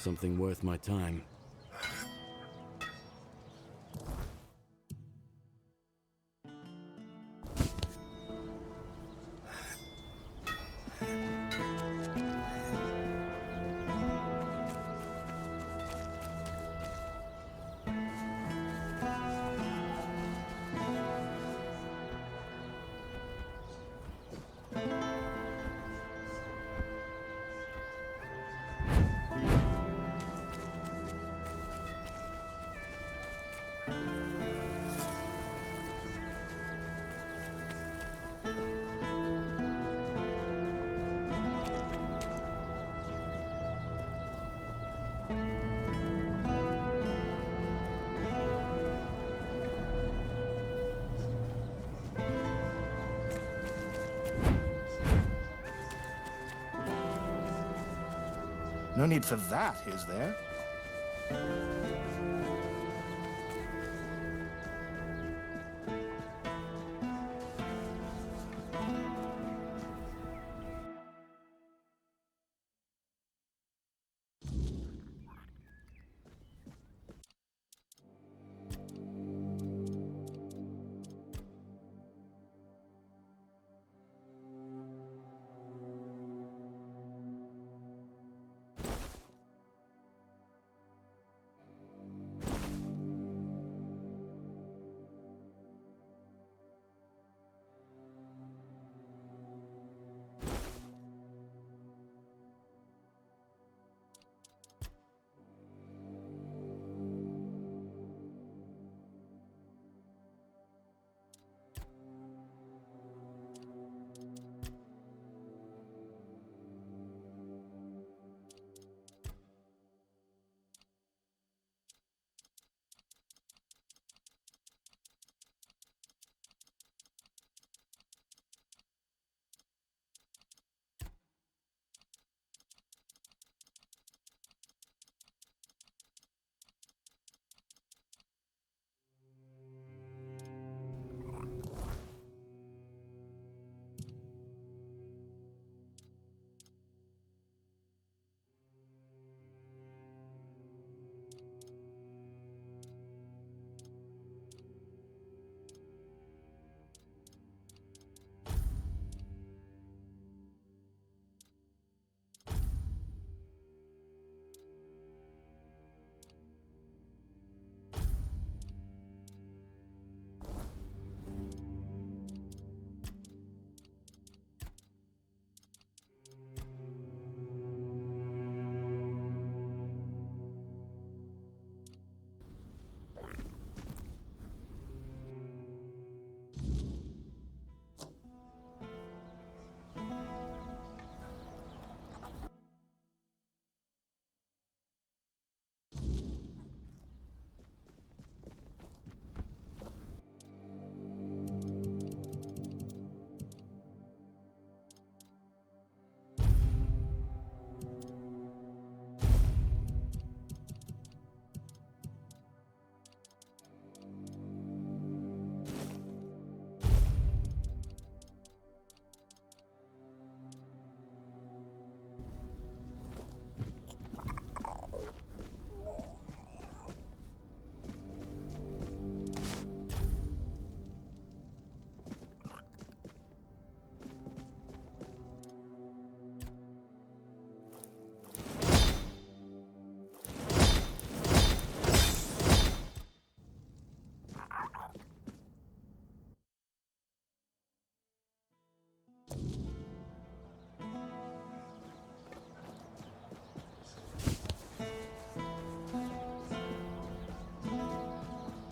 something worth my time. No need for that, is there?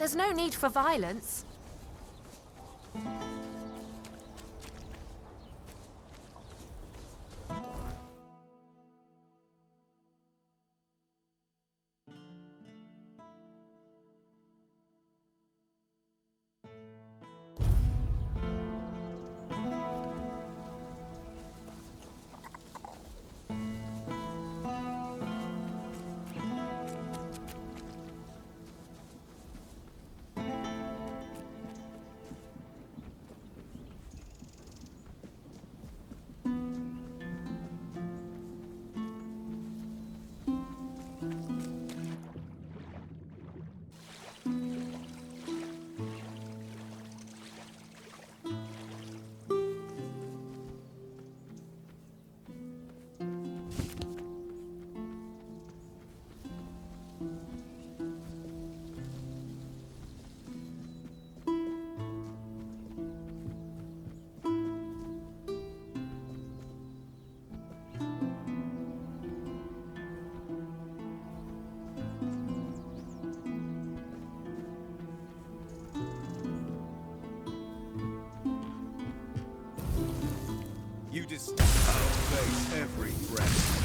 There's no need for violence. You just outface every threat.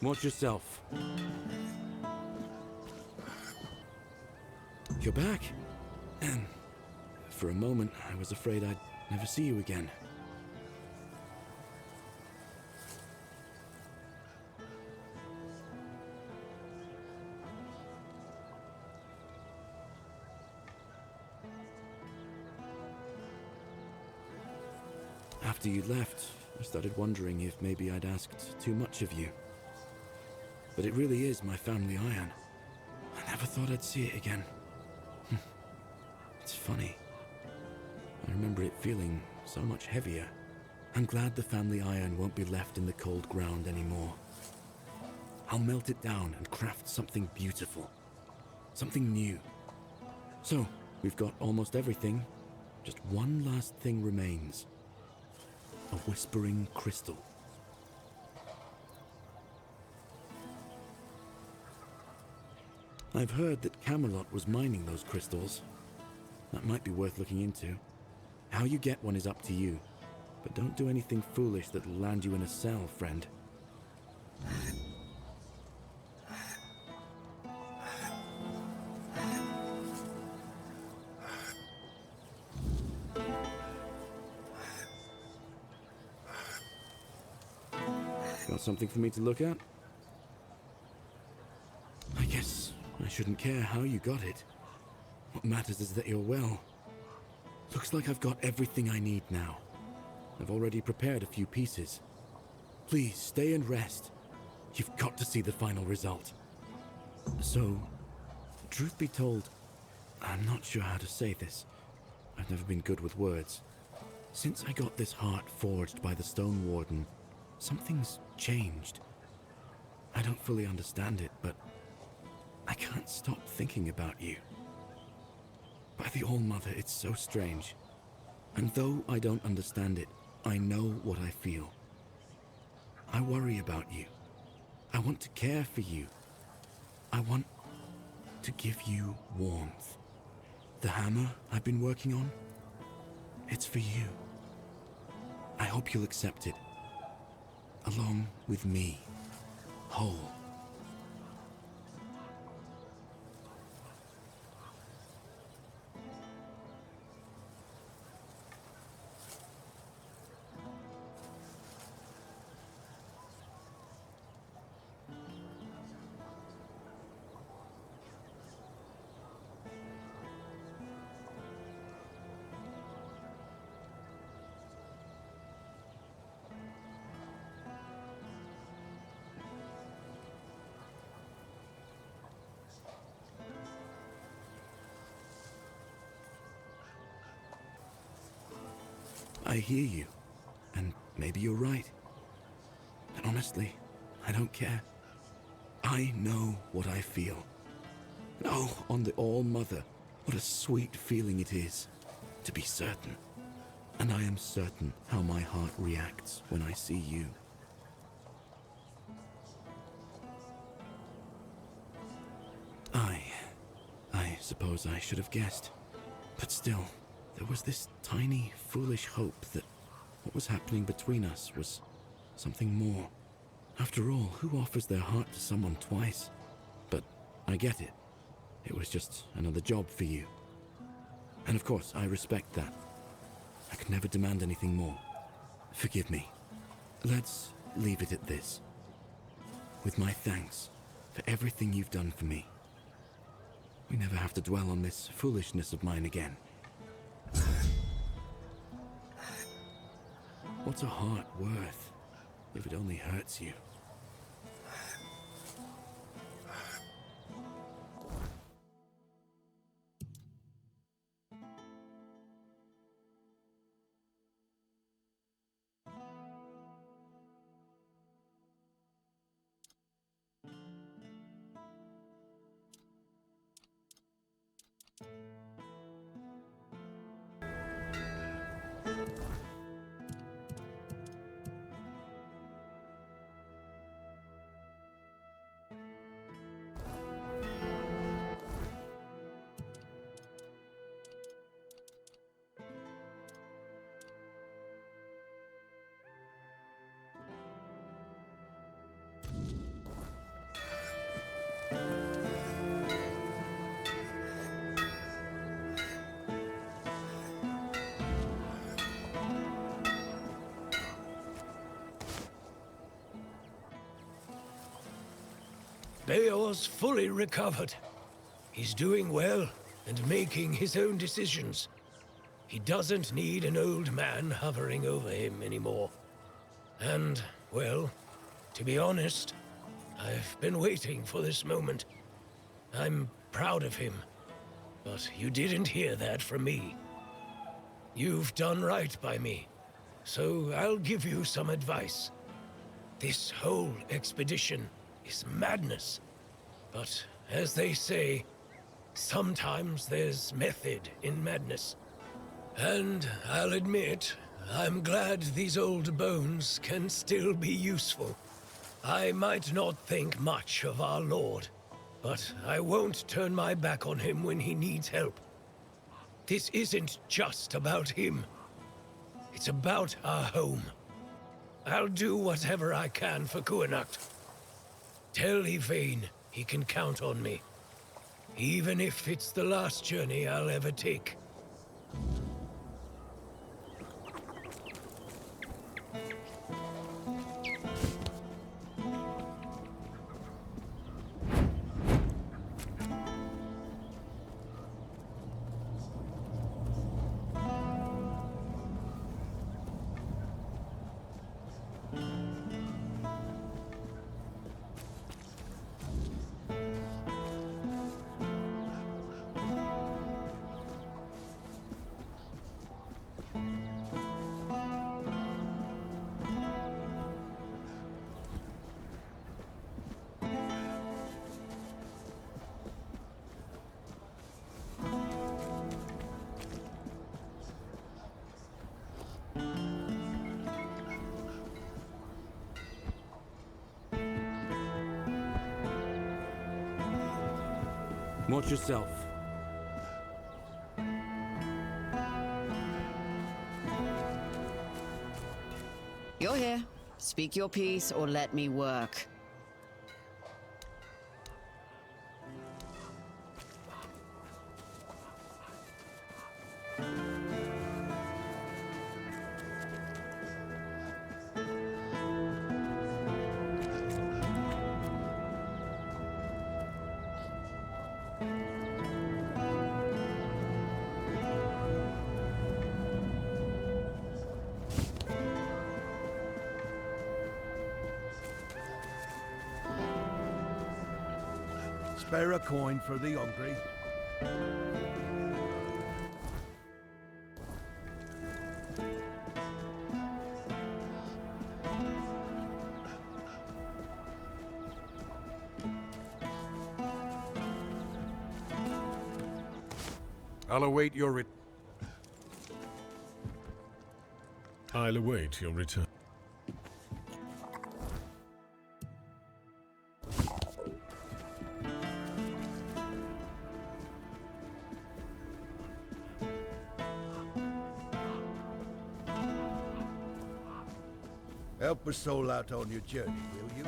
Watch yourself. You're back. For a moment, I was afraid I'd never see you again. After you left, I started wondering if maybe I'd asked too much of you. But it really is my family iron. I never thought I'd see it again. It's funny. I remember it feeling so much heavier. I'm glad the family iron won't be left in the cold ground anymore. I'll melt it down and craft something beautiful. Something new. So, we've got almost everything. Just one last thing remains. A whispering crystal. I've heard that Camelot was mining those crystals. That might be worth looking into. How you get one is up to you, but don't do anything foolish that'll land you in a cell, friend. something for me to look at? I guess I shouldn't care how you got it. What matters is that you're well. Looks like I've got everything I need now. I've already prepared a few pieces. Please, stay and rest. You've got to see the final result. So, truth be told, I'm not sure how to say this. I've never been good with words. Since I got this heart forged by the Stone Warden, something's changed. I don't fully understand it, but I can't stop thinking about you. By the All-Mother, it's so strange. And though I don't understand it, I know what I feel. I worry about you. I want to care for you. I want to give you warmth. The hammer I've been working on, it's for you. I hope you'll accept it, along with me, whole. I hear you, and maybe you're right. But honestly, I don't care. I know what I feel. Oh, on the All-Mother, what a sweet feeling it is to be certain. And I am certain how my heart reacts when I see you. I suppose I should have guessed. But still, there was this tiny, foolish hope that what was happening between us was something more. After all, who offers their heart to someone twice? But I get it. It was just another job for you. And of course, I respect that. I could never demand anything more. Forgive me. Let's leave it at this. With my thanks for everything you've done for me. We never have to dwell on this foolishness of mine again. What's a heart worth if it only hurts you? Beor's fully recovered. He's doing well and making his own decisions. He doesn't need an old man hovering over him anymore. And, well, to be honest, I've been waiting for this moment. I'm proud of him, but you didn't hear that from me. You've done right by me, so I'll give you some advice. This whole expedition is madness. But as they say, sometimes there's method in madness. And I'll admit, I'm glad these old bones can still be useful. I might not think much of our Lord, but I won't turn my back on him when he needs help. This isn't just about him. It's about our home. I'll do whatever I can for Kuanacht. Tell Yvain he can count on me, even if it's the last journey I'll ever take. Watch yourself. You're here. Speak your piece or let me work. Spare a coin for the hungry. I'll await your I'll await your return. Help a soul out on your journey, will you?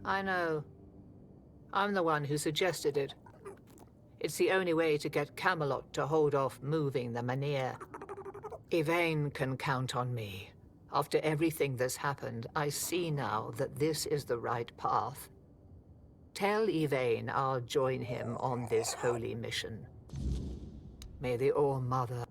I know. I'm the one who suggested it. It's the only way to get Camelot to hold off moving the Menhir. Yvain can count on me. After everything that's happened, I see now that this is the right path. Tell Yvain I'll join him on this holy mission. May the All-Mother...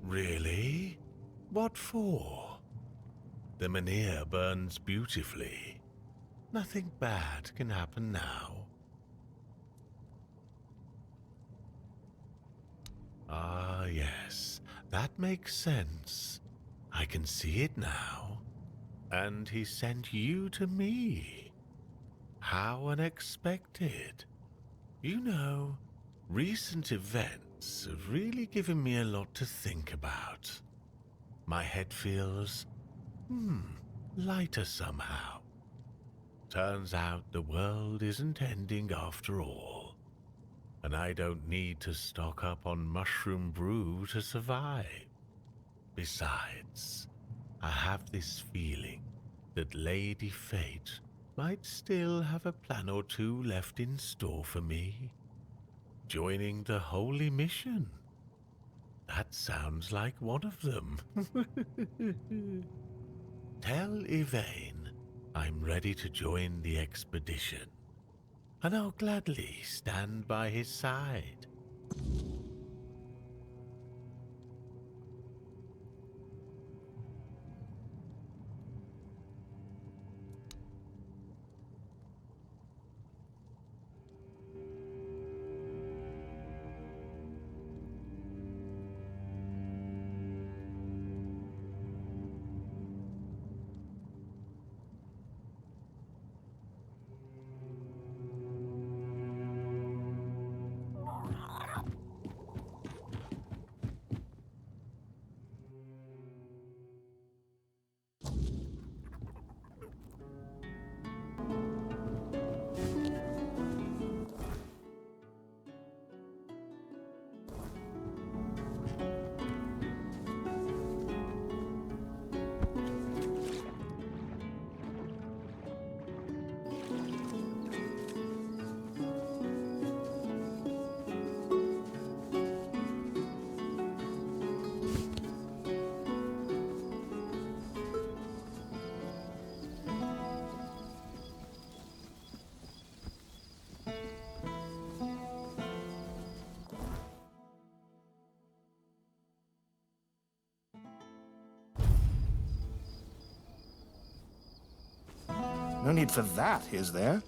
Really? What for? The Menhir burns beautifully. Nothing bad can happen now. Ah, yes. That makes sense. I can see it now. And he sent you to me. How unexpected. You know, recent events have really given me a lot to think about. My head feels, lighter somehow. Turns out the world isn't ending after all. And I don't need to stock up on mushroom brew to survive. Besides, I have this feeling that Lady Fate might still have a plan or two left in store for me. Joining the Holy Mission. That sounds like one of them. Tell Yvain I'm ready to join the expedition, and I'll gladly stand by his side. No need for that, is there?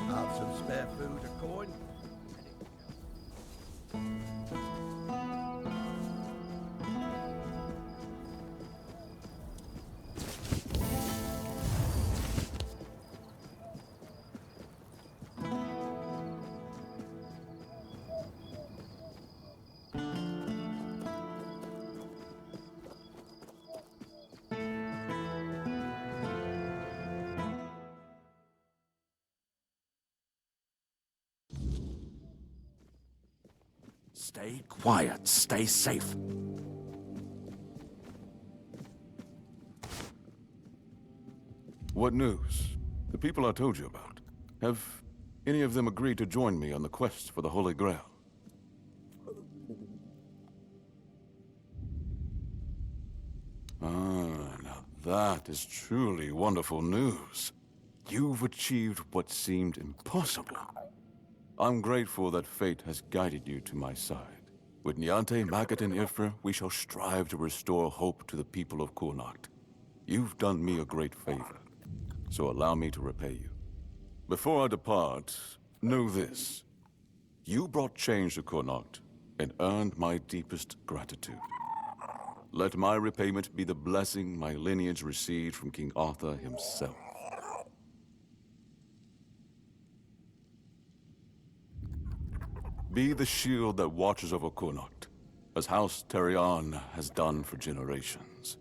Have some spare food or coin? Stay quiet, stay safe. What news? The people I told you about. Have any of them agreed to join me on the quest for the Holy Grail? Now that is truly wonderful news. You've achieved what seemed impossible. I'm grateful that fate has guided you to my side. With Niante, Magat, and Ifra, we shall strive to restore hope to the people of Kurnocht. You've done me a great favor, so allow me to repay you. Before I depart, know this. You brought change to Kurnocht and earned my deepest gratitude. Let my repayment be the blessing my lineage received from King Arthur himself. Be the shield that watches over Kurnocht, as House Terion has done for generations.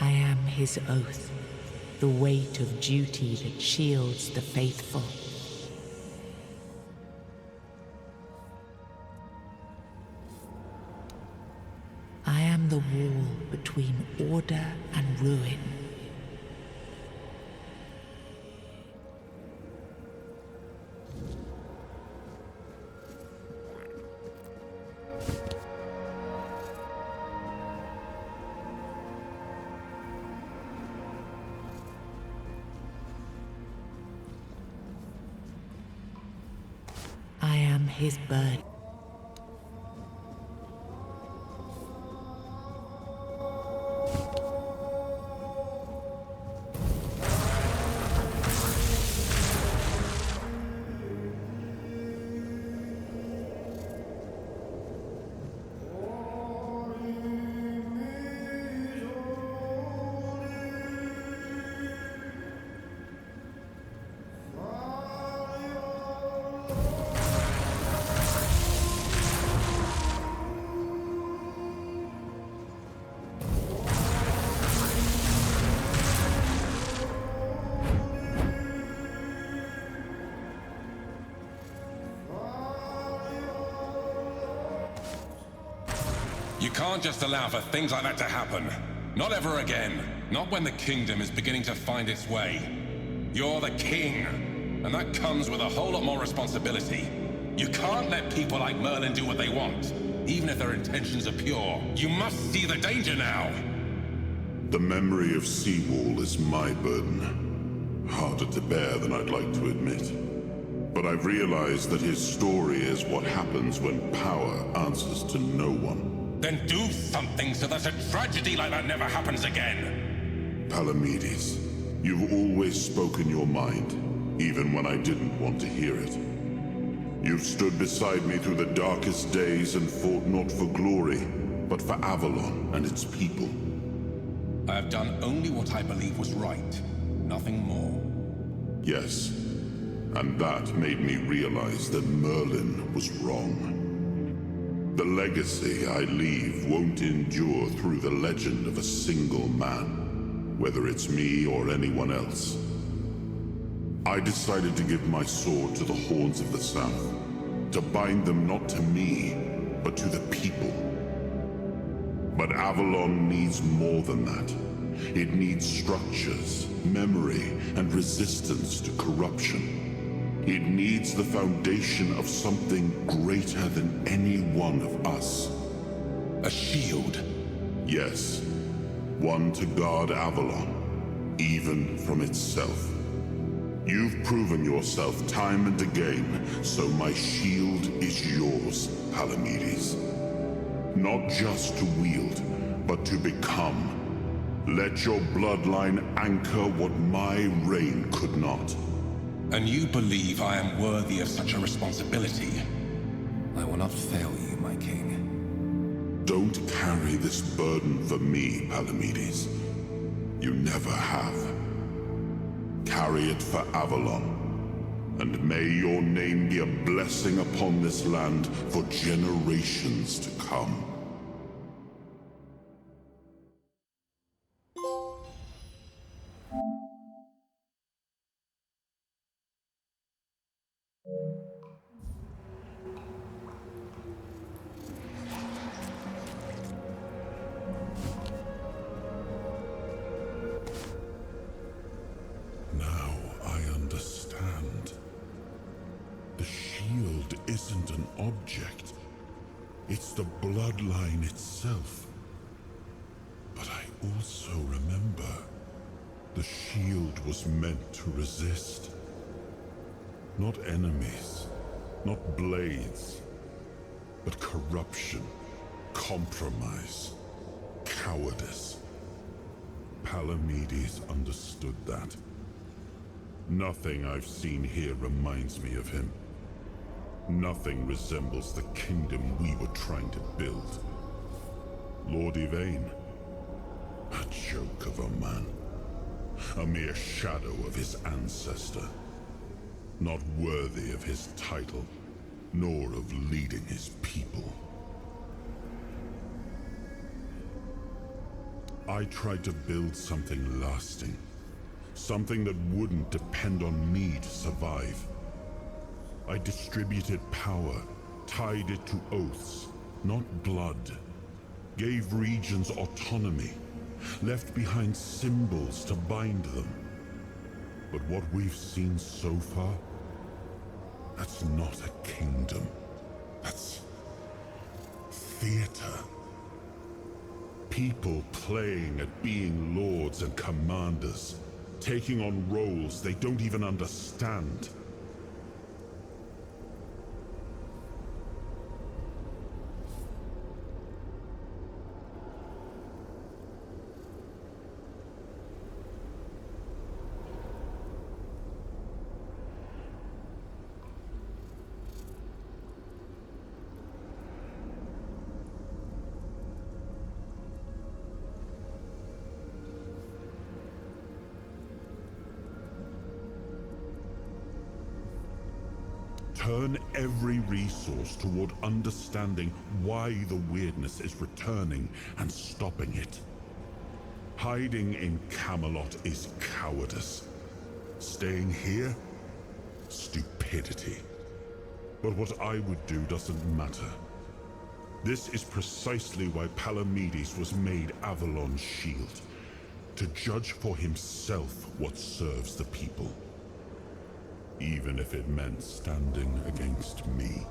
I am his oath, the weight of duty that shields the faithful. I am the wall between order and ruin. I am his bird. can't just allow for things like that to happen. Not ever again. Not when the kingdom is beginning to find its way. You're the king, and that comes with a whole lot more responsibility. You can't let people like Merlin do what they want, even if their intentions are pure. You must see the danger now! The memory of Seawall is my burden. Harder to bear than I'd like to admit. But I've realized that his story is what happens when power answers to no one. Then do something so that a tragedy like that never happens again! Palamedes, you've always spoken your mind, even when I didn't want to hear it. You've stood beside me through the darkest days and fought not for glory, but for Avalon and its people. I have done only what I believe was right, nothing more. Yes, and that made me realize that Merlin was wrong. The legacy I leave won't endure through the legend of a single man, whether it's me or anyone else. I decided to give my sword to the Horns of the South, to bind them not to me, but to the people. But Avalon needs more than that. It needs structures, memory, and resistance to corruption. It needs the foundation of something greater than any one of us. A shield? Yes. One to guard Avalon, even from itself. You've proven yourself time and again, so my shield is yours, Palamedes. Not just to wield, but to become. Let your bloodline anchor what my reign could not. And you believe I am worthy of such a responsibility? I will not fail you, my king. Don't carry this burden for me, Palamedes. You never have. Carry it for Avalon, and may your name be a blessing upon this land for generations to come. Isn't an object. It's the bloodline itself. But I also remember the shield was meant to resist. Not enemies, not blades, but corruption, compromise, cowardice. Palamedes understood that. Nothing I've seen here reminds me of him. Nothing resembles the kingdom we were trying to build. Lord Yvain, a joke of a man. A mere shadow of his ancestor. Not worthy of his title, nor of leading his people. I tried to build something lasting. Something that wouldn't depend on me to survive. I distributed power, tied it to oaths, not blood. Gave regions autonomy, left behind symbols to bind them. But what we've seen so far, that's not a kingdom. That's theater. People playing at being lords and commanders, taking on roles they don't even understand. Turn every resource toward understanding why the weirdness is returning and stopping it. Hiding in Camelot is cowardice. Staying here? Stupidity. But what I would do doesn't matter. This is precisely why Palamedes was made Avalon's shield. To judge for himself what serves the people. Even if it meant standing against me.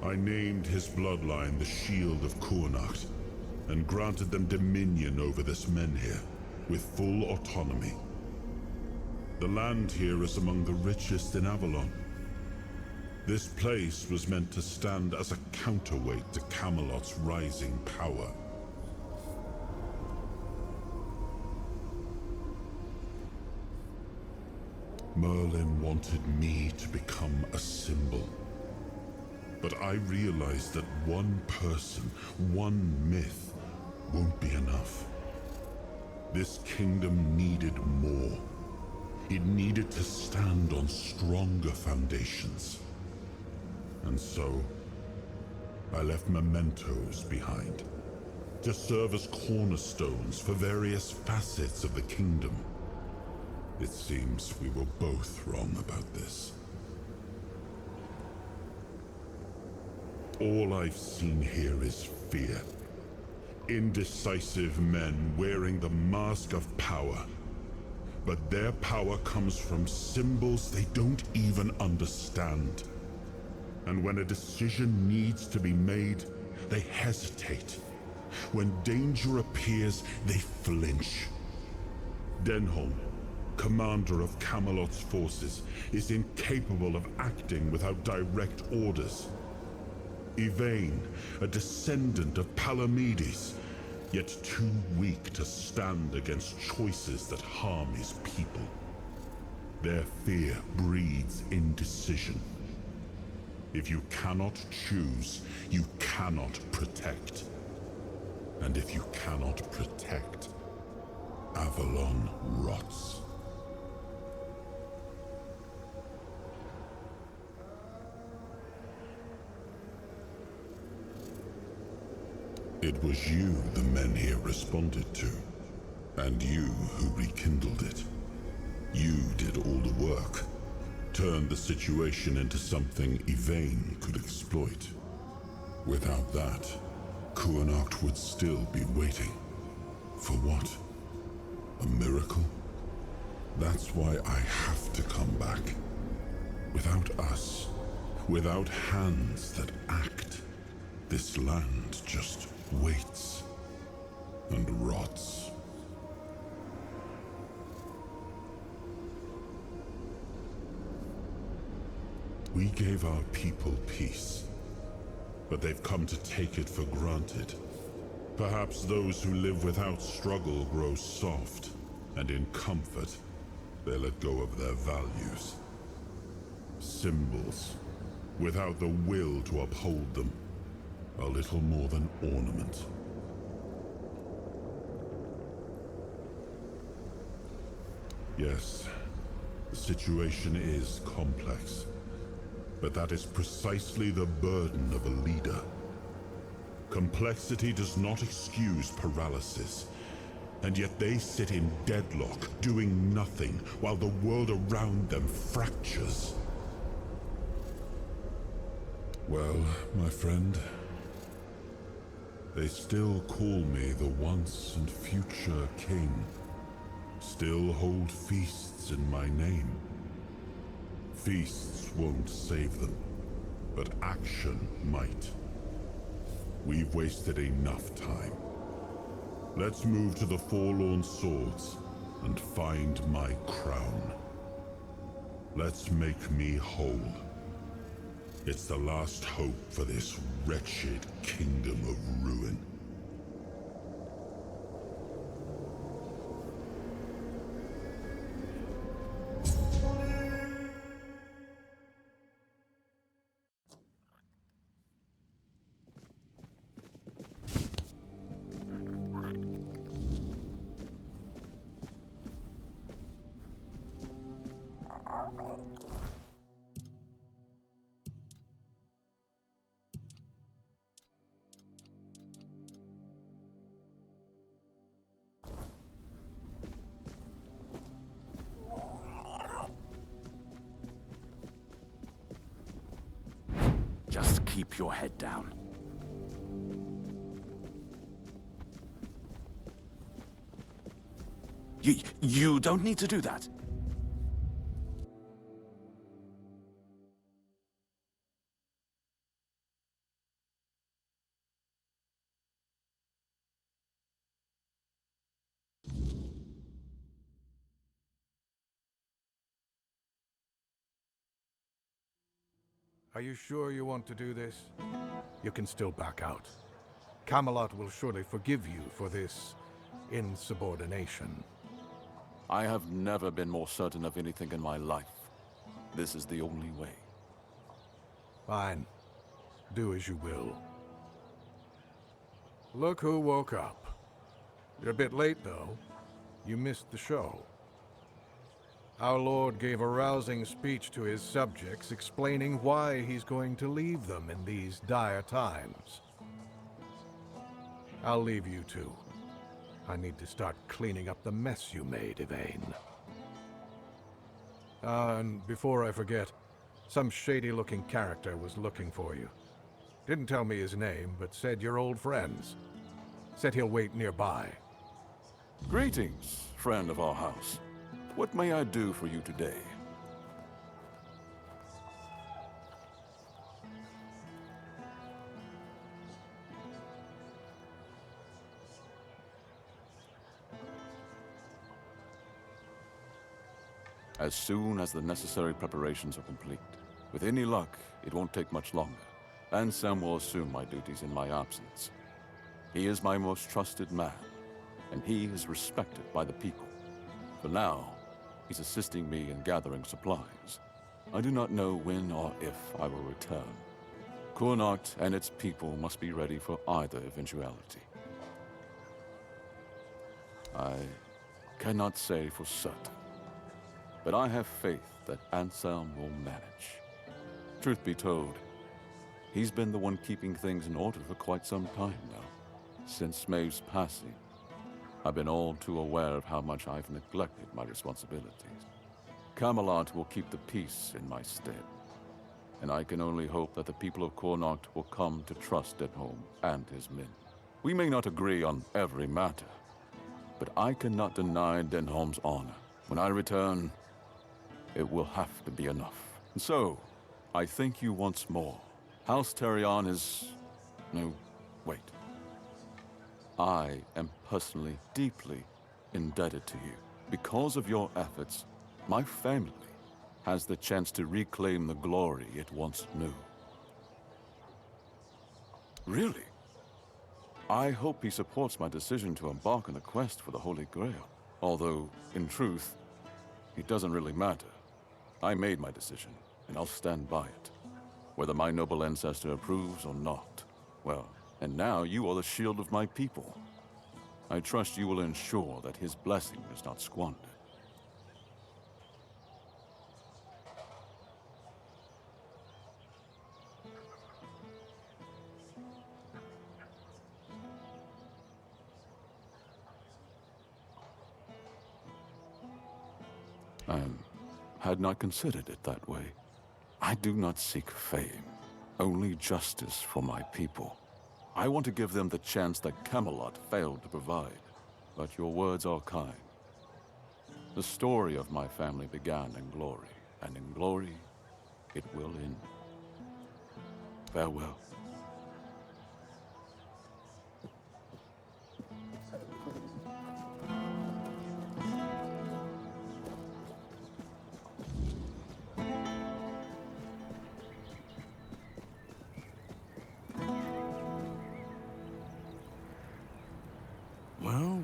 I named his bloodline the Shield of Kuanacht, and granted them dominion over this menhir, with full autonomy. The land here is among the richest in Avalon. This place was meant to stand as a counterweight to Camelot's rising power. Merlin wanted me to become a symbol. But I realized that one person, one myth, won't be enough. This kingdom needed more. It needed to stand on stronger foundations. And so, I left mementos behind, to serve as cornerstones for various facets of the kingdom. It seems we were both wrong about this. All I've seen here is fear. Indecisive men wearing the mask of power. But their power comes from symbols they don't even understand. And when a decision needs to be made, they hesitate. When danger appears, they flinch. Denholm, commander of Camelot's forces, is incapable of acting without direct orders. Yvain, a descendant of Palamedes, yet too weak to stand against choices that harm his people. Their fear breeds indecision. If you cannot choose, you cannot protect. And if you cannot protect, Avalon rots. It was you the men here responded to, and you who rekindled it. You did all the work, turned the situation into something Yvain could exploit. Without that, Kuanacht would still be waiting. For what? A miracle? That's why I have to come back. Without us, without hands that act, this land just waits and rots. We gave our people peace, but they've come to take it for granted. Perhaps those who live without struggle grow soft, and in comfort, they let go of their values. Symbols, without the will to uphold them, are little more than ornament. Yes, the situation is complex, but that is precisely the burden of a leader. Complexity does not excuse paralysis, and yet they sit in deadlock, doing nothing, while the world around them fractures. Well, my friend, they still call me the once and future king. Still hold feasts in my name. Feasts won't save them, but action might. We've wasted enough time. Let's move to the Forlorn Swords and find my crown. Let's make me whole. It's the last hope for this wretched kingdom of ruin. keep your head down. You don't need to do that. Are you sure you want to do this? You can still back out. Camelot will surely forgive you for this insubordination. I have never been more certain of anything in my life. This is the only way. Fine. Do as you will. Look who woke up. You're a bit late, though. You missed the show. Our Lord gave a rousing speech to his subjects explaining why he's going to leave them in these dire times. I'll leave you two. I need to start cleaning up the mess you made, Yvain. And before I forget, some shady-looking character was looking for you. Didn't tell me his name, but said you're old friends. Said he'll wait nearby. Greetings, friend of our house. What may I do for you today? As soon as the necessary preparations are complete. With any luck, it won't take much longer. Ansem will assume my duties in my absence. He is my most trusted man, and he is respected by the people. For now, he's assisting me in gathering supplies. I do not know when or if I will return. Connacht and its people must be ready for either eventuality. I cannot say for certain, but I have faith that Ansem will manage. Truth be told, he's been the one keeping things in order for quite some time now. Since Maeve's passing, I've been all too aware of how much I've neglected my responsibilities. Camelot will keep the peace in my stead, and I can only hope that the people of Connacht will come to trust Denholm and his men. We may not agree on every matter, but I cannot deny Denholm's honor. When I return, it will have to be enough. And so, I thank you once more. House Terion is... no, wait. I am personally deeply indebted to you. Because of your efforts, my family has the chance to reclaim the glory it once knew. Really? I hope he supports my decision to embark on the quest for the Holy Grail. Although, in truth, it doesn't really matter. I made my decision, and I'll stand by it. Whether my noble ancestor approves or not. Well, and now you are the shield of my people. I trust you will ensure that his blessing is not squandered. I had not considered it that way. I do not seek fame, only justice for my people. I want to give them the chance that Camelot failed to provide. But your words are kind. The story of my family began in glory, and in glory, it will end. Farewell.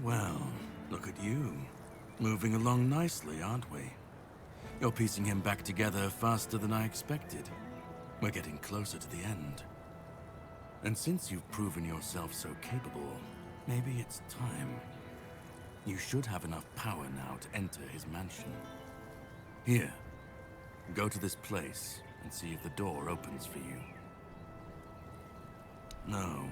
Well, look at you. Moving along nicely, aren't we? You're piecing him back together faster than I expected. We're getting closer to the end. And since you've proven yourself so capable, maybe it's time. You should have enough power now to enter his mansion. Here, go to this place and see if the door opens for you. No.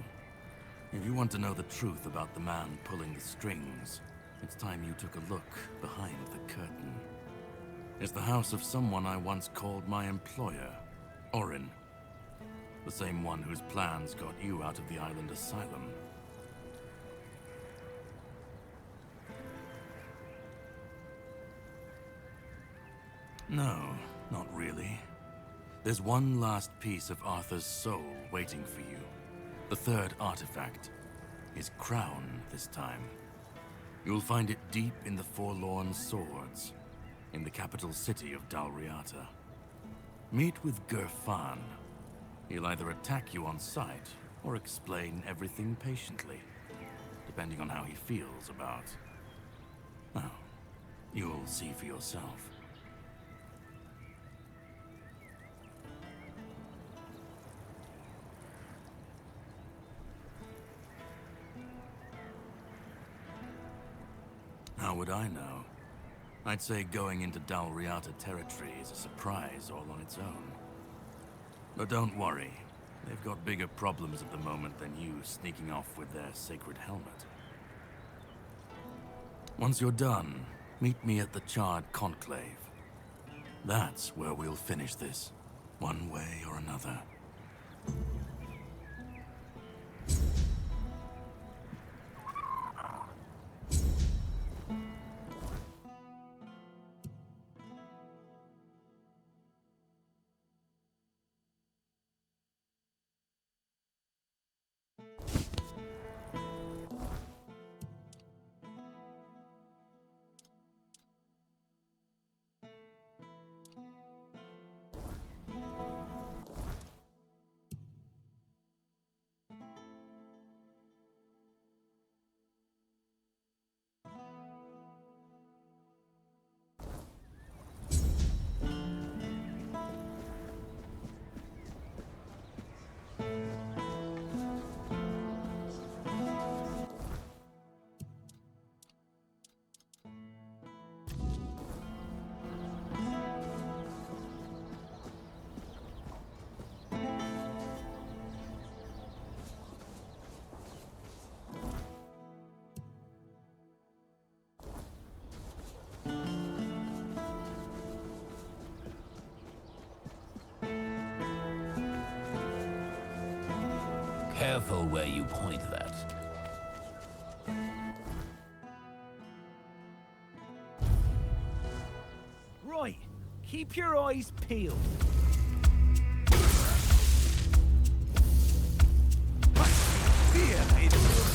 If you want to know the truth about the man pulling the strings, it's time you took a look behind the curtain. It's the house of someone I once called my employer, Orin. The same one whose plans got you out of the island asylum. No, not really. There's one last piece of Arthur's soul waiting for you. The third artifact. His crown, this time. You'll find it deep in the Forlorn Swords, in the capital city of Dalriata. Meet with Gerfan. He'll either attack you on sight, or explain everything patiently, depending on how he feels about... well, you'll see for yourself. How would I know? I'd say going into Dalriata territory is a surprise all on its own. But don't worry. They've got bigger problems at the moment than you sneaking off with their sacred helmet. Once you're done, meet me at the Charred Conclave. That's where we'll finish this, one way or another. Careful where you point that. Right. Keep your eyes peeled. Fear made us.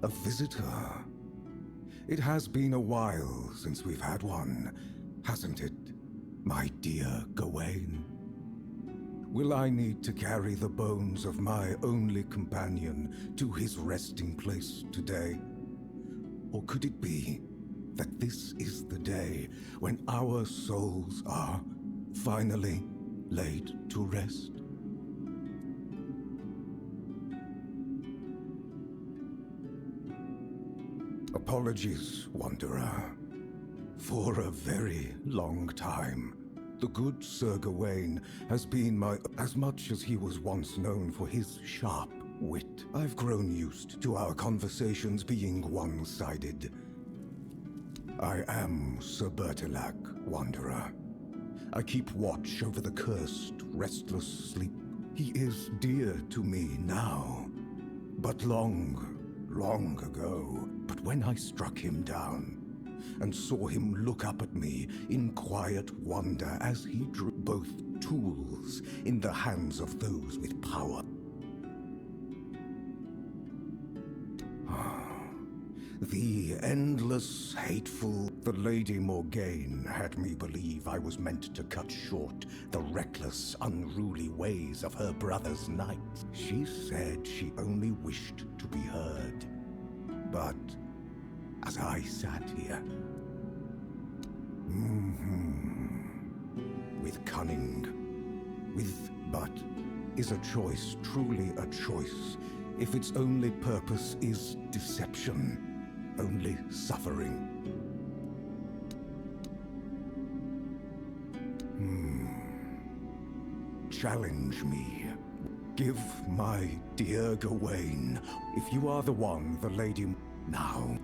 A visitor. It has been a while since we've had one, hasn't it, my dear Gawain? Will I need to carry the bones of my only companion to his resting place today? Or could it be that this is the day when our souls are finally laid to rest? Apologies, Wanderer. For a very long time, the good Sir Gawain has been as much as he was once known for his sharp wit. I've grown used to our conversations being one-sided. I am Sir Bertilac, Wanderer. I keep watch over the cursed, restless sleep. He is dear to me now, but long ago. But when I struck him down and saw him look up at me in quiet wonder as he drew both tools in the hands of those with power. The endless, hateful... The Lady Morgaine had me believe I was meant to cut short the reckless, unruly ways of her brother's knights. She said she only wished to be heard. But as I sat here, with cunning, but is a choice truly a choice if its only purpose is deception? Only suffering. Challenge me. Give my dear Gawain, if you are the one, the lady now.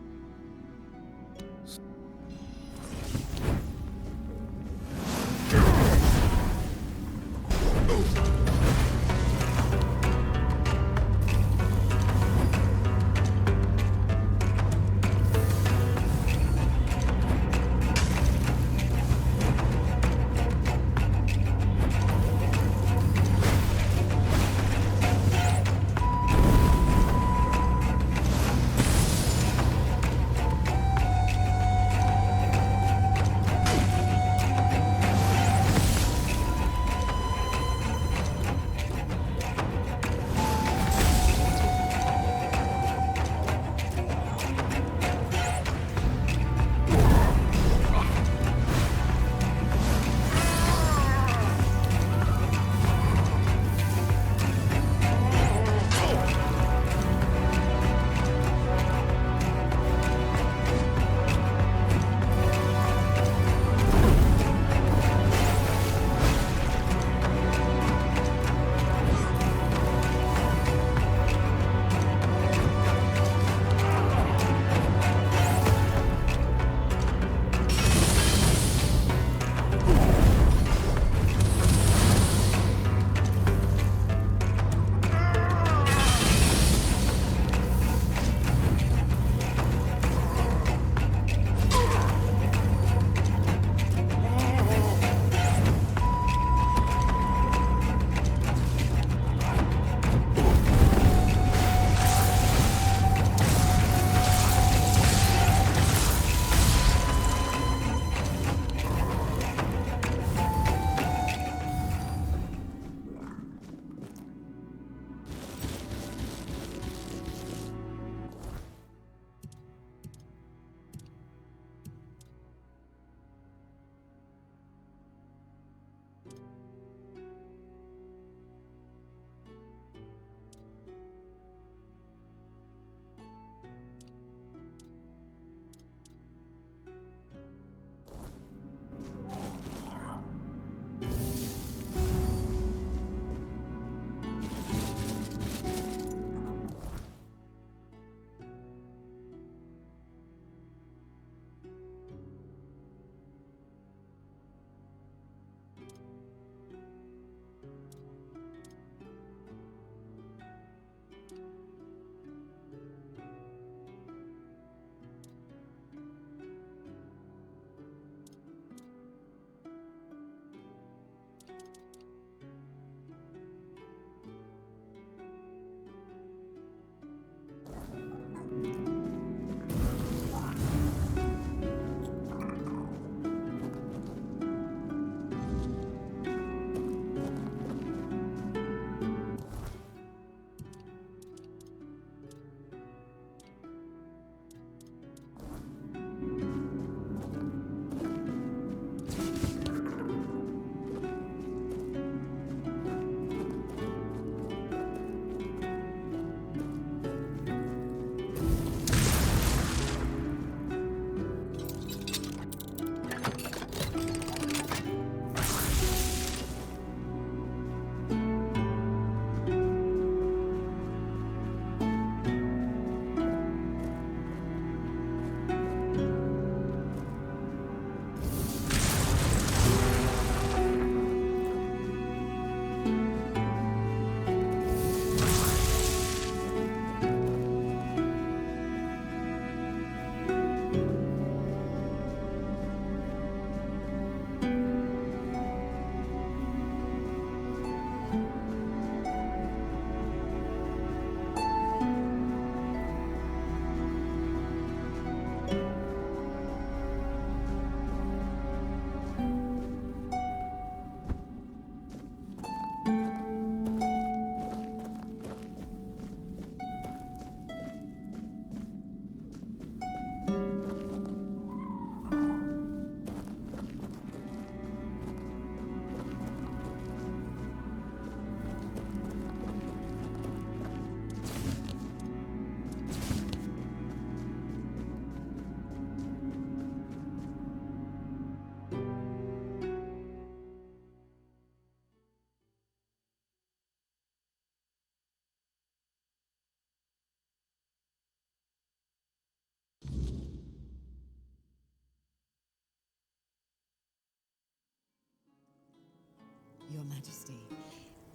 Majesty.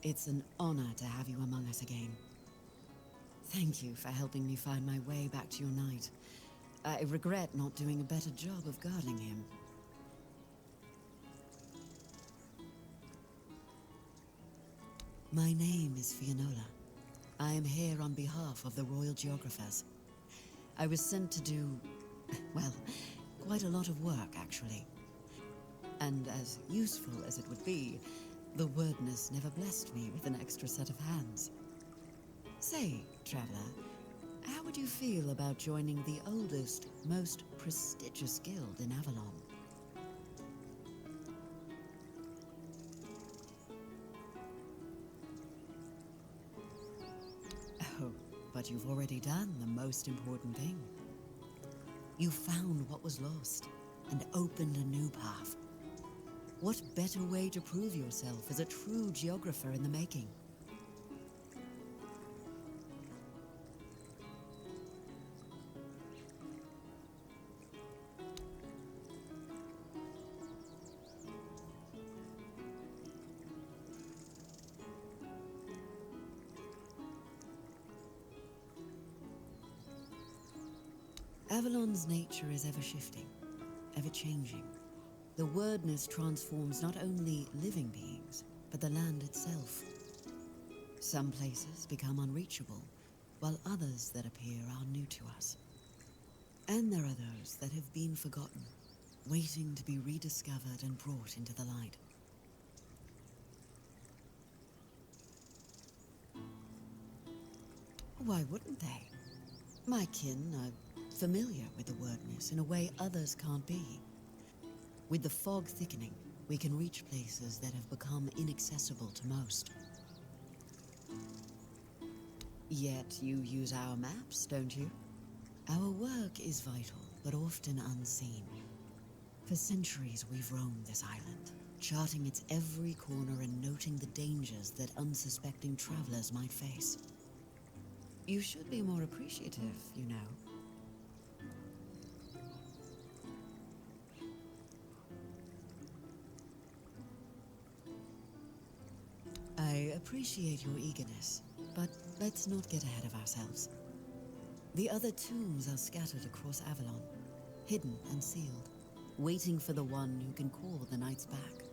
It's an honor to have you among us again. Thank you for helping me find my way back to your knight. I regret not doing a better job of guarding him. My name is Fianola. I am here on behalf of the Royal Geographers. I was sent to do, well, quite a lot of work, actually. And as useful as it would be, the wordness never blessed me with an extra set of hands. Say, Traveler, how would you feel about joining the oldest, most prestigious guild in Avalon? Oh, but you've already done the most important thing. You found what was lost and opened a new path. What better way to prove yourself as a true geographer in the making? Avalon's nature is ever-shifting, ever-changing. The wordness transforms not only living beings, but the land itself. Some places become unreachable, while others that appear are new to us. And there are those that have been forgotten, waiting to be rediscovered and brought into the light. Why wouldn't they? My kin are familiar with the wordness in a way others can't be. With the fog thickening, we can reach places that have become inaccessible to most. Yet you use our maps, don't you? Our work is vital, but often unseen. For centuries we've roamed this island, charting its every corner and noting the dangers that unsuspecting travelers might face. You should be more appreciative, you know. I appreciate your eagerness, but let's not get ahead of ourselves. The other tombs are scattered across Avalon, hidden and sealed, waiting for the one who can call the knights back.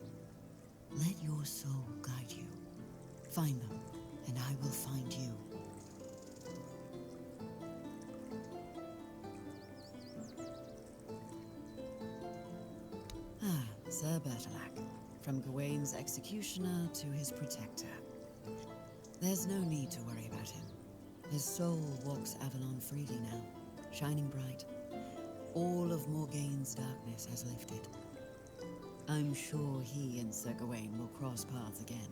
Let your soul guide you. Find them, and I will find you. Sir Bertolac, from Gawain's executioner to his protector. There's no need to worry about him. His soul walks Avalon freely now, shining bright. All of Morgaine's darkness has lifted. I'm sure he and Sir Gawain will cross paths again,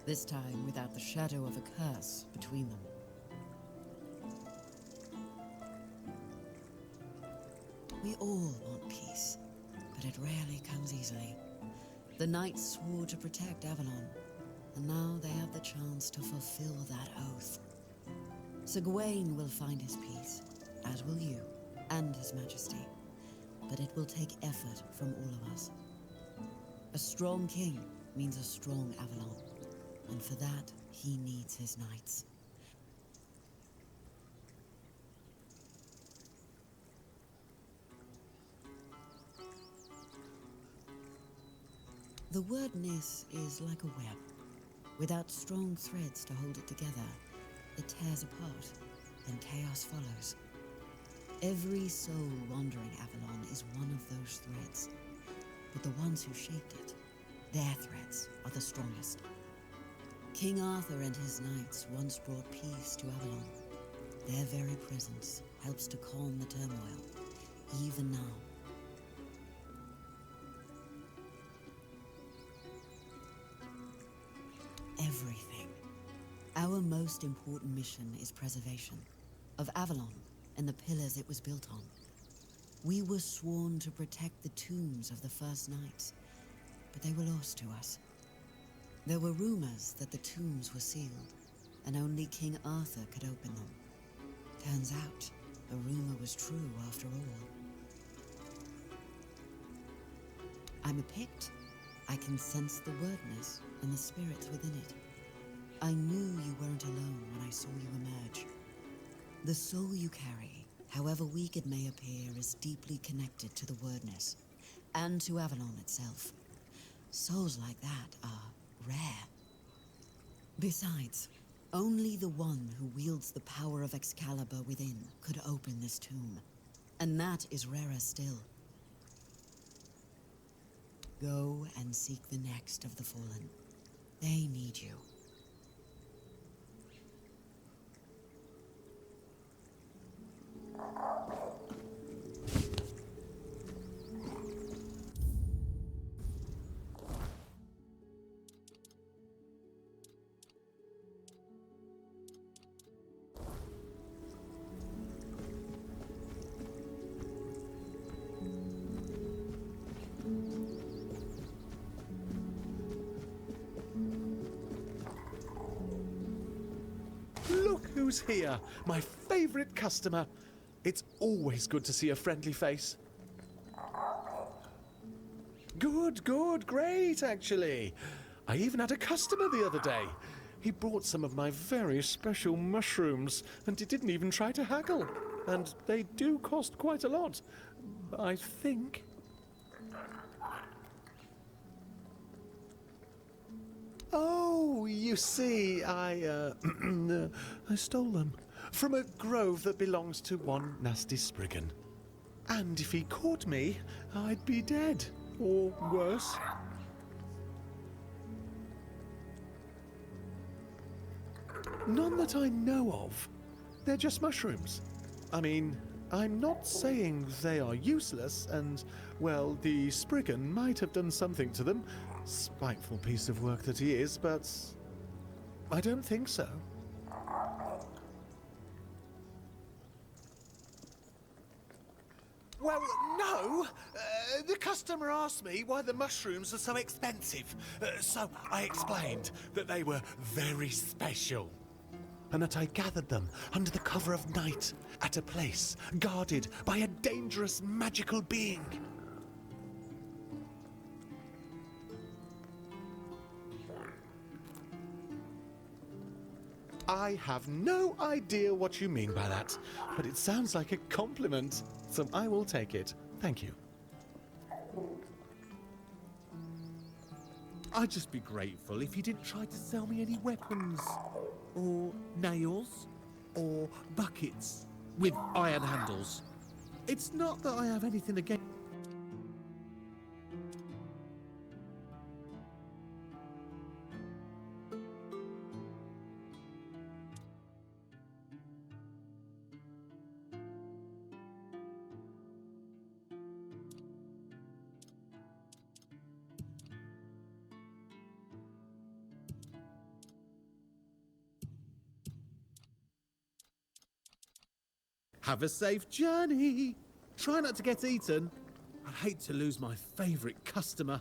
this time without the shadow of a curse between them. We all want peace, but it rarely comes easily. The knights swore to protect Avalon, and now they have the chance to fulfill that oath. Sir Gawain will find his peace, as will you, and His Majesty. But it will take effort from all of us. A strong king means a strong Avalon, and for that, he needs his knights. The wordness is like a web. Without strong threads to hold it together, it tears apart, and chaos follows. Every soul wandering Avalon is one of those threads, but the ones who shaped it, their threads are the strongest. King Arthur and his knights once brought peace to Avalon. Their very presence helps to calm the turmoil, even now. Everything. Our most important mission is preservation of Avalon and the pillars it was built on. We were sworn to protect the tombs of the first knights, but they were lost to us. There were rumors that the tombs were sealed, and only King Arthur could open them. Turns out, the rumor was true after all. I'm a Pict, I can sense the wordness and the spirits within it. I knew you weren't alone when I saw you emerge. The soul you carry, however weak it may appear, is deeply connected to the wordness, and to Avalon itself. Souls like that are rare. Besides, only the one who wields the power of Excalibur within could open this tomb. And that is rarer still. Go and seek the next of the fallen. They need you. Look who's here! My favorite customer! It's always good to see a friendly face. Good, great, actually. I even had a customer the other day. He brought some of my very special mushrooms, and he didn't even try to haggle. And they do cost quite a lot, I think. Oh, you see, I stole them from a grove that belongs to one nasty Spriggan. And if he caught me, I'd be dead, or worse. None that I know of. They're just mushrooms. I mean, I'm not saying they are useless, and, well, the Spriggan might have done something to them. Spiteful piece of work that he is, but I don't think so. Well, no. The customer asked me why the mushrooms are so expensive. So I explained that they were very special. And that I gathered them under the cover of night at a place guarded by a dangerous magical being. I have no idea what you mean by that, but it sounds like a compliment, so I will take it. Thank you. I'd just be grateful if you didn't try to sell me any weapons, or nails, or buckets with iron handles. It's not that I have anything against... Have a safe journey. Try not to get eaten. I'd hate to lose my favorite customer.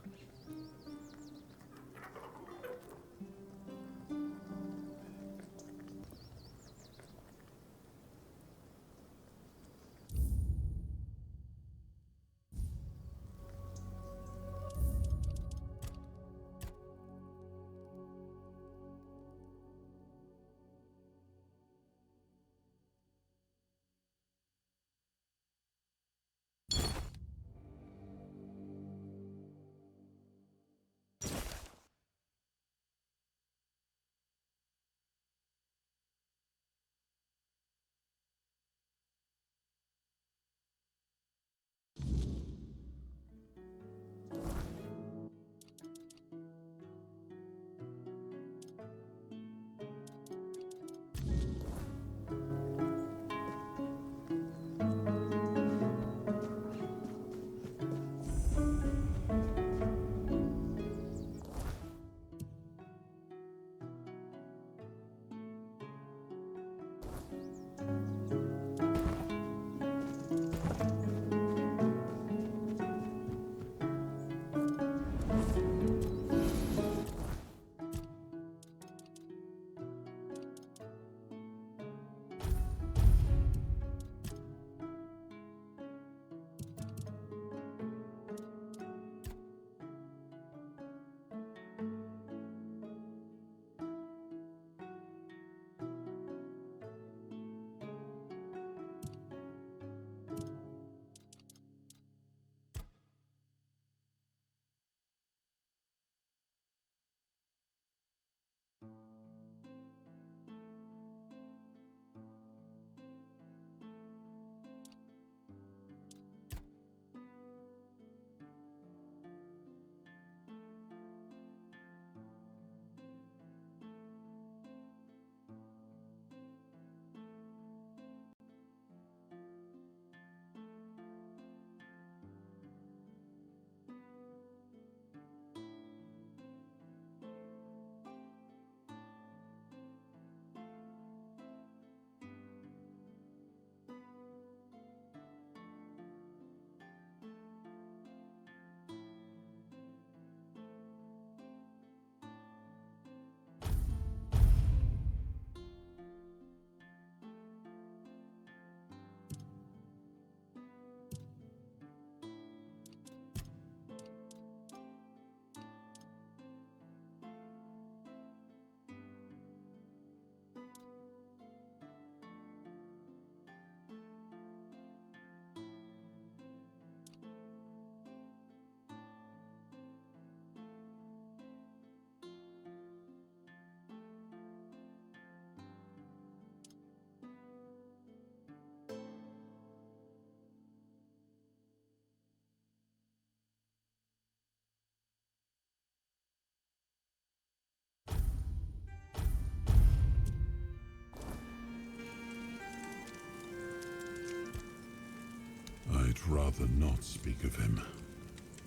rather not speak of him,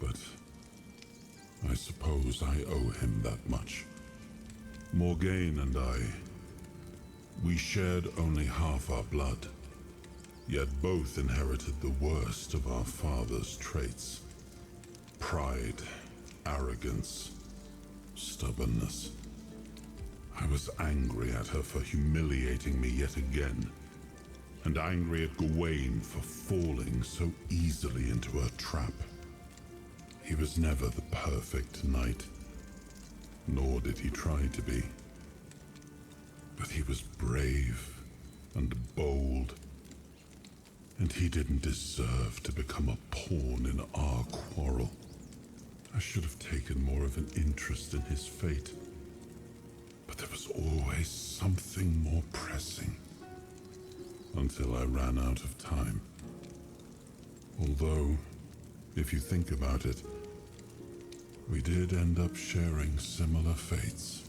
but I suppose I owe him that much. Morgaine and I, we shared only half our blood, yet both inherited the worst of our father's traits. Pride, arrogance, stubbornness. I was angry at her for humiliating me yet again, and angry at Gawain for falling so easily into her trap. He was never the perfect knight, nor did he try to be. But he was brave and bold, and he didn't deserve to become a pawn in our quarrel. I should have taken more of an interest in his fate, but there was always something more pressing, until I ran out of time. Although, if you think about it, we did end up sharing similar fates.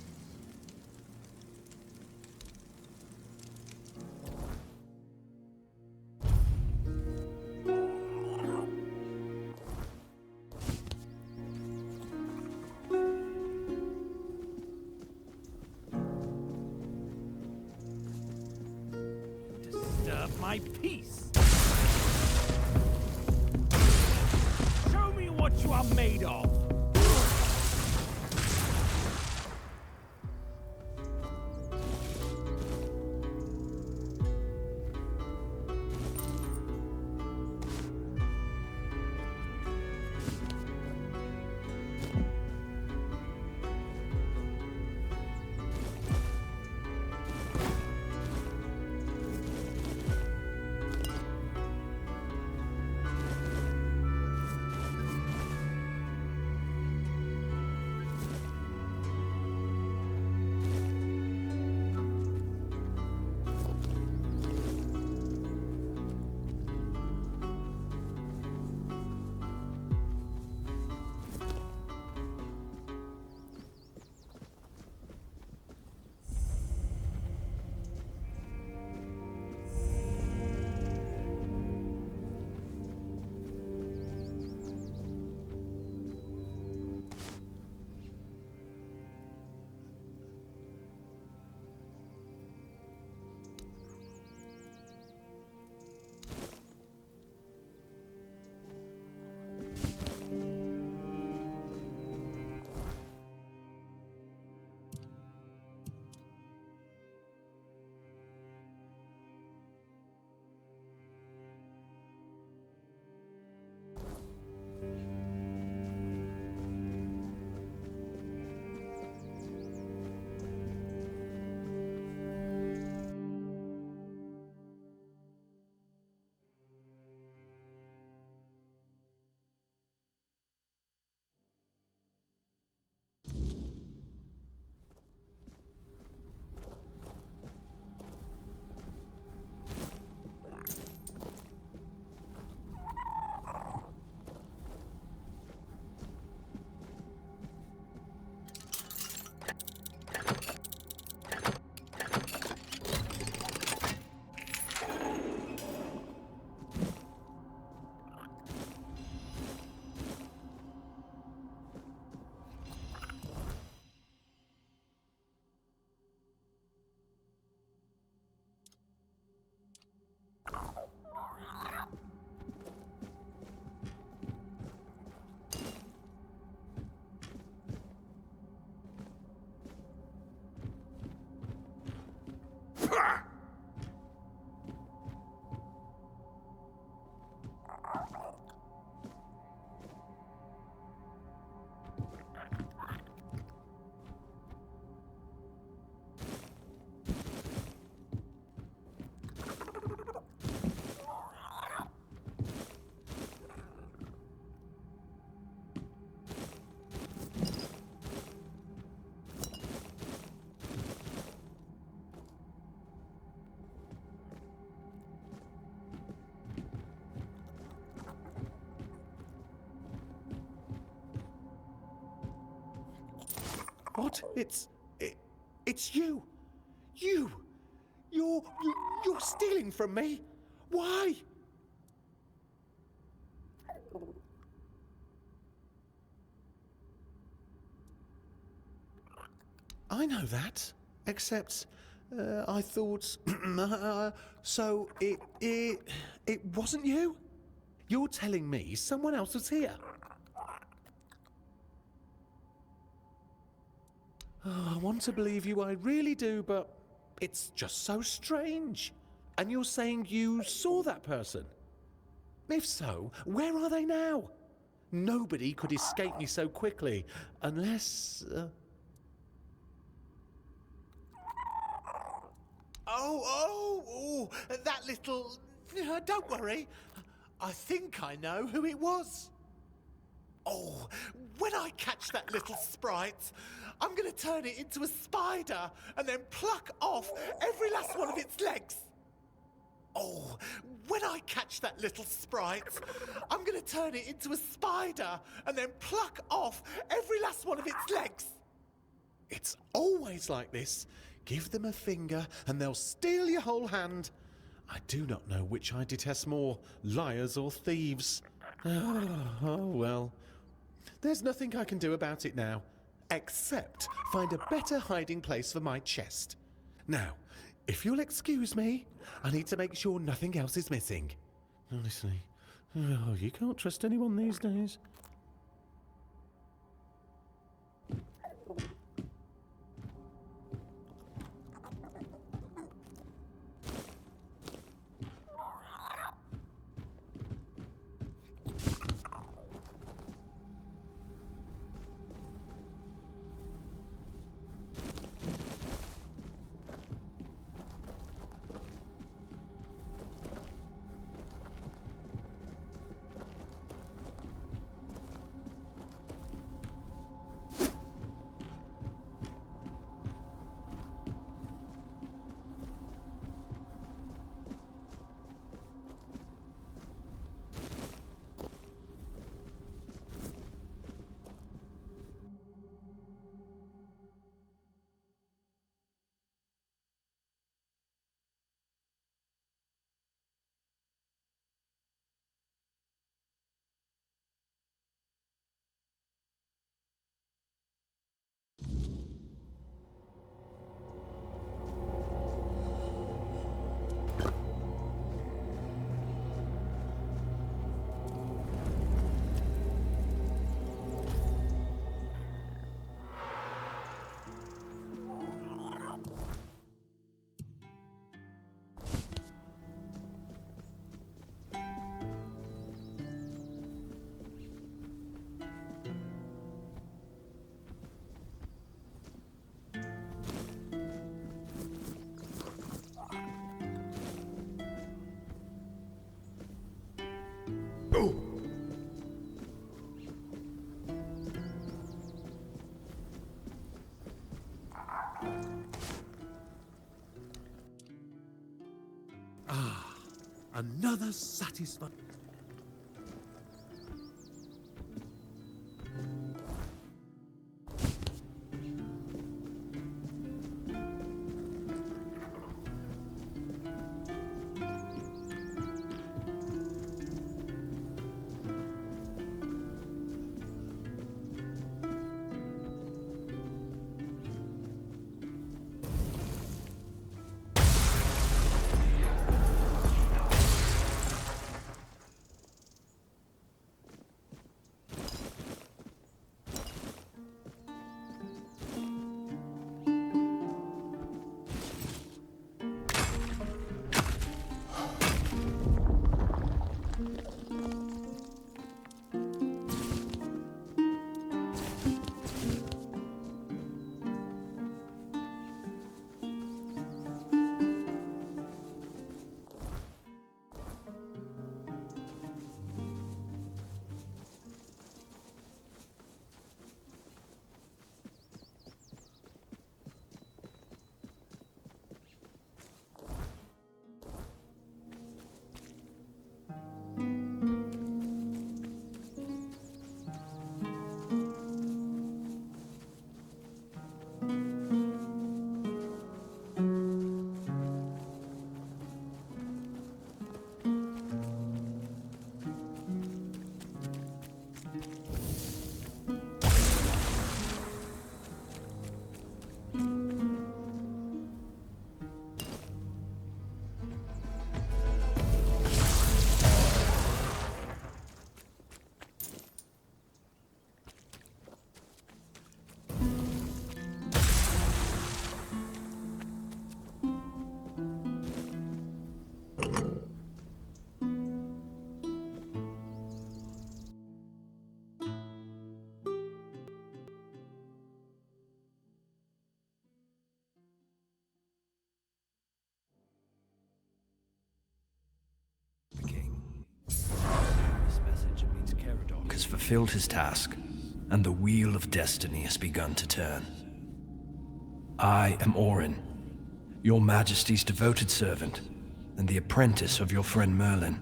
Disturb my peace. Show me what you are made of. What? It's you. You're stealing from me. Why? I know that. Except, I thought... so, it wasn't you? You're telling me someone else was here? Oh, I want to believe you, I really do, but it's just so strange. And you're saying you saw that person? If so, where are they now? Nobody could escape me so quickly, unless... Oh, that little... Don't worry. I think I know who it was. Oh, when I catch that little sprite, I'm going to turn it into a spider and then pluck off every last one of its legs. Oh, when I catch that little sprite, I'm going to turn it into a spider and then pluck off every last one of its legs. It's always like this. Give them a finger and they'll steal your whole hand. I do not know which I detest more, liars or thieves. Oh, well. There's nothing I can do about it now, except find a better hiding place for my chest. Now, if you'll excuse me, I need to make sure nothing else is missing. Honestly, you can't trust anyone these days. Another satisfying... has fulfilled his task, and the wheel of destiny has begun to turn. I am Orin, your Majesty's devoted servant, and the apprentice of your friend Merlin.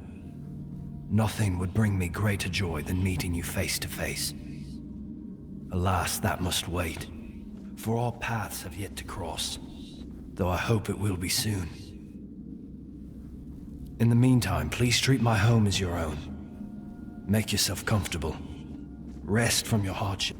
Nothing would bring me greater joy than meeting you face to face. Alas, that must wait, for our paths have yet to cross, though I hope it will be soon. In the meantime, please treat my home as your own. Make yourself comfortable. Rest from your hardship.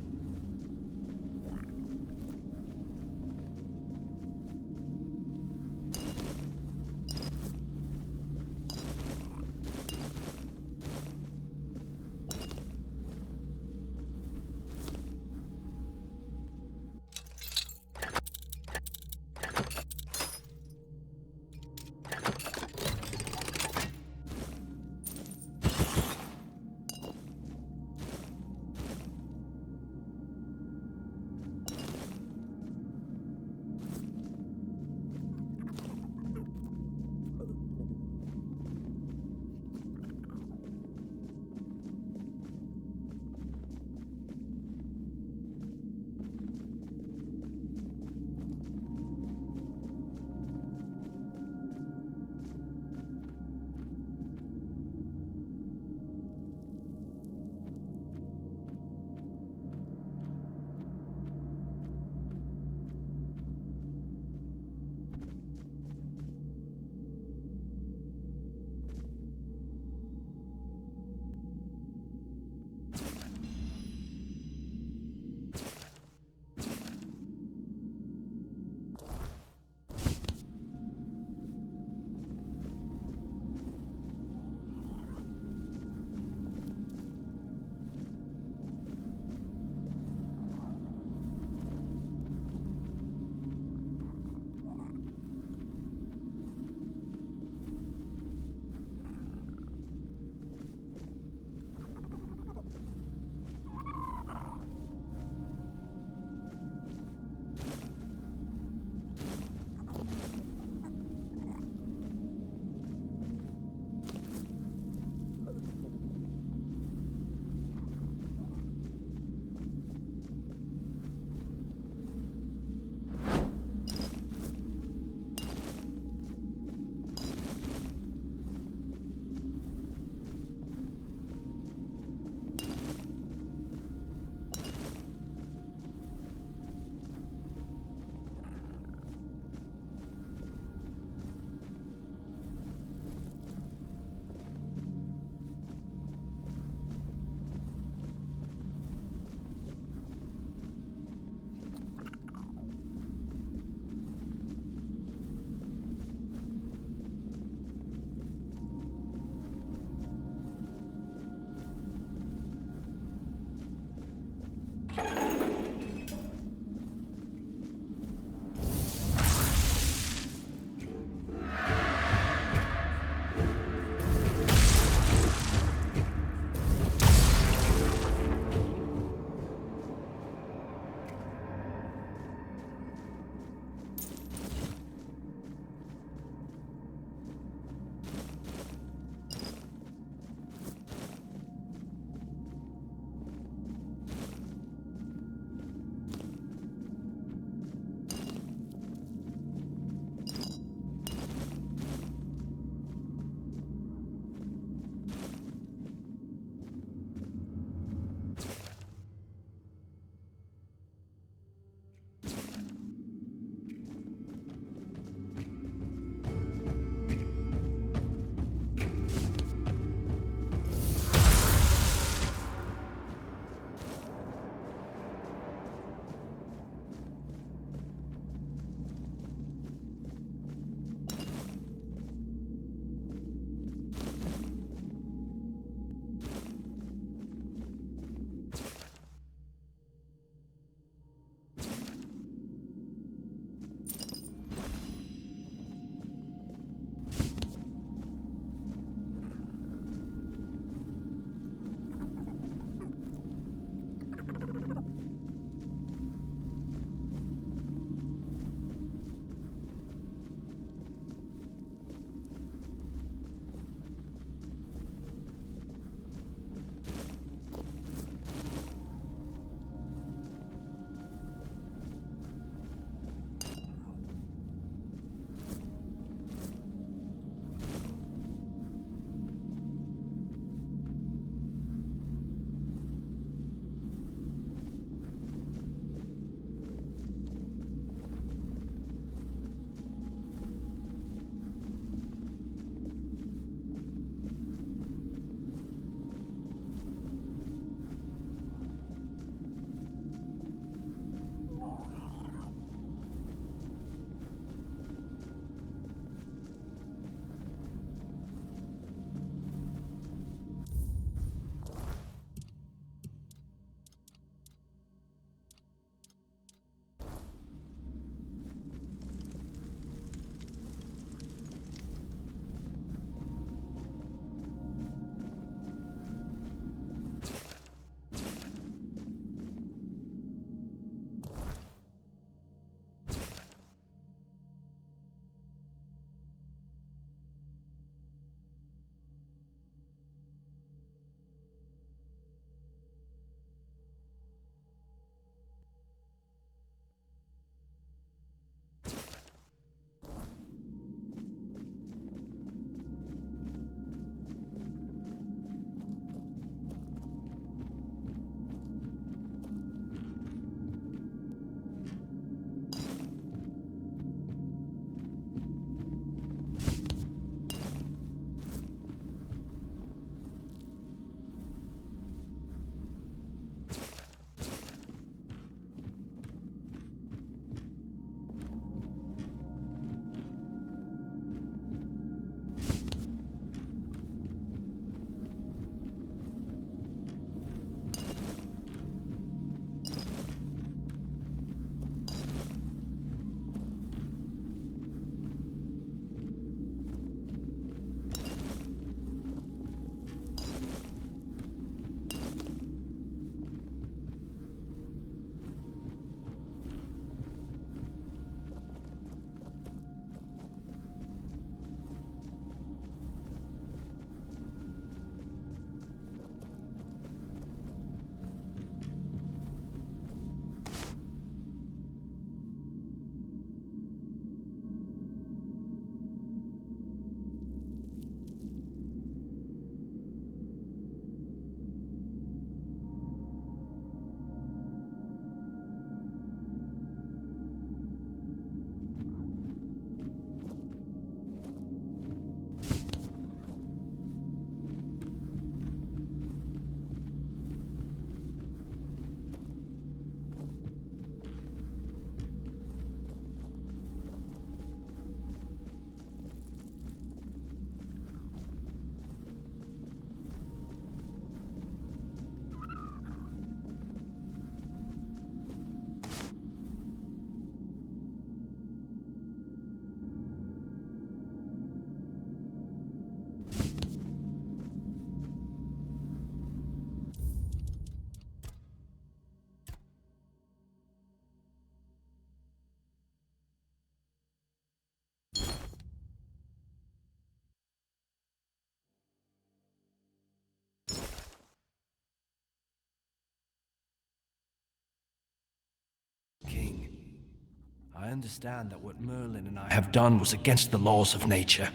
I understand that what Merlin and I have done was against the laws of nature.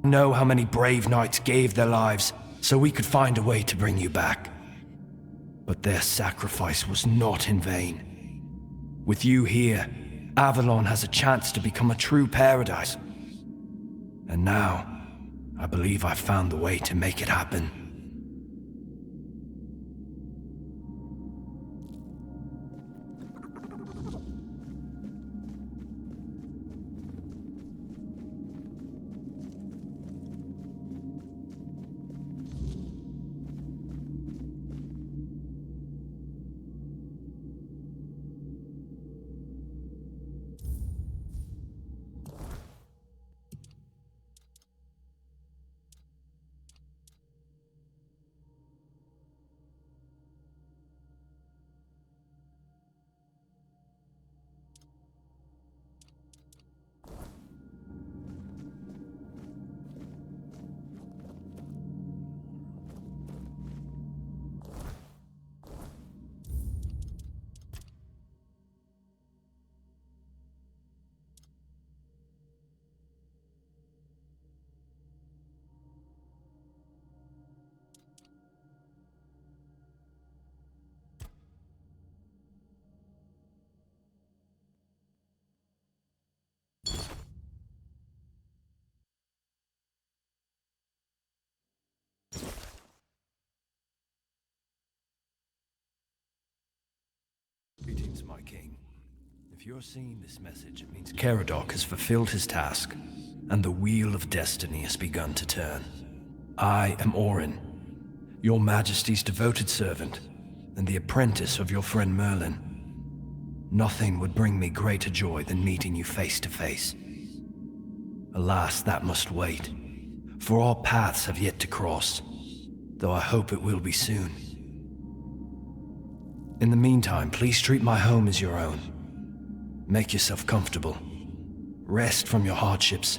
I know how many brave knights gave their lives so we could find a way to bring you back. But their sacrifice was not in vain. With you here, Avalon has a chance to become a true paradise. And now, I believe I've found the way to make it happen. Greetings, my king. If you're seeing this message, it means Caradoc has fulfilled his task, and the wheel of destiny has begun to turn. I am Orin, your majesty's devoted servant, and the apprentice of your friend Merlin. Nothing would bring me greater joy than meeting you face to face. Alas, that must wait, for our paths have yet to cross, though I hope it will be soon. In the meantime, please treat my home as your own. Make yourself comfortable. Rest from your hardships,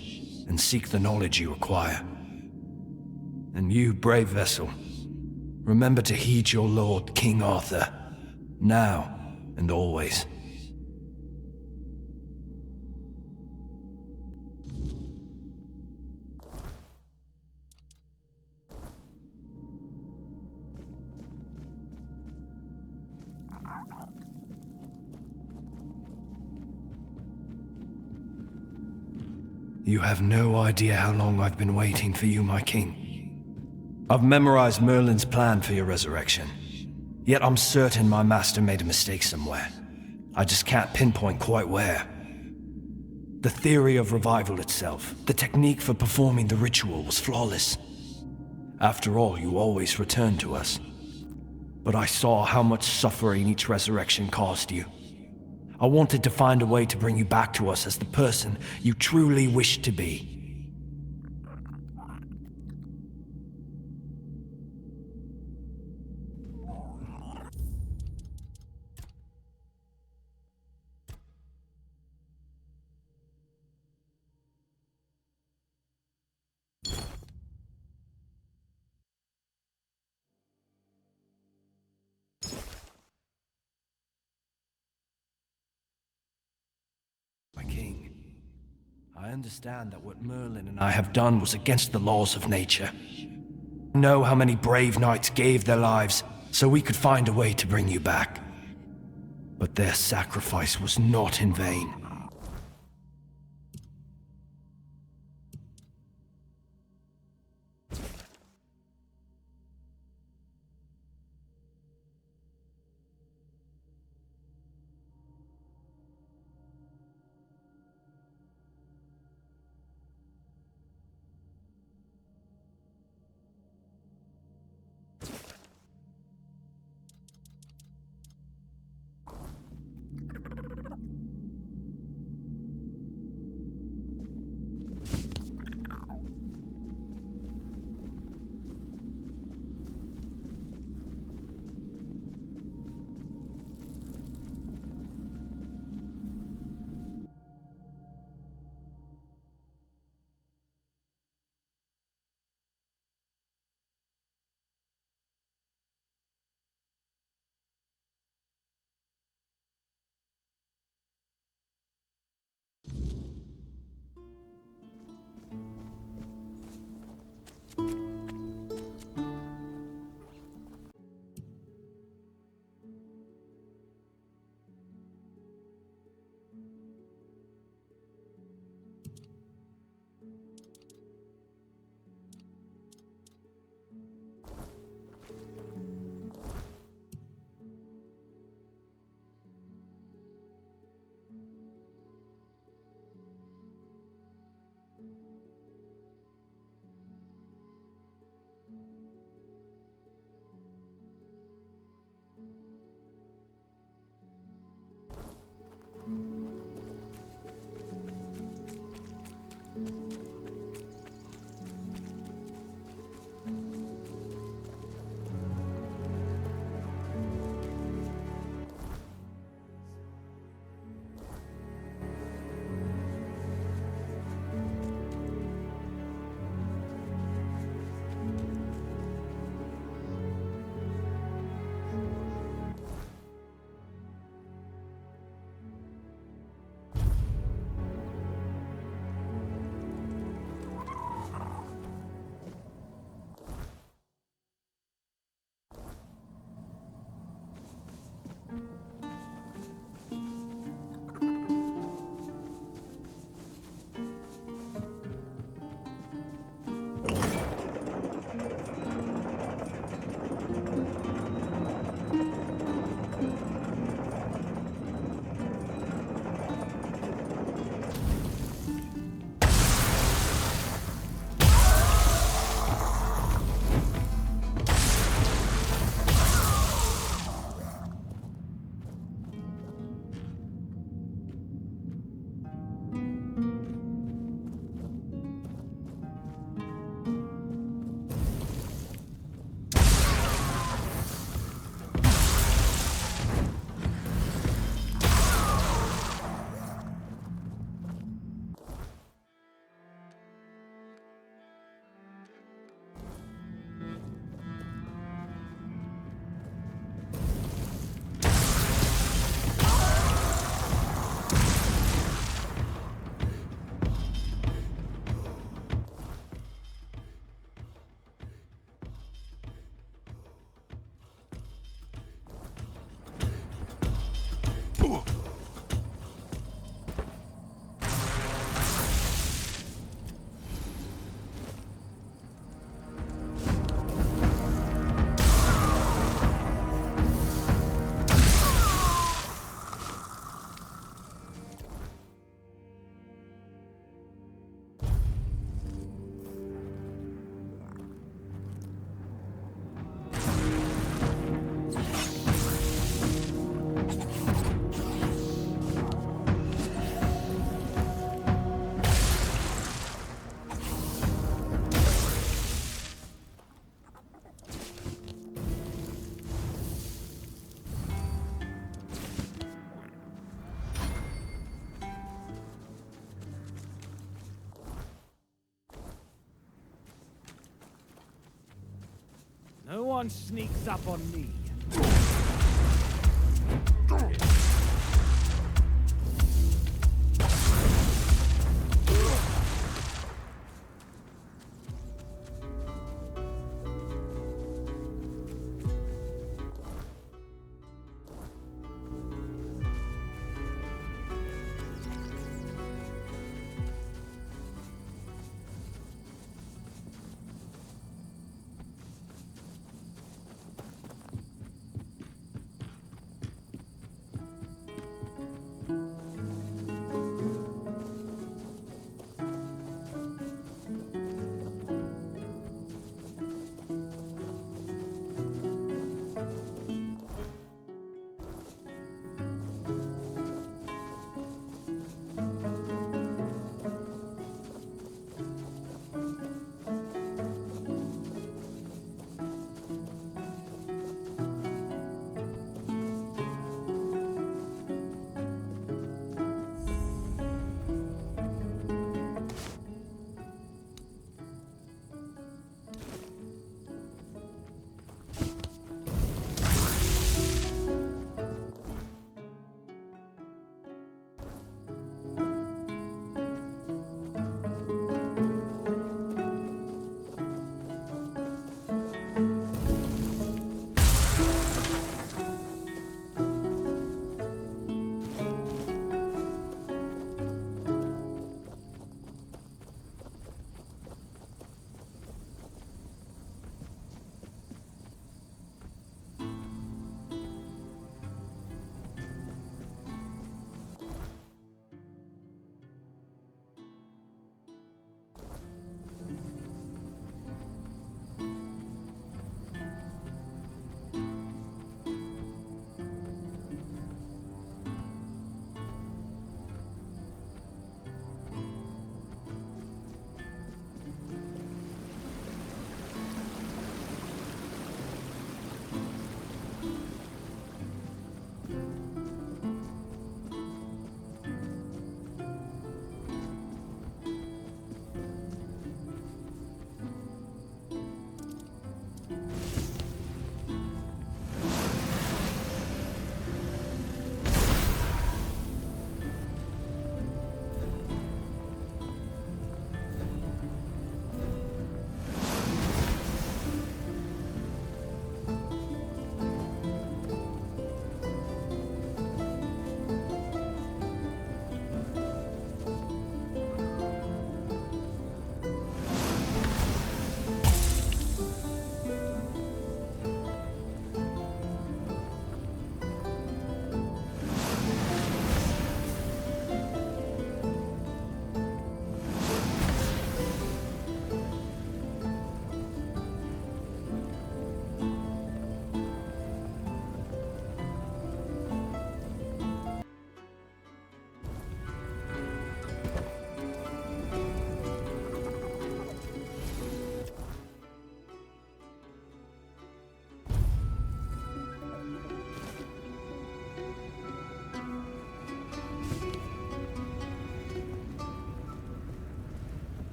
and seek the knowledge you require. And you, brave vessel, remember to heed your lord, King Arthur, now and always. You have no idea how long I've been waiting for you, my king. I've memorized Merlin's plan for your resurrection. Yet I'm certain my master made a mistake somewhere. I just can't pinpoint quite where. The theory of revival itself, the technique for performing the ritual was flawless. After all, you always return to us. But I saw how much suffering each resurrection caused you. I wanted to find a way to bring you back to us as the person you truly wished to be. My king, I understand that what Merlin and I have done was against the laws of nature. I know how many brave knights gave their lives so we could find a way to bring you back. But their sacrifice was not in vain. anyone sneaks up on me.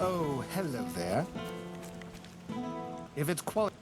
Oh, hello there. If it's quality...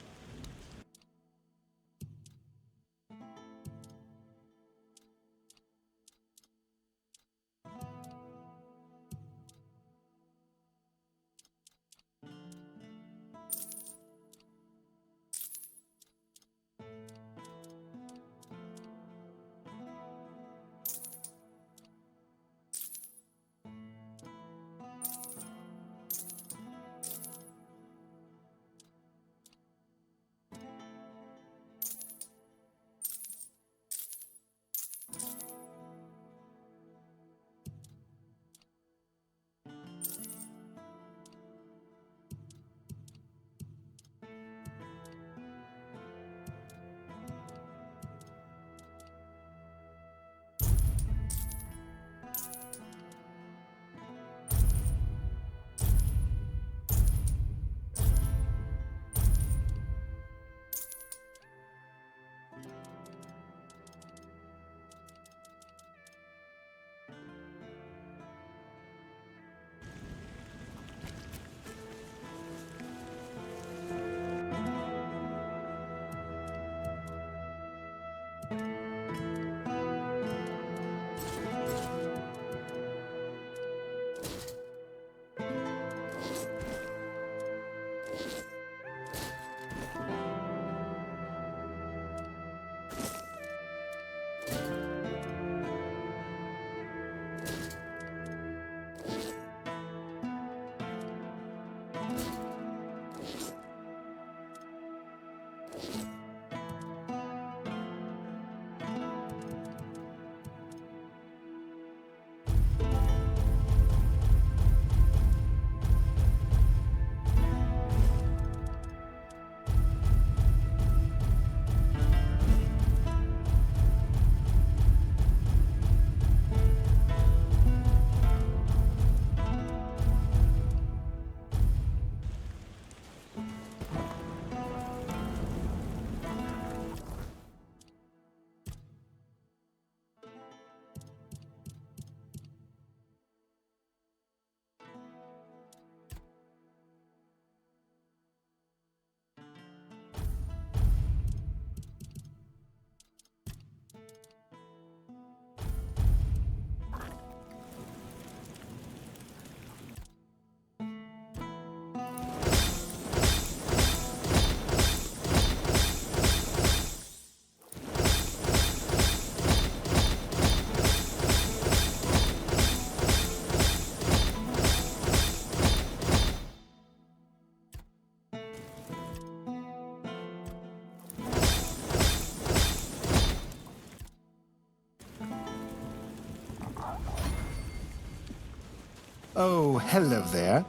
Oh, hello there.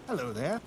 Hello there.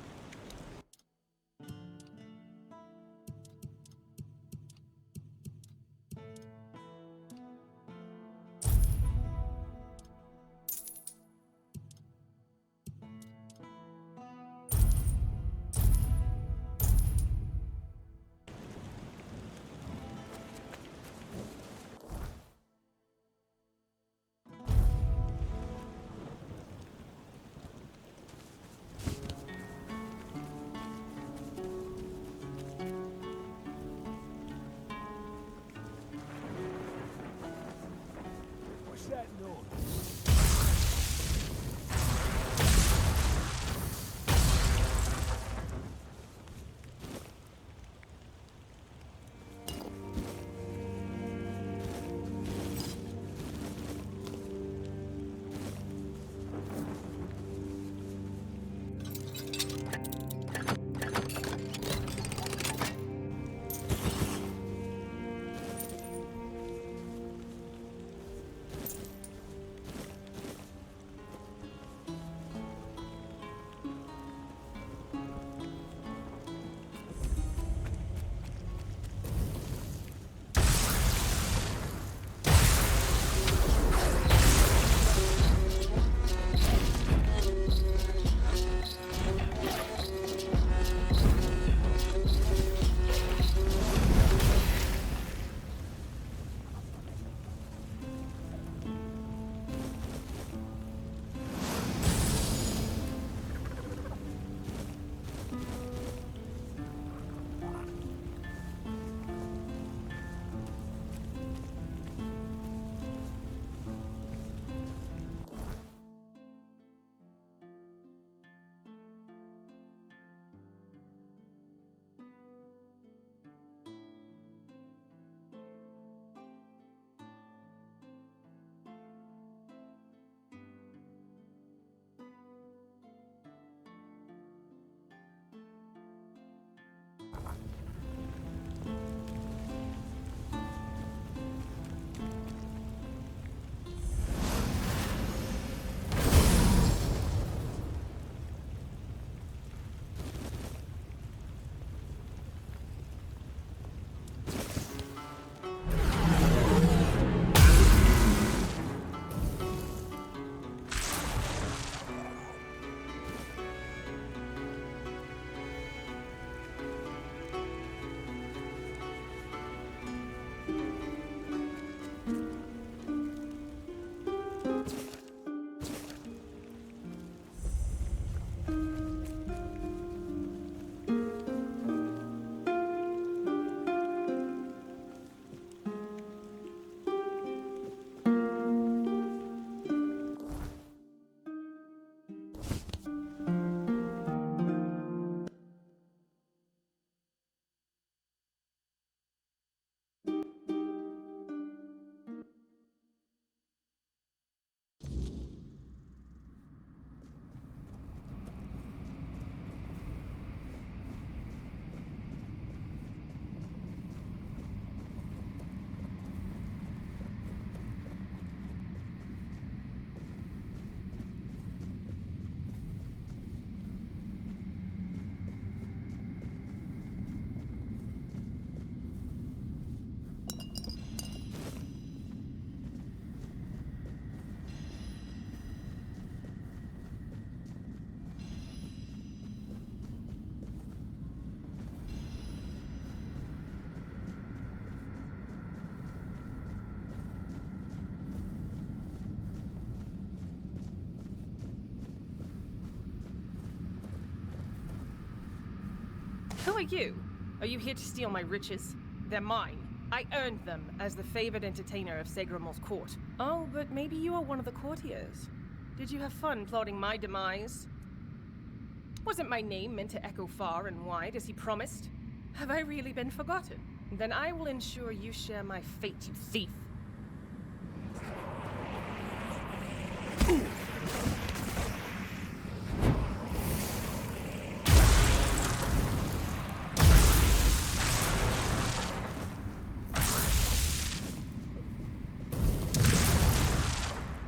Who are you? Are you here to steal my riches? They're mine. I earned them as the favored entertainer of Segramor's court. Oh, but maybe you are one of the courtiers. Did you have fun plotting my demise? Wasn't my name meant to echo far and wide as he promised? Have I really been forgotten? Then I will ensure you share my fate, you thief.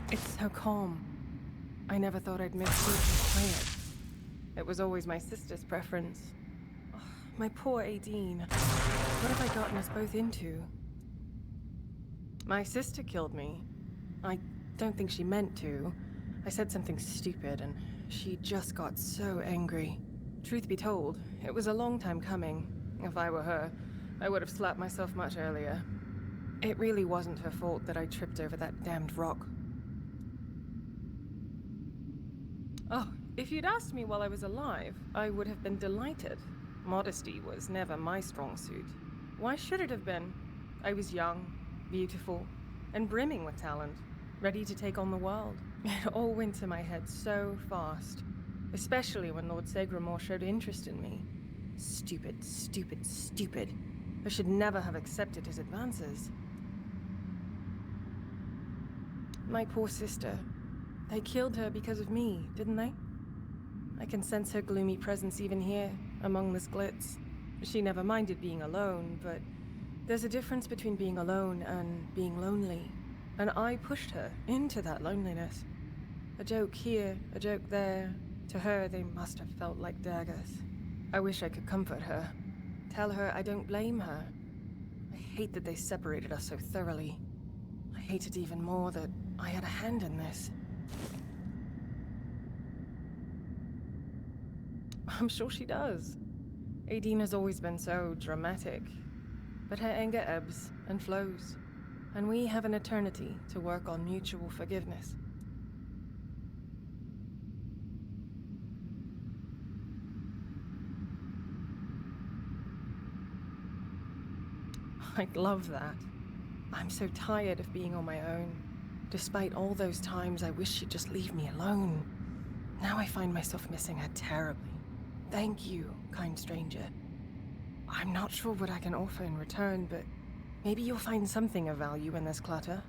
It's so calm. I never thought I'd miss peace and quiet. It was always my sister's preference. Oh, my poor Aideen. What have I gotten us both into? My sister killed me. I don't think she meant to. I said something stupid and she just got so angry. Truth be told, it was a long time coming. If I were her, I would have slapped myself much earlier. It really wasn't her fault that I tripped over that damned rock. Oh, if you'd asked me while I was alive, I would have been delighted. Modesty was never my strong suit. Why should it have been? I was young, beautiful, and brimming with talent, ready to take on the world. It all went to my head so fast, especially when Lord Segramor showed interest in me. Stupid, stupid, stupid. I should never have accepted his advances. My poor sister. They killed her because of me, didn't they? I can sense her gloomy presence even here, among this glitz. She never minded being alone, but there's a difference between being alone and being lonely. And I pushed her into that loneliness. A joke here, a joke there. To her, they must have felt like daggers. I wish I could comfort her. Tell her I don't blame her. I hate that they separated us so thoroughly. I hate it even more that I had a hand in this. I'm sure she does. Aideen has always been so dramatic. But her anger ebbs and flows. And we have an eternity to work on mutual forgiveness. I'd love that. I'm so tired of being on my own. Despite all those times I wish she'd just leave me alone. Now I find myself missing her terribly. Thank you, kind stranger. I'm not sure what I can offer in return, but maybe you'll find something of value in this clutter.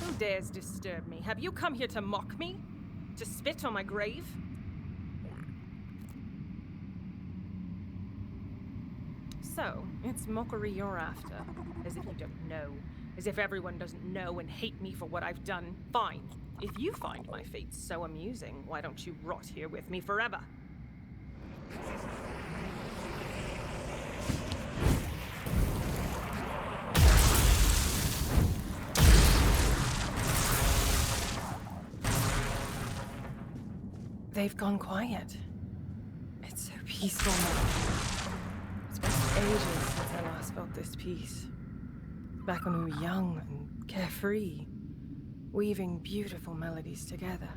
Who dares disturb me? Have you come here to mock me? To spit on my grave? So, it's mockery you're after. As if you don't know. As if everyone doesn't know and hate me for what I've done. Fine. If you find my fate so amusing, why don't you rot here with me forever? they've gone quiet. It's so peaceful now. It's been ages since I last felt this peace. Back when we were young and carefree, weaving beautiful melodies together.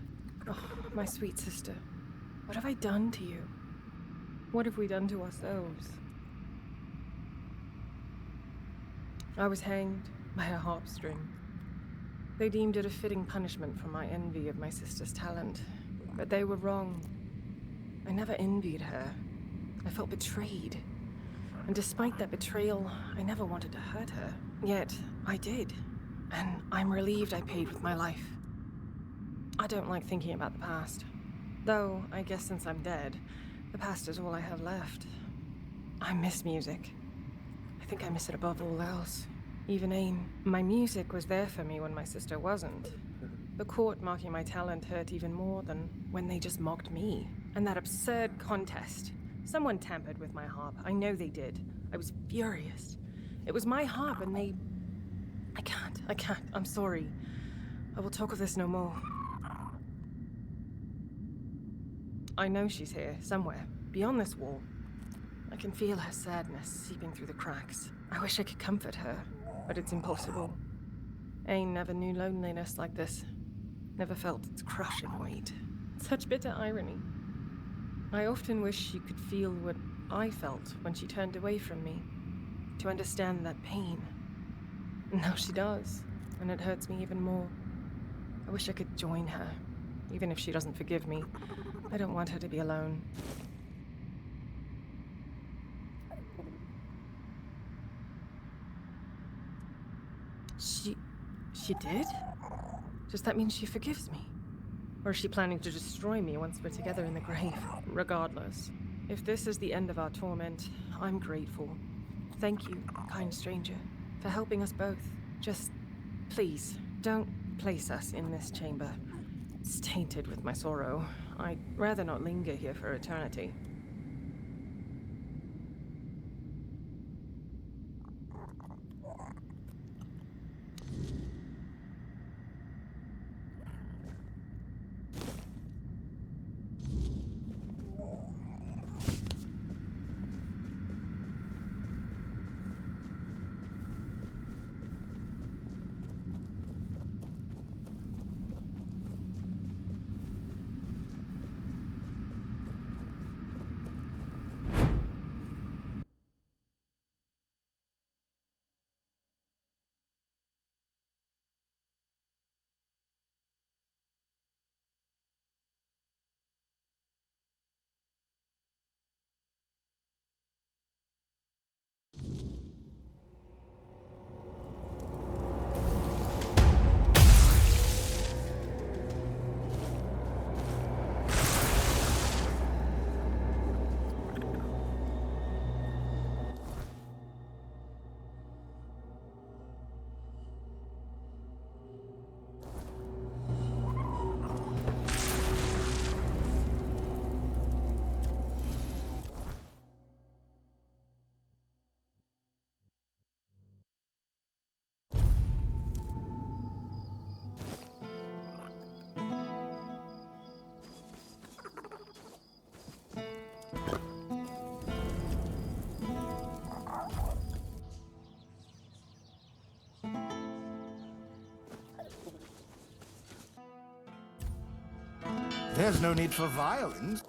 Oh, my sweet sister, what have I done to you? What have we done to ourselves? I was hanged by a harp string. They deemed it a fitting punishment for my envy of my sister's talent, but they were wrong. I never envied her. I felt betrayed. And despite that betrayal, I never wanted to hurt her. Yet, I did. And I'm relieved I paid with my life. I don't like thinking about the past. Though, I guess since I'm dead, the past is all I have left. I miss music. I think I miss it above all else. Even Ain. My music was there for me when my sister wasn't. The court mocking my talent hurt even more than when they just mocked me. And that absurd contest. Someone tampered with my harp. I know they did. I was furious. It was my harp and they... I can't. I'm sorry. I will talk of this no more. I know she's here, somewhere, beyond this wall. I can feel her sadness seeping through the cracks. I wish I could comfort her, but it's impossible. Ain never knew loneliness like this. Never felt its crushing weight. Such bitter irony. I often wish she could feel what I felt when she turned away from me. To understand that pain. Now she does, and it hurts me even more. I wish I could join her, even if she doesn't forgive me. I don't want her to be alone. She did? Does that mean she forgives me? Or is she planning to destroy me once we're together in the grave? Regardless, if this is the end of our torment, I'm grateful. Thank you, kind stranger, for helping us both. Just, please, don't place us in this chamber. It's tainted with my sorrow. I'd rather not linger here for eternity. There's no need for violins.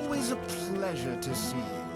always a pleasure to see you.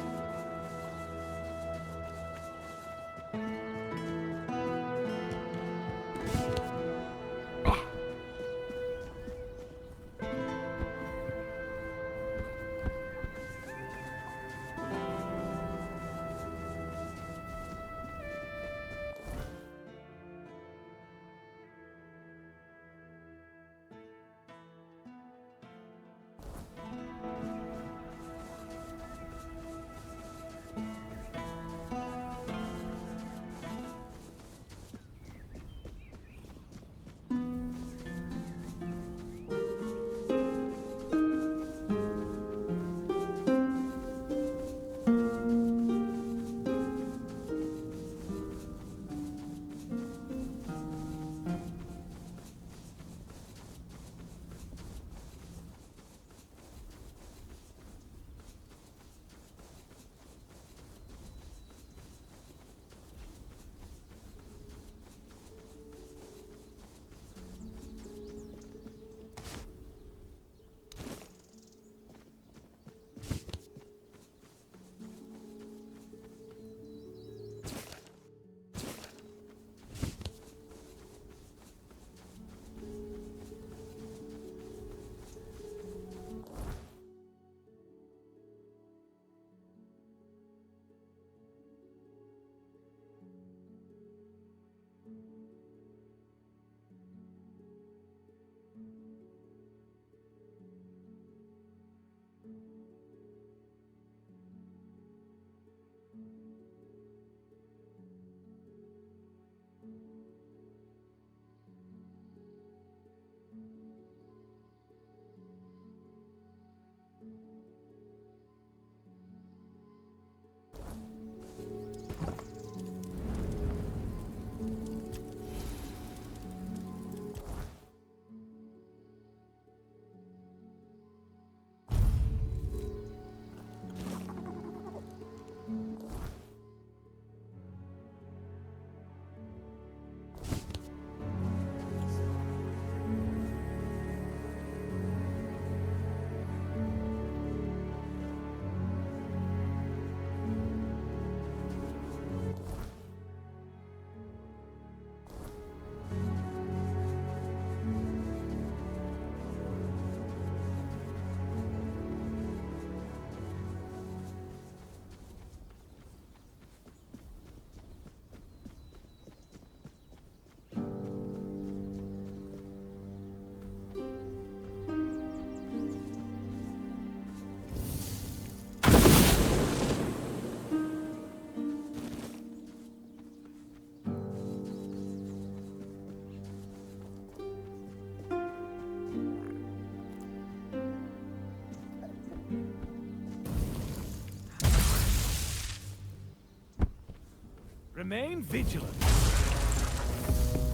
Remain vigilant.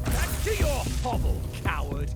Back to your hovel, coward!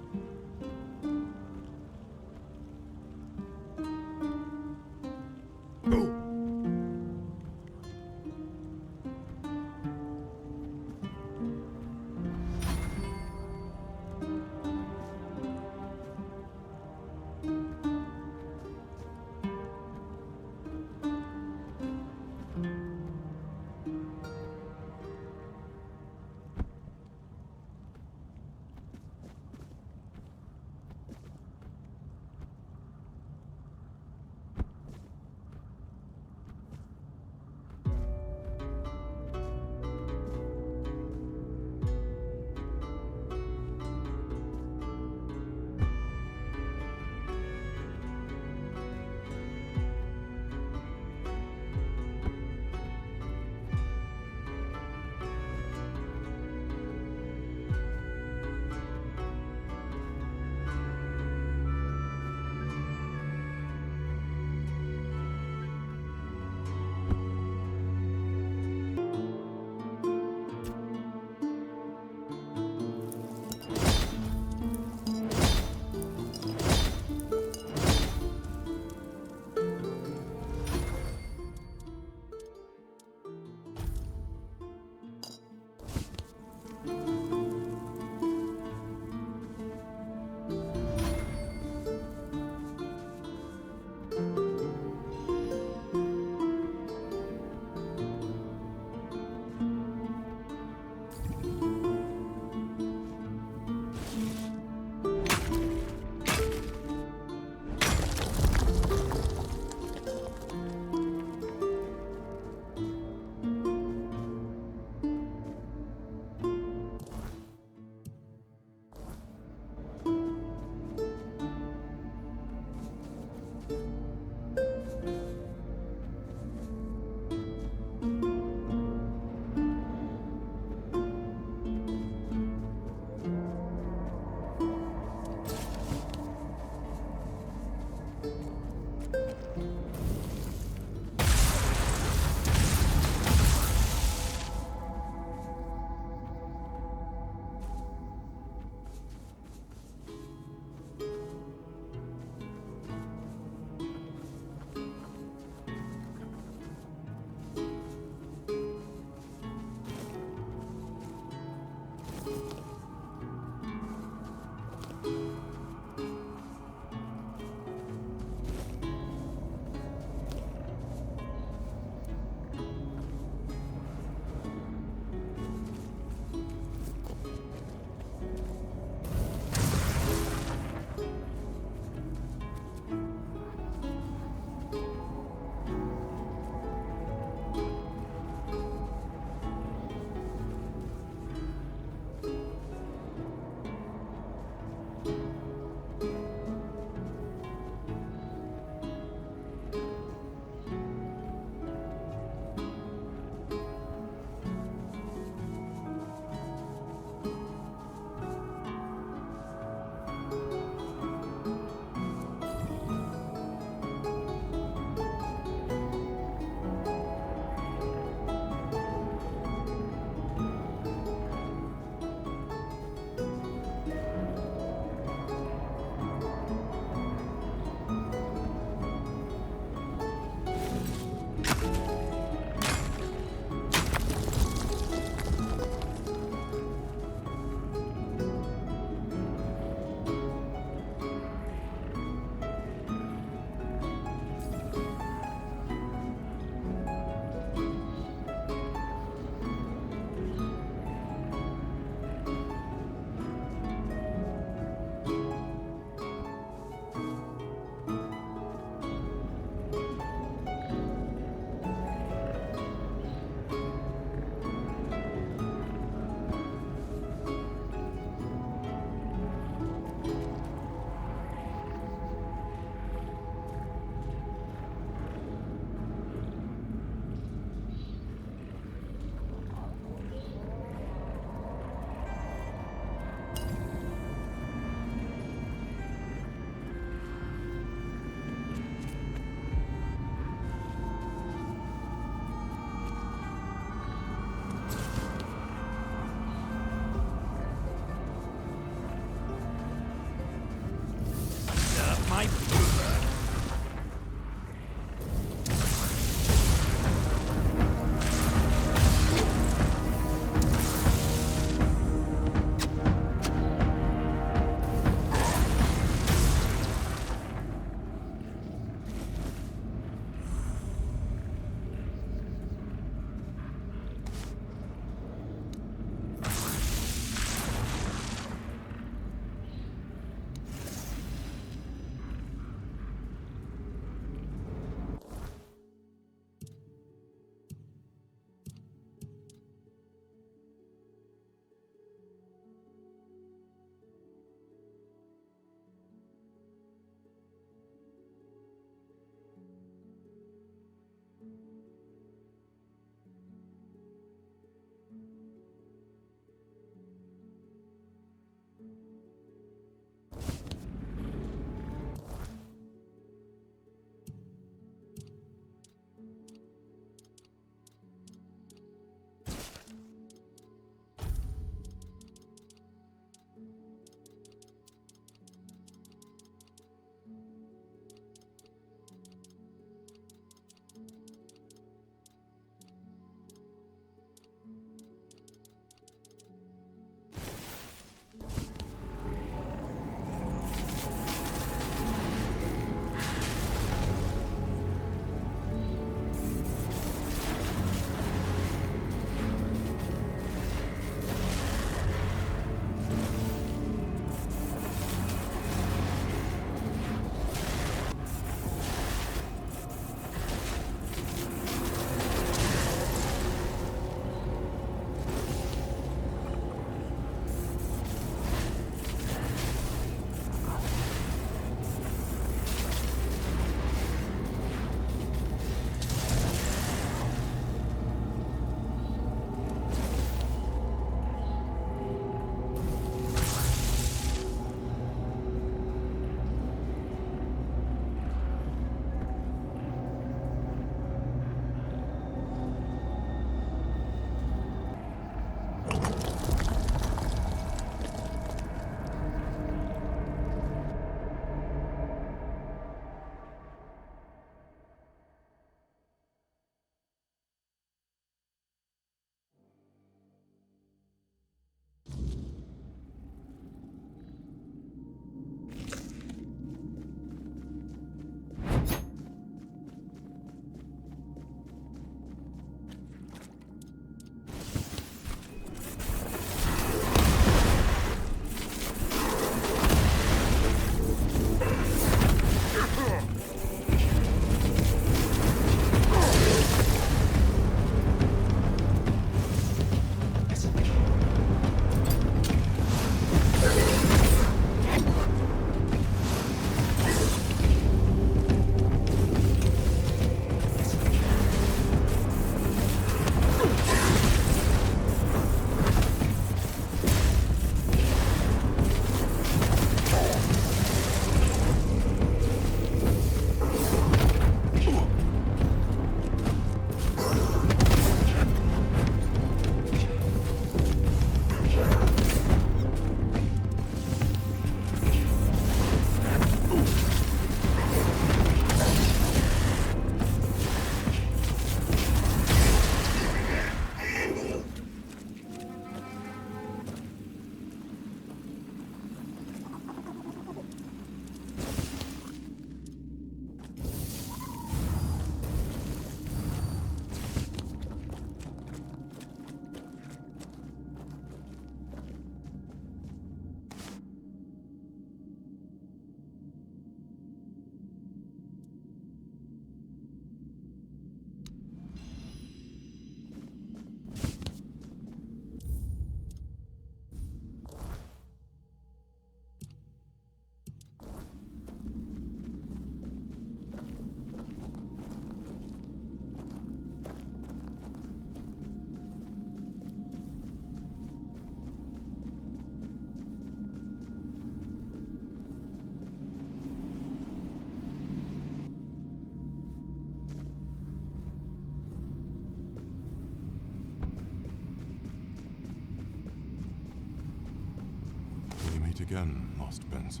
right again, Lost Prince.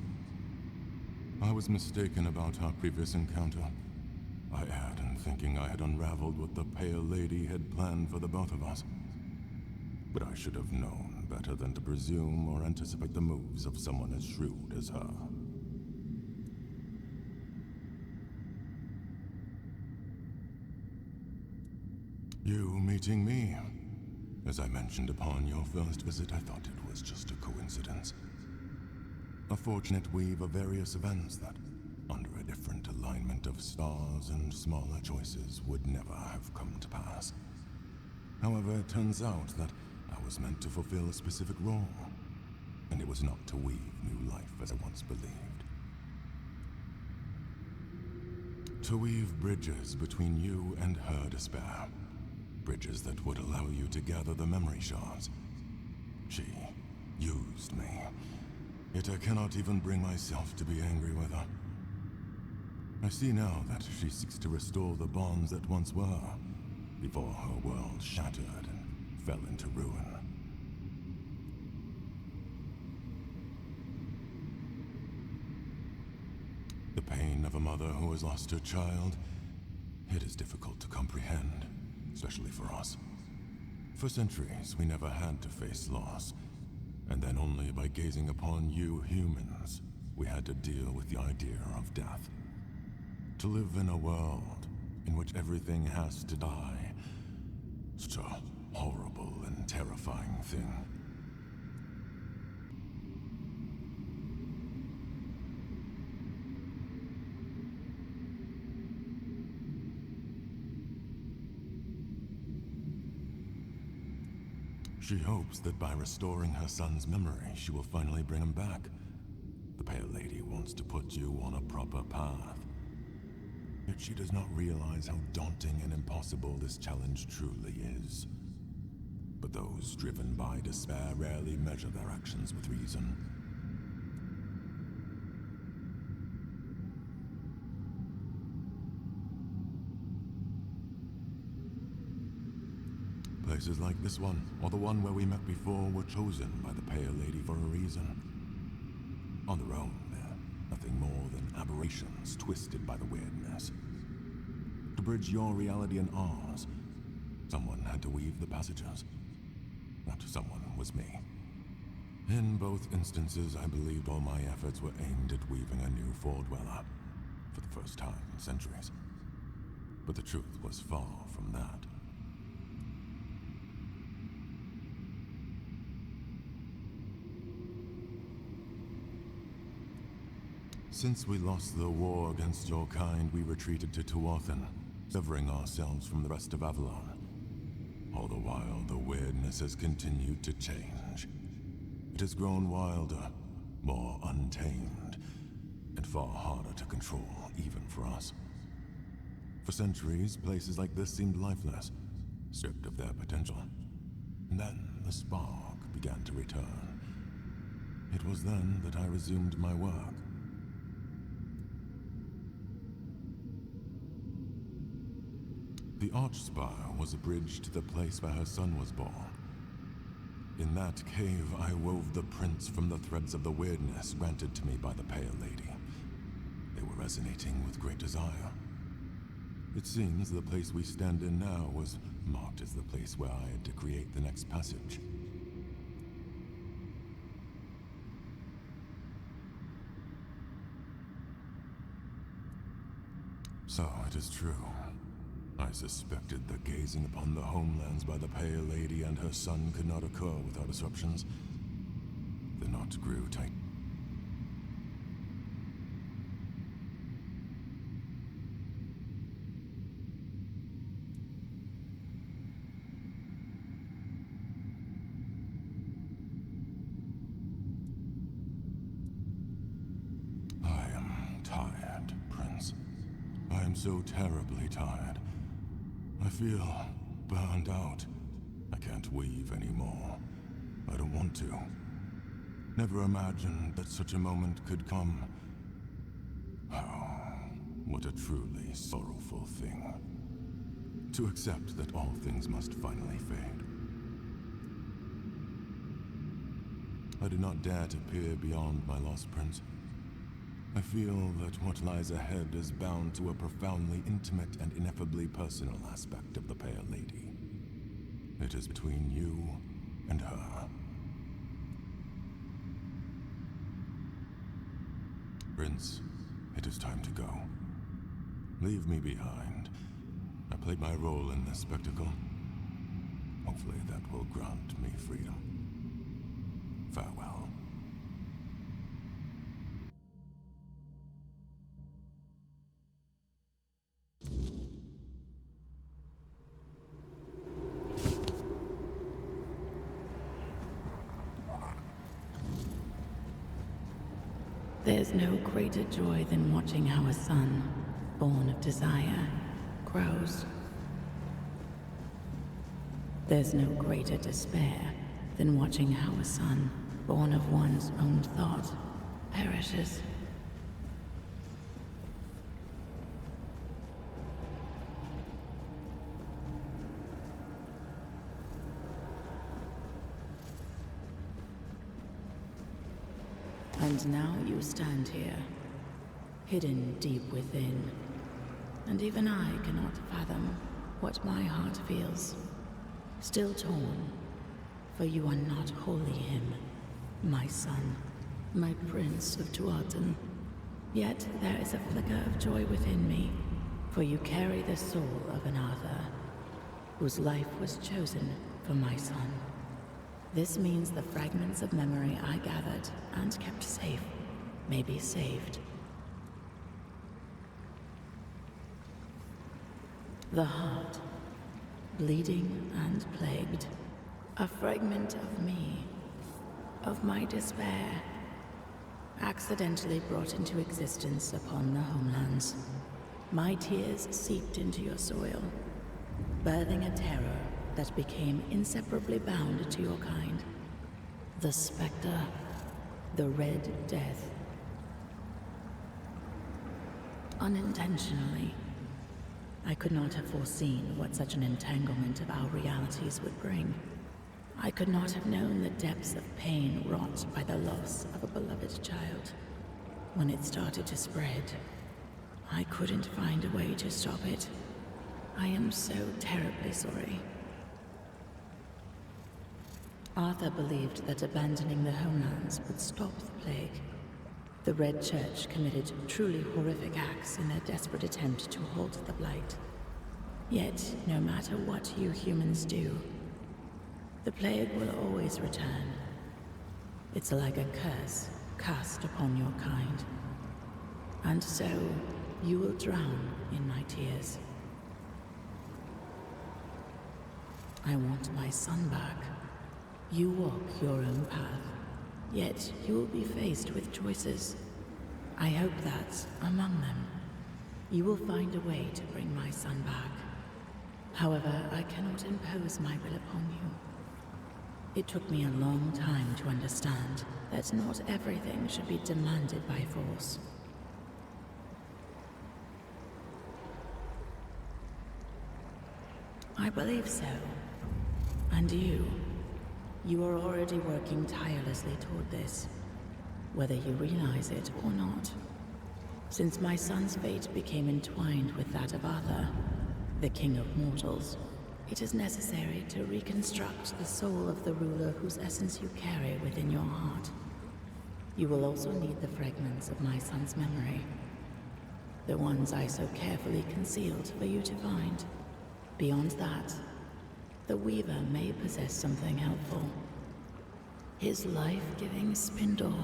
I was mistaken about our previous encounter. I erred in thinking I had unraveled what the Pale Lady had planned for the both of us. But I should have known better than to presume or anticipate the moves of someone as shrewd as her. You meeting me? As I mentioned upon your first visit, I thought it was just a coincidence. A fortunate weave of various events that, under a different alignment of stars and smaller choices, would never have come to pass. However, it turns out that I was meant to fulfill a specific role, and it was not to weave new life as I once believed. To weave bridges between you and her despair. Bridges that would allow you to gather the memory shards. She used me. Yet I cannot even bring myself to be angry with her. I see now that she seeks to restore the bonds that once were, before her world shattered and fell into ruin. The pain of a mother who has lost her child, it is difficult to comprehend, especially for us. For centuries, we never had to face loss, and then only by gazing upon you humans, we had to deal with the idea of death. To live in a world in which everything has to die, such a horrible and terrifying thing. She hopes that by restoring her son's memory, she will finally bring him back. The Pale Lady wants to put you on a proper path. Yet she does not realize how daunting and impossible this challenge truly is. But those driven by despair rarely measure their actions with reason. Places like this one, or the one where we met before, were chosen by the Pale Lady for a reason. On their own, they're nothing more than aberrations twisted by the weirdness. To bridge your reality and ours, someone had to weave the passages. That someone was me. In both instances, I believed all my efforts were aimed at weaving a new Fordweller, for the first time in centuries. But the truth was far from that. Since we lost the war against your kind, we retreated to Tuathan, severing ourselves from the rest of Avalon. All the while, the weirdness has continued to change. It has grown wilder, more untamed, and far harder to control, even for us. For centuries, places like this seemed lifeless, stripped of their potential. And then the spark began to return. It was then that I resumed my work. The Archspire was a bridge to the place where her son was born. In that cave, I wove the prints from the threads of the weirdness granted to me by the Pale Lady. They were resonating with great desire. It seems the place we stand in now was marked as the place where I had to create the next passage. So it is true. I suspected that gazing upon the homelands by the Pale Lady and her son could not occur without disruptions. The knot grew tight. I am tired, Prince. I am so terribly tired. I feel burned out. I can't weave anymore. I don't want to. Never imagined that such a moment could come. Oh, what a truly sorrowful thing. To accept that all things must finally fade. I do not dare to peer beyond my lost prince. I feel that what lies ahead is bound to a profoundly intimate and ineffably personal aspect of the Pale Lady. It is between you and her. Prince, it is time to go. Leave me behind. I played my role in this spectacle. Hopefully that will grant me freedom. Farewell. There's no greater joy than watching how a son, born of desire, grows. There's no greater despair than watching how a son, born of one's own thought, perishes. And now you stand here, hidden deep within, and even I cannot fathom what my heart feels. Still torn, for you are not wholly him, my son, my prince of Tuathan. Yet there is a flicker of joy within me, for you carry the soul of an Arthur, whose life was chosen for my son. This means the fragments of memory I gathered and kept safe may be saved. The heart, bleeding and plagued, a fragment of me, of my despair, accidentally brought into existence upon the homelands. My tears seeped into your soil, birthing a terror that became inseparably bound to your kind. The Spectre, the Red Death. Unintentionally, I could not have foreseen what such an entanglement of our realities would bring. I could not have known the depths of pain wrought by the loss of a beloved child. When it started to spread, I couldn't find a way to stop it. I am so terribly sorry. Arthur believed that abandoning the homelands would stop the plague. The Red Church committed truly horrific acts in their desperate attempt to halt the blight. Yet, no matter what you humans do, the plague will always return. It's like a curse cast upon your kind. And so, you will drown in my tears. I want my son back. You walk your own path, yet you will be faced with choices. I hope that, among them, you will find a way to bring my son back. However, I cannot impose my will upon you. It took me a long time to understand that not everything should be demanded by force. I believe so. And you are already working tirelessly toward this, whether you realize it or not. Since my son's fate became entwined with that of Arthur, the King of Mortals, it is necessary to reconstruct the soul of the ruler whose essence you carry within your heart. You will also need the fragments of my son's memory, the ones I so carefully concealed for you to find. Beyond that, the Weaver may possess something helpful. His life-giving spindle.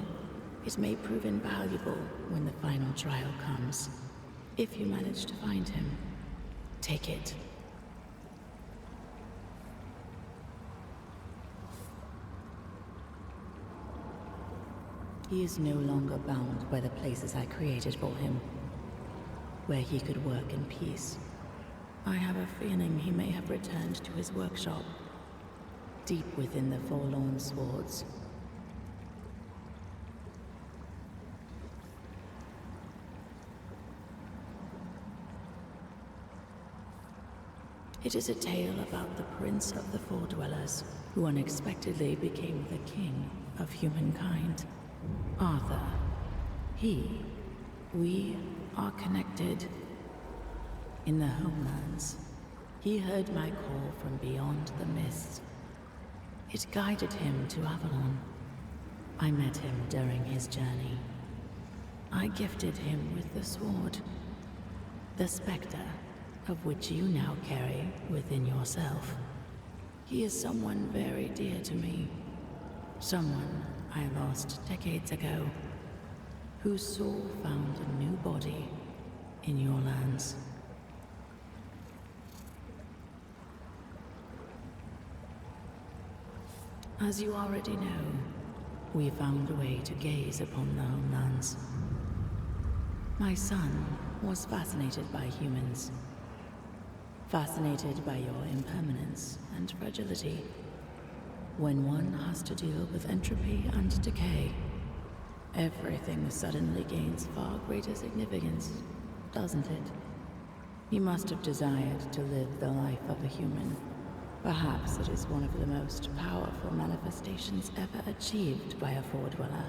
It may prove invaluable when the final trial comes. If you manage to find him, take it. He is no longer bound by the places I created for him, where he could work in peace. I have a feeling he may have returned to his workshop, deep within the Forlorn Swords. It is a tale about the Prince of the Four Dwellers, who unexpectedly became the king of humankind. Arthur. We are connected. In the homelands, he heard my call from beyond the mist. It guided him to Avalon. I met him during his journey. I gifted him with the sword, the specter of which you now carry within yourself. He is someone very dear to me, someone I lost decades ago, whose soul found a new body in your lands. As you already know, we found a way to gaze upon the homelands. My son was fascinated by humans, fascinated by your impermanence and fragility. When one has to deal with entropy and decay, everything suddenly gains far greater significance, doesn't it? He must have desired to live the life of a human. Perhaps it is one of the most powerful manifestations ever achieved by a Four-Dweller.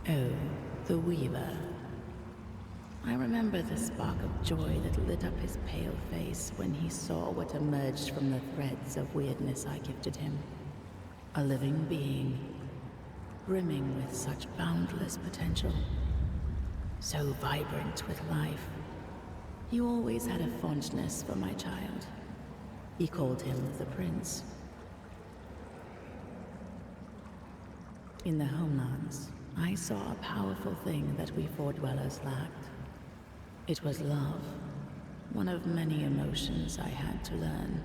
Oh, the Weaver. I remember the spark of joy that lit up his pale face when he saw what emerged from the threads of weirdness I gifted him. A living being, brimming with such boundless potential, so vibrant with life. He always had a fondness for my child. He called him the Prince. In the homelands, I saw a powerful thing that we Four-Dwellers lacked. It was love, one of many emotions I had to learn.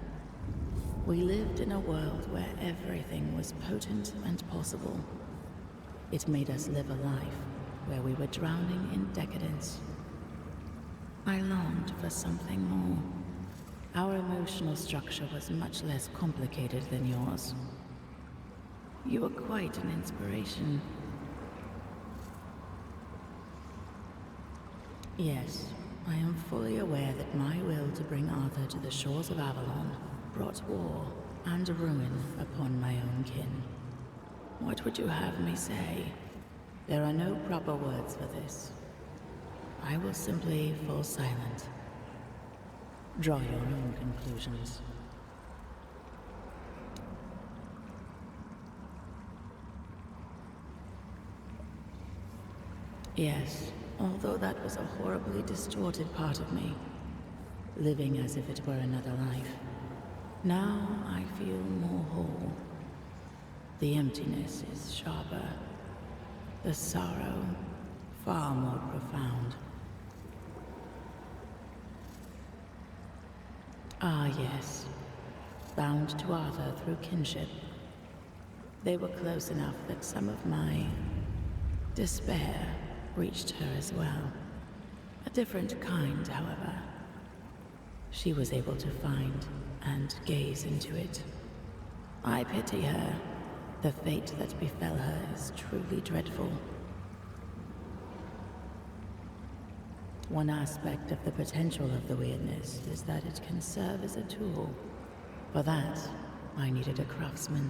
We lived in a world where everything was potent and possible. It made us live a life where we were drowning in decadence. I longed for something more. Our emotional structure was much less complicated than yours. You were quite an inspiration. Yes, I am fully aware that my will to bring Arthur to the shores of Avalon brought war and ruin upon my own kin. What would you have me say? There are no proper words for this. I will simply fall silent. Draw your own conclusions. Yes, although that was a horribly distorted part of me, living as if it were another life. Now I feel more whole. The emptiness is sharper. The sorrow far more profound. Ah, yes. Bound to Arthur through kinship. They were close enough that some of my despair reached her as well. A different kind, however. She was able to find and gaze into it. I pity her. The fate that befell her is truly dreadful. One aspect of the potential of the weirdness is that it can serve as a tool. For that, I needed a craftsman.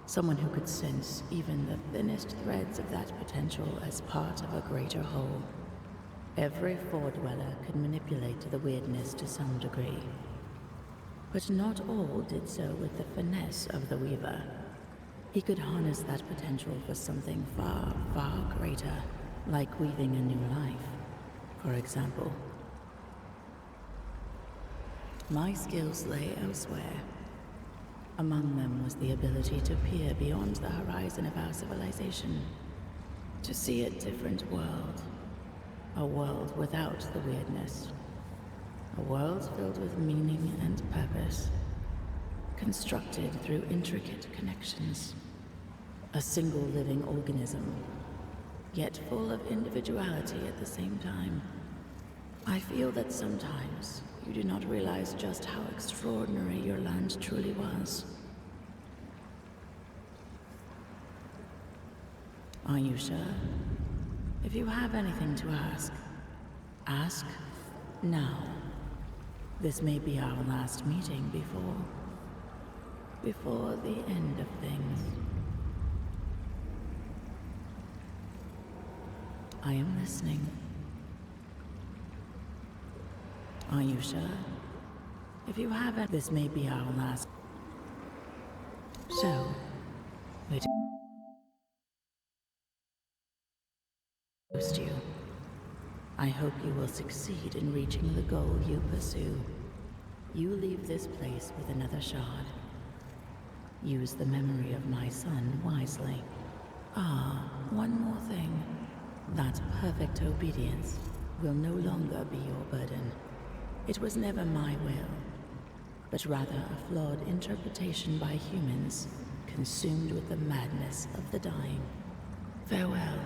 Someone who could sense even the thinnest threads of that potential as part of a greater whole. Every Four-Dweller could manipulate the weirdness to some degree. But not all did so with the finesse of the Weaver. He could harness that potential for something far, far greater, like weaving a new life, for example. My skills lay elsewhere. Among them was the ability to peer beyond the horizon of our civilization, to see a different world. A world without the weirdness. A world filled with meaning and purpose, constructed through intricate connections. A single living organism, yet full of individuality at the same time. I feel that sometimes you do not realize just how extraordinary your land truly was. Are you sure? If you have anything to ask, ask now. This may be our last meeting before the end of things. I am listening. Are you sure? If you have it, this may be our last. So, wait. You. I hope you will succeed in reaching the goal you pursue. You leave this place with another shard. Use the memory of my son wisely. Ah, one more thing. That perfect obedience will no longer be your burden. It was never my will, but rather a flawed interpretation by humans, consumed with the madness of the dying. Farewell.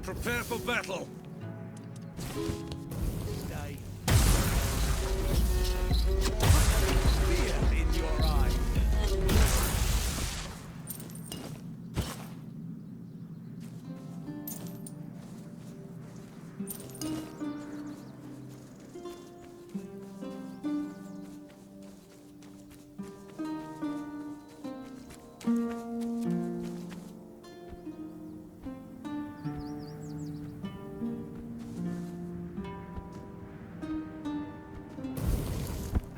Prepare for battle! Stay. Fear in your eyes.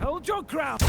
Hold your ground!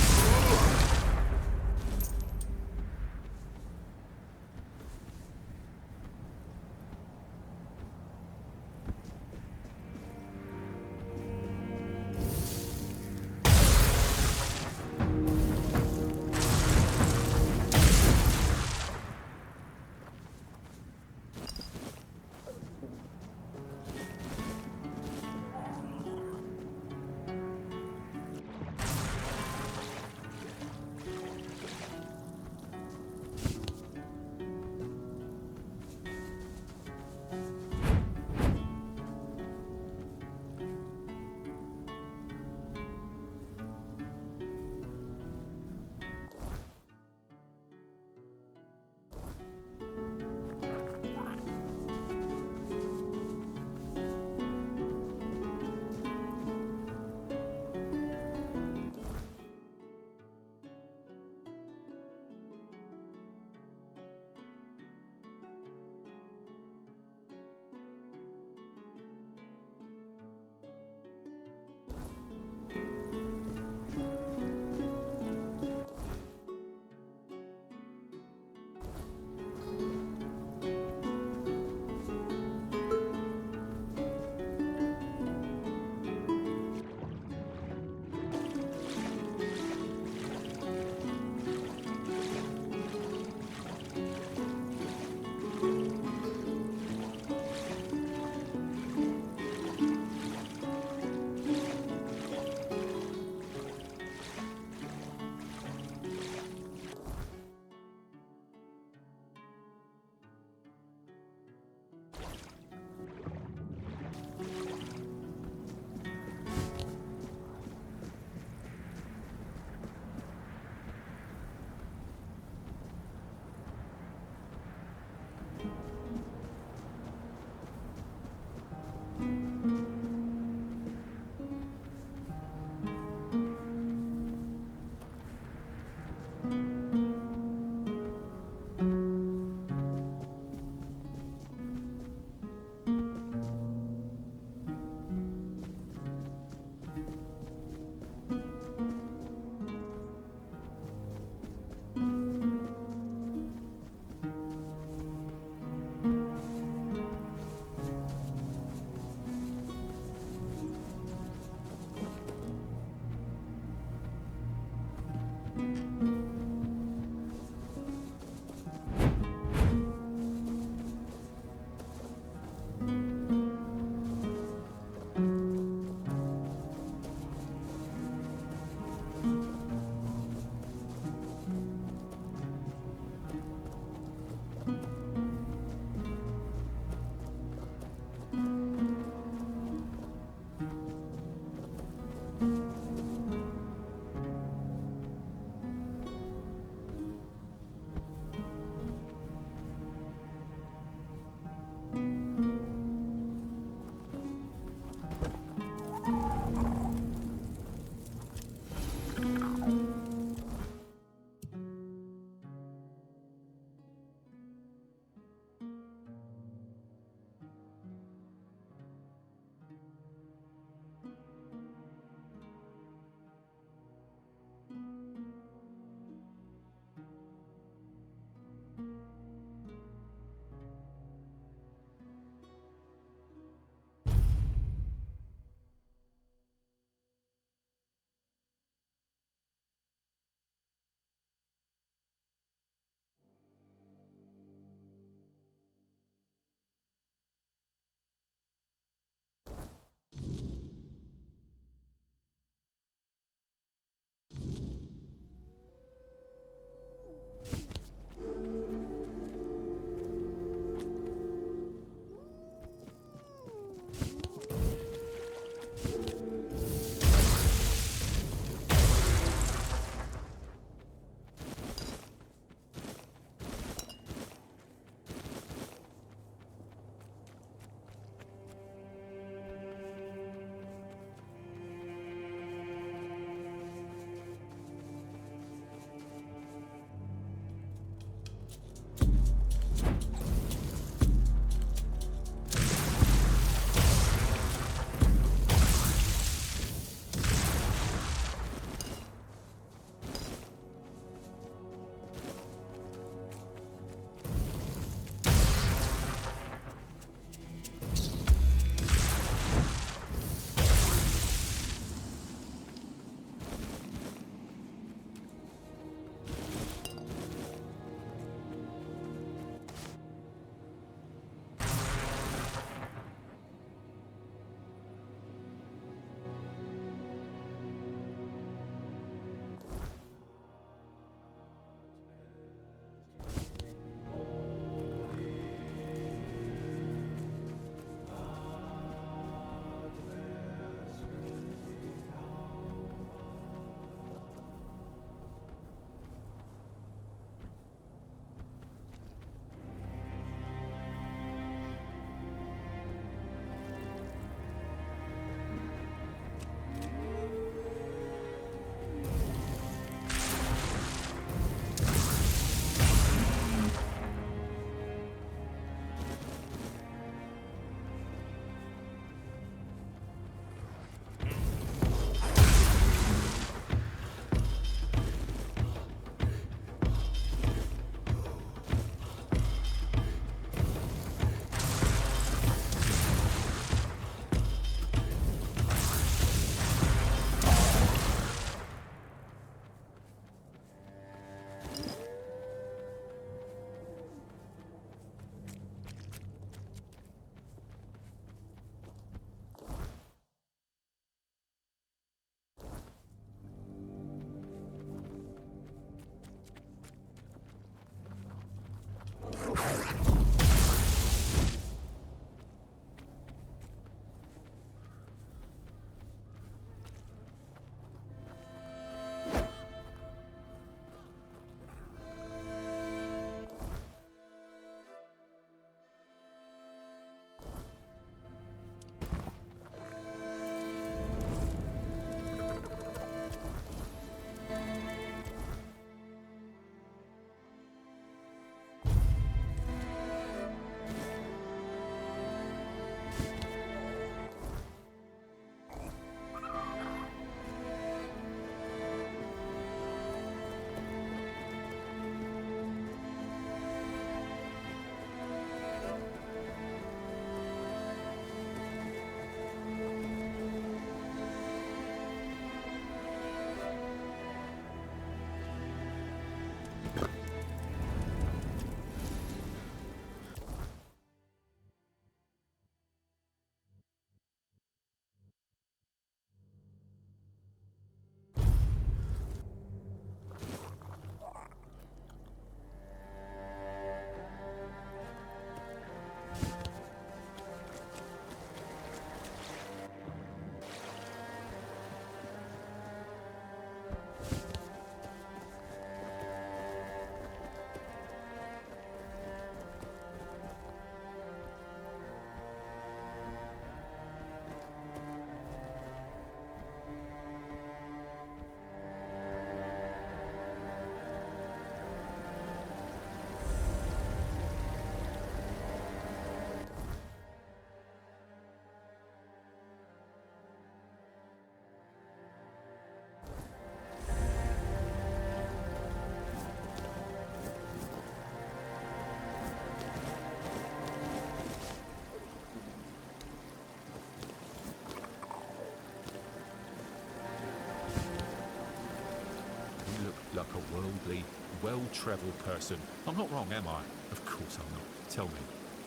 like a worldly, well-travelled person. I'm not wrong, am I? Of course I'm not. Tell me,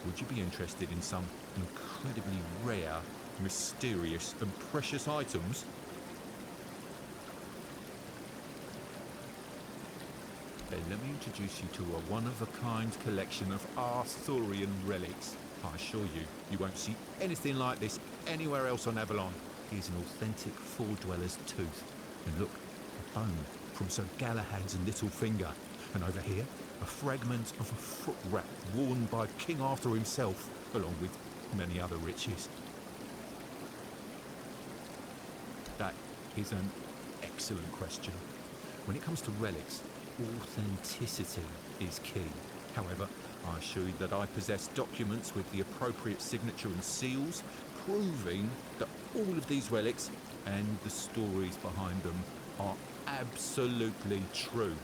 would you be interested in some incredibly rare, mysterious and precious items? Then let me introduce you to a one-of-a-kind collection of Arthurian relics. I assure you, you won't see anything like this anywhere else on Avalon. Here's an authentic Four-Dweller's tooth. And look, a bone from Sir Galahad's little finger. And over here, a fragment of a foot wrap worn by King Arthur himself, along with many other riches. That is an excellent question. When it comes to relics, authenticity is key. However, I assure you that I possess documents with the appropriate signature and seals, proving that all of these relics and the stories behind them are absolutely true.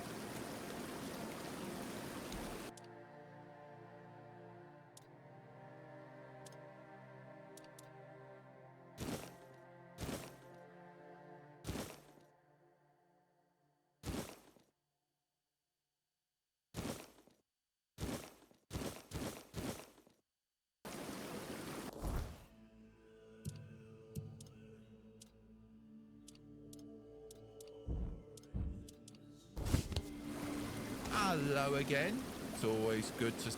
Hello again. It's always good to...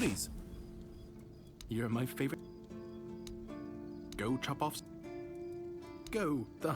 Please. You're my favorite. Go chop off. Go the.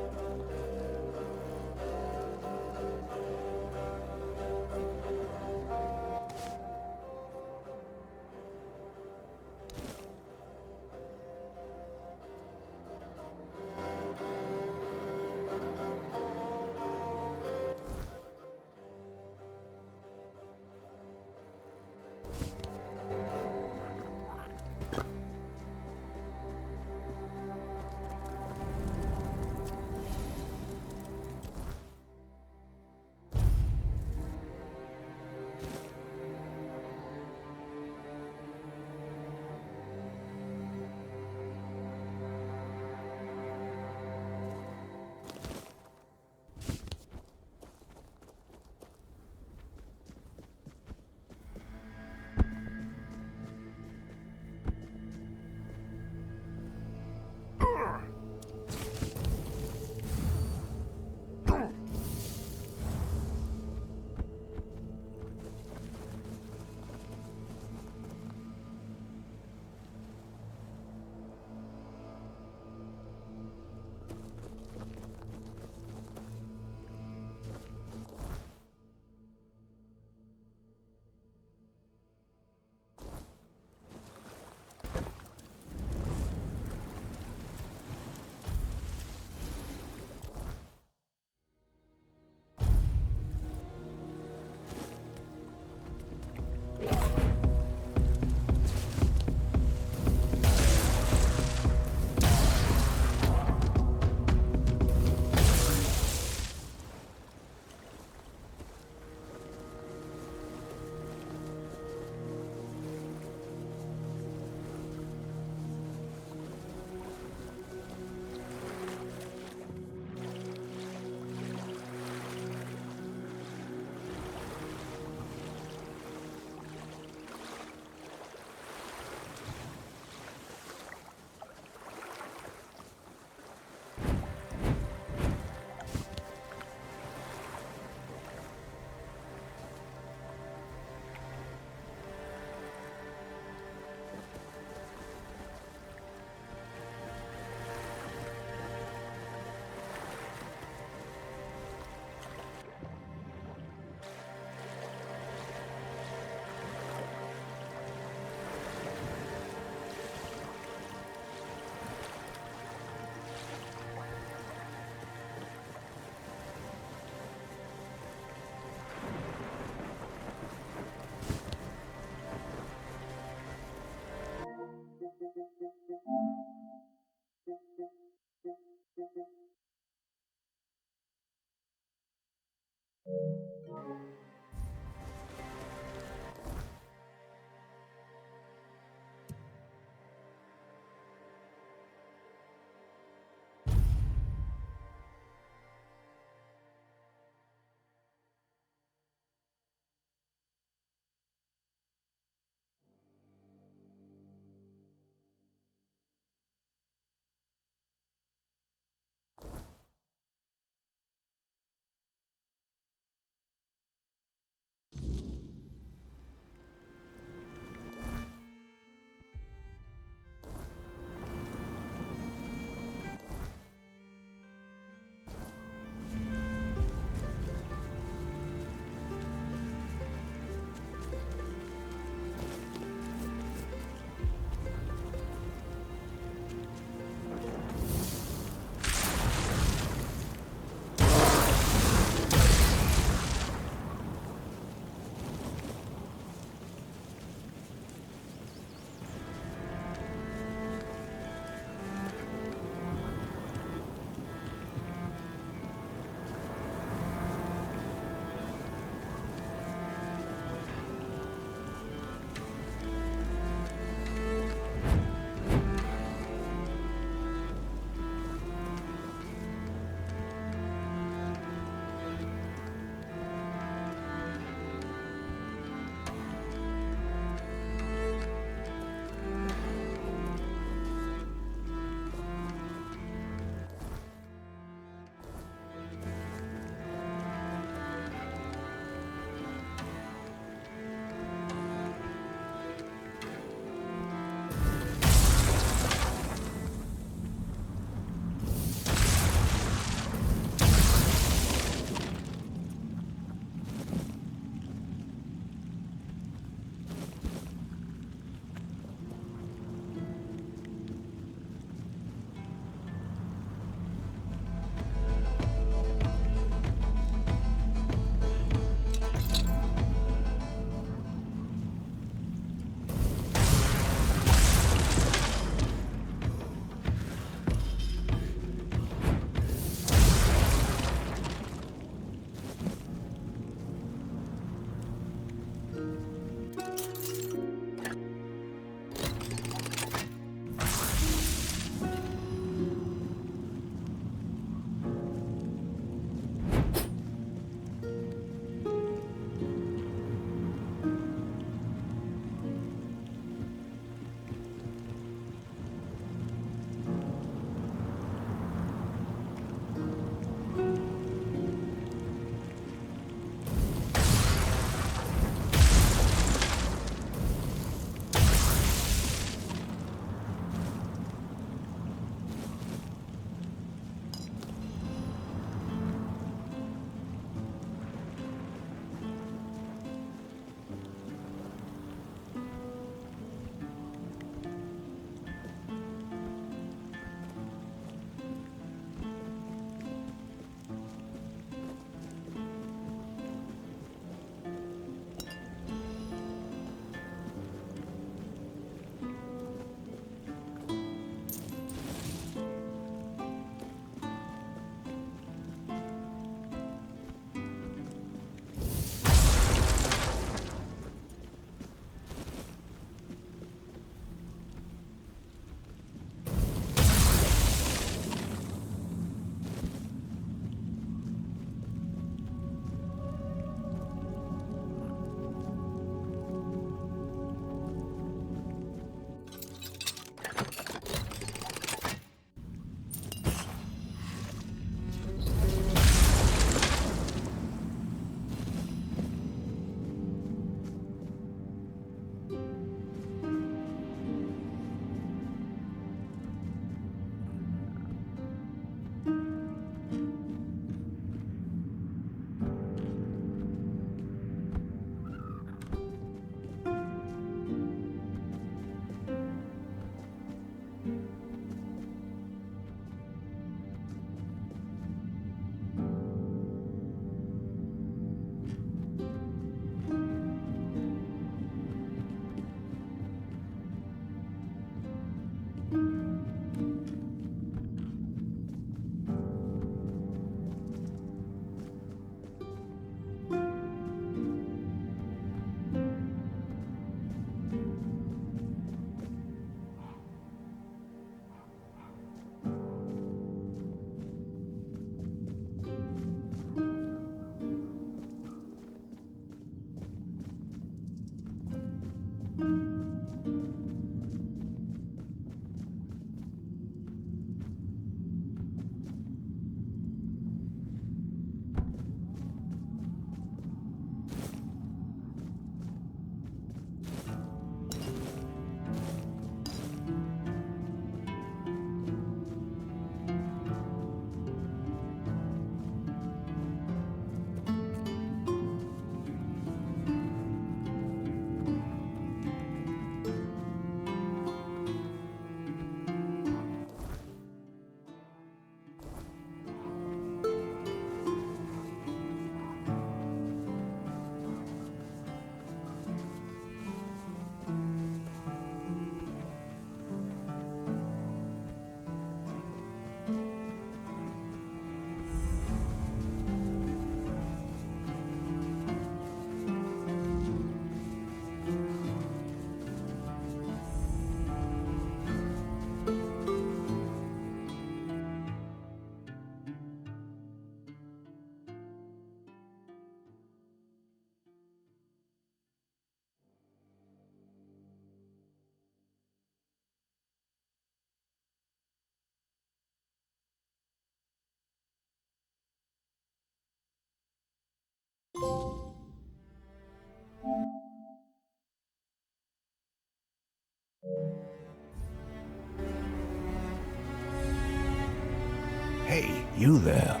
Hey, you there.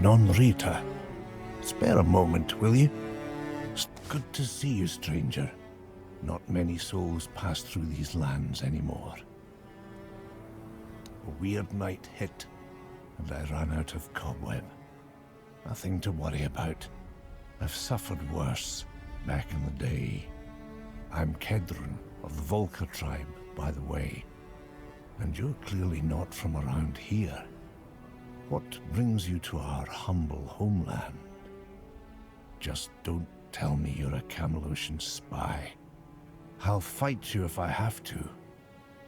Non-Rita. Spare a moment, will you? It's good to see you, stranger. Not many souls pass through these lands anymore. A weird night hit, and I ran out of cobweb. Nothing to worry about. I've suffered worse back in the day. I'm Kedron of the Volca tribe, by the way. And you're clearly not from around here. What brings you to our humble homeland? Just don't tell me you're a Camelosian spy. I'll fight you if I have to,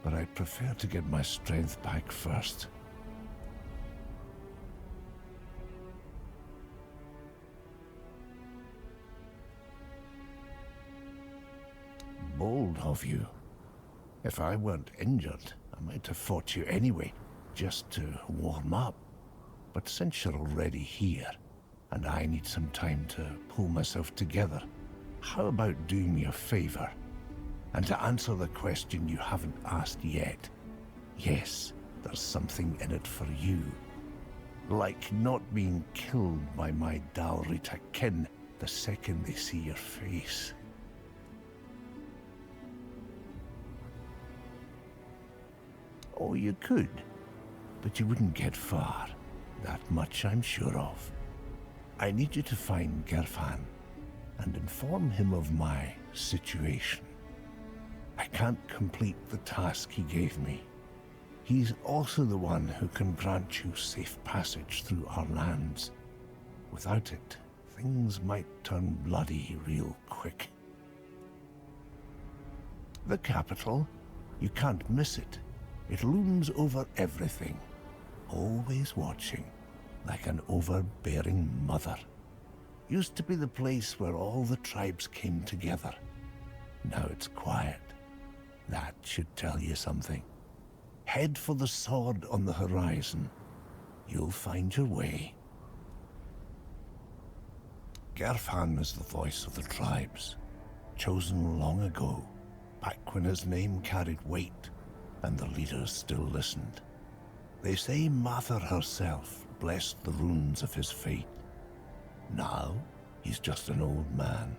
but I'd prefer to get my strength back first. Bold of you. If I weren't injured, I might have fought you anyway, just to warm up. But since you're already here, and I need some time to pull myself together, how about doing me a favor? And to answer the question you haven't asked yet, yes, there's something in it for you. Like not being killed by my Dalrita kin the second they see your face. Oh, you could, but you wouldn't get far. That much I'm sure of. I need you to find Gerfan and inform him of my situation. I can't complete the task he gave me. He's also the one who can grant you safe passage through our lands. Without it, things might turn bloody real quick. The capital, you can't miss it. It looms over everything. Always watching, like an overbearing mother. Used to be the place where all the tribes came together. Now it's quiet. That should tell you something. Head for the sword on the horizon. You'll find your way. Gerfan is the voice of the tribes, chosen long ago, back when his name carried weight and the leaders still listened. They say Mather herself blessed the runes of his fate. Now, he's just an old man,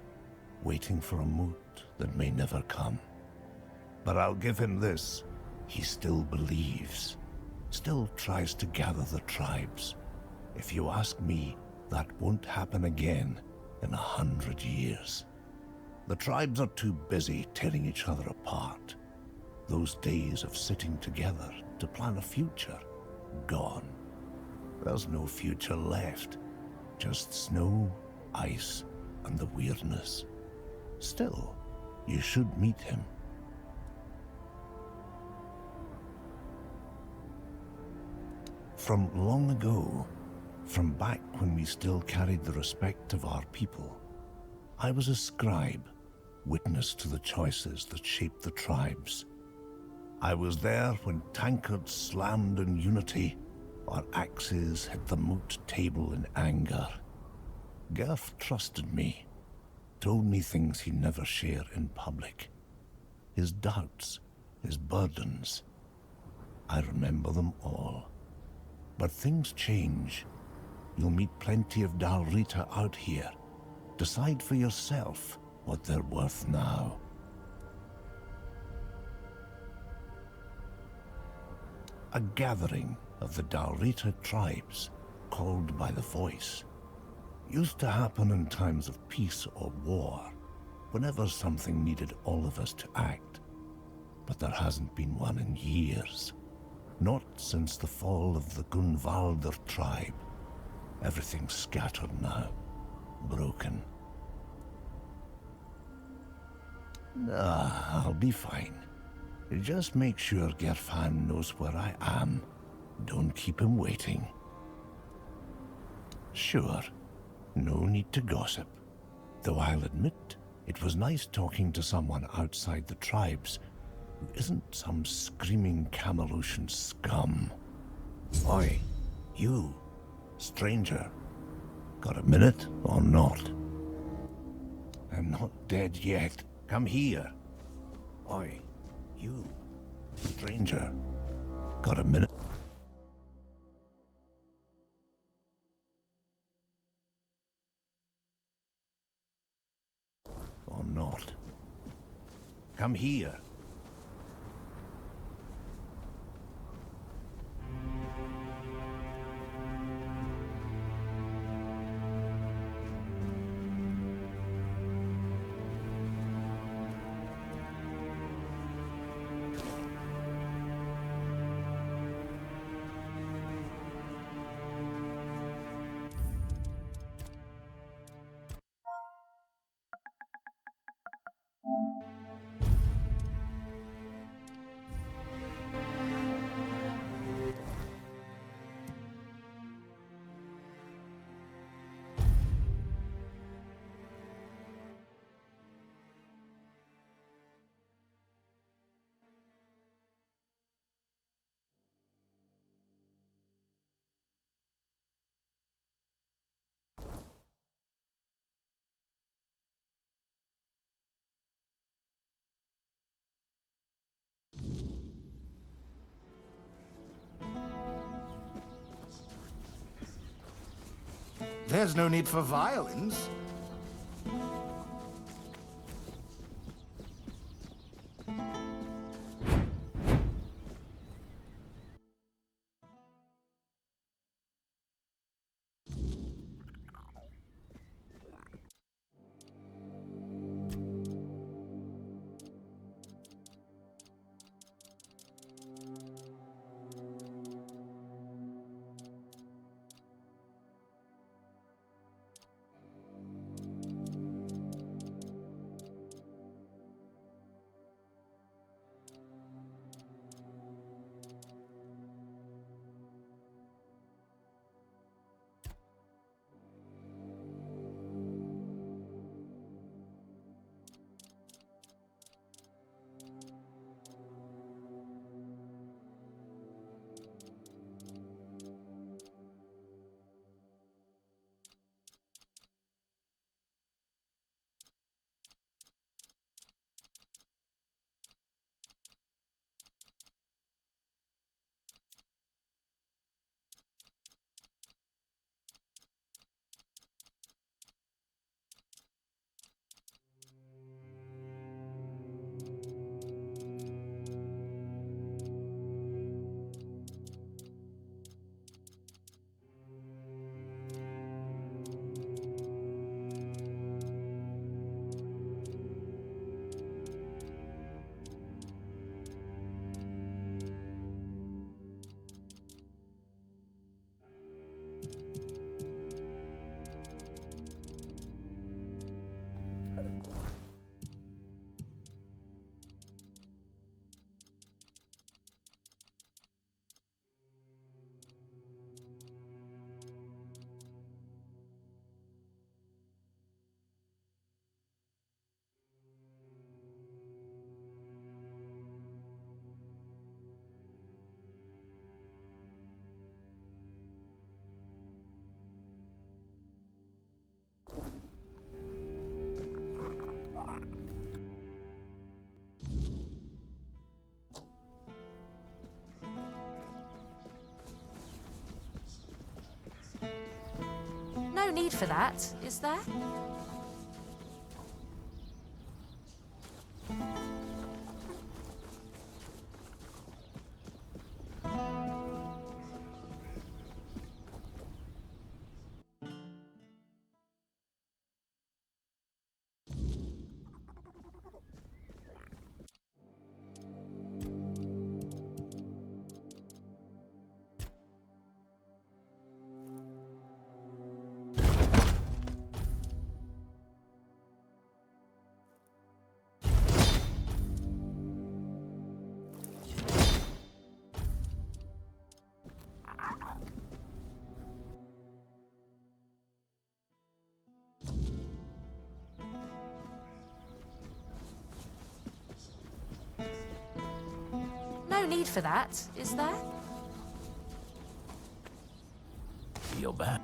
waiting for a moot that may never come. But I'll give him this. He still believes, still tries to gather the tribes. If you ask me, that won't happen again in 100 years. The tribes are too busy tearing each other apart. Those days of sitting together to plan a future, gone. There's no future left, just snow, ice, and the weirdness. Still, you should meet him. From long ago, from back when we still carried the respect of our people, I was a scribe, witness to the choices that shaped the tribes. I was there when tankards slammed in unity, or axes hit the moot table in anger. Gerf trusted me, told me things he'd never share in public. His doubts, his burdens. I remember them all. But things change. You'll meet plenty of Dalrita out here. Decide for yourself what they're worth now. A gathering of the Dalrita tribes, called by the voice. Used to happen in times of peace or war, whenever something needed all of us to act. But there hasn't been one in years. Not since the fall of the Gunvalder tribe. Everything's scattered now, broken. I'll be fine. Just make sure Gerfan knows where I am. Don't keep him waiting. Sure, no need to gossip. Though I'll admit, it was nice talking to someone outside the tribes who isn't some screaming Camelosian scum. Oi, you, stranger. Got a minute or not? I'm not dead yet. Come here. Oi, you, stranger. Got a minute? Or not? Come here. There's no need for violins. No need for that, is there? No need for that, is there? You're back.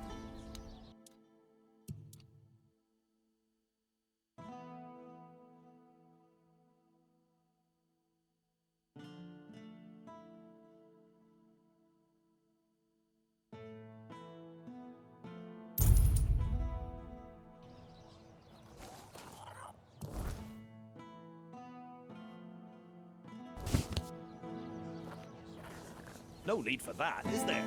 No need for that, is there?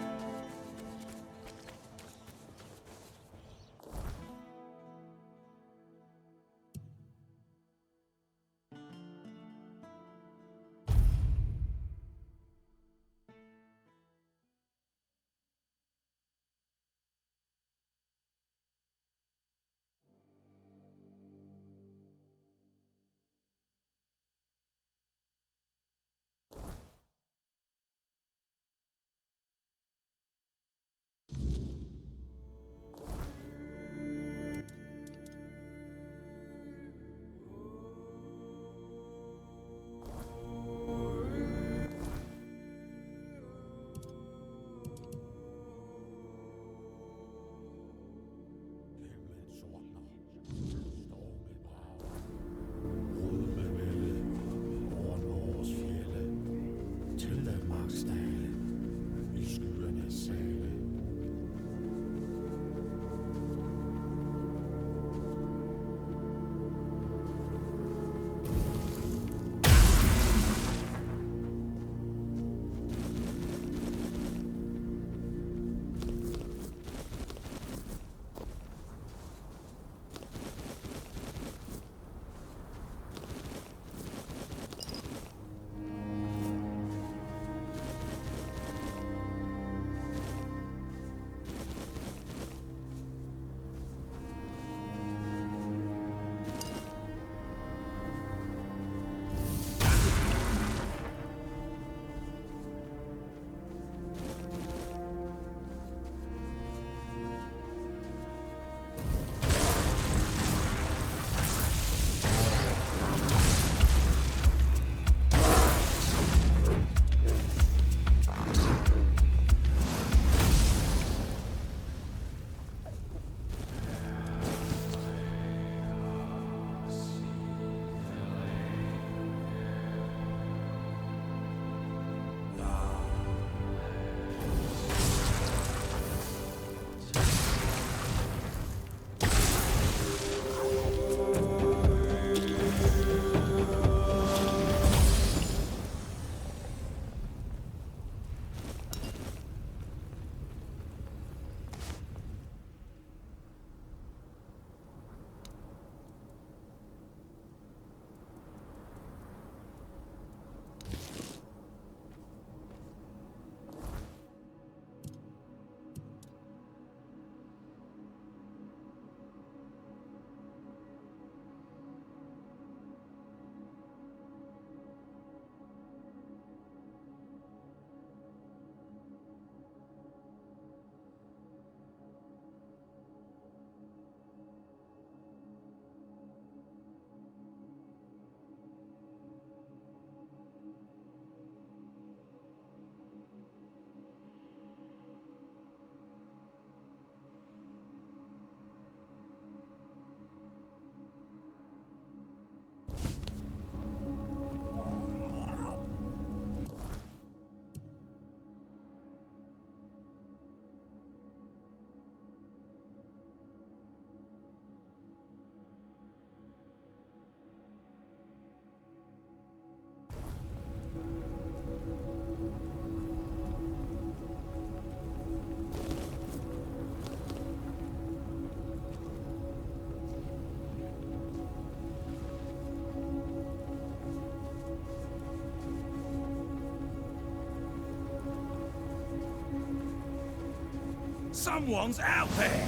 Someone's out there!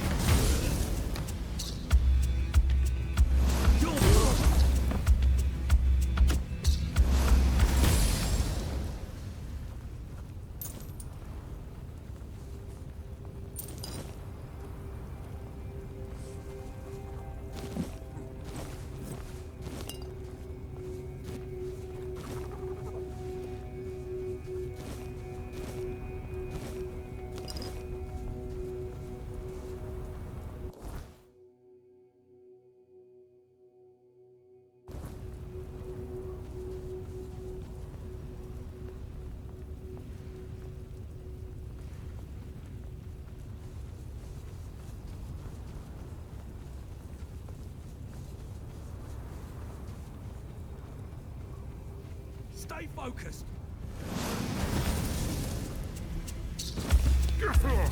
Stay focused. Your road.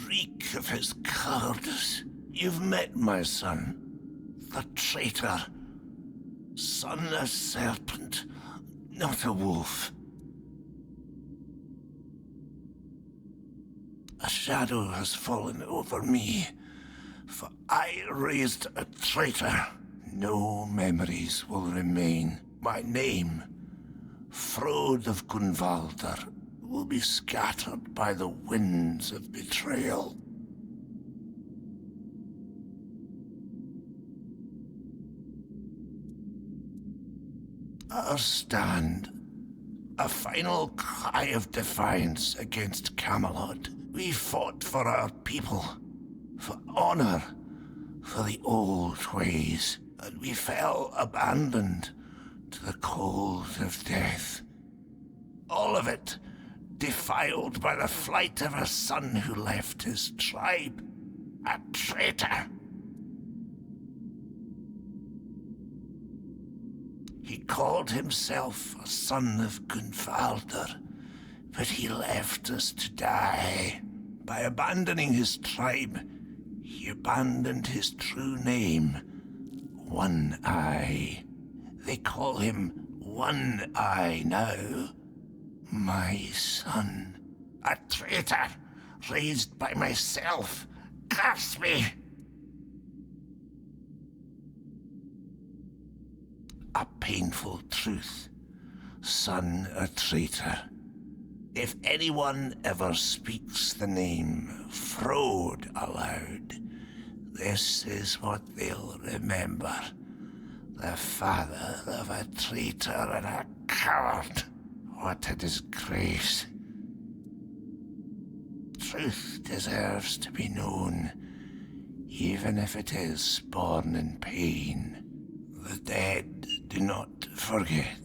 reek of his cowardice. You've met my son, the traitor. Son of serpent, not a wolf. A shadow has fallen over me, for I raised a traitor. No memories will remain. My name, Frode of Gunvalder, will be scattered by the winds of betrayal. Our stand, a final cry of defiance against Camelot. We fought for our people, for honor, for the old ways, and we fell abandoned to the cold of death. All of it defiled by the flight of a son who left his tribe, a traitor. He called himself a son of Gunvalder, but he left us to die. By abandoning his tribe, he abandoned his true name, One Eye. They call him One Eye now. My son, a traitor, raised by myself. Curse me! A painful truth. Son, a traitor. If anyone ever speaks the name Frode aloud, this is what they'll remember. The father of a traitor and a coward. What a disgrace. Truth deserves to be known, even if it is born in pain. The dead do not forget.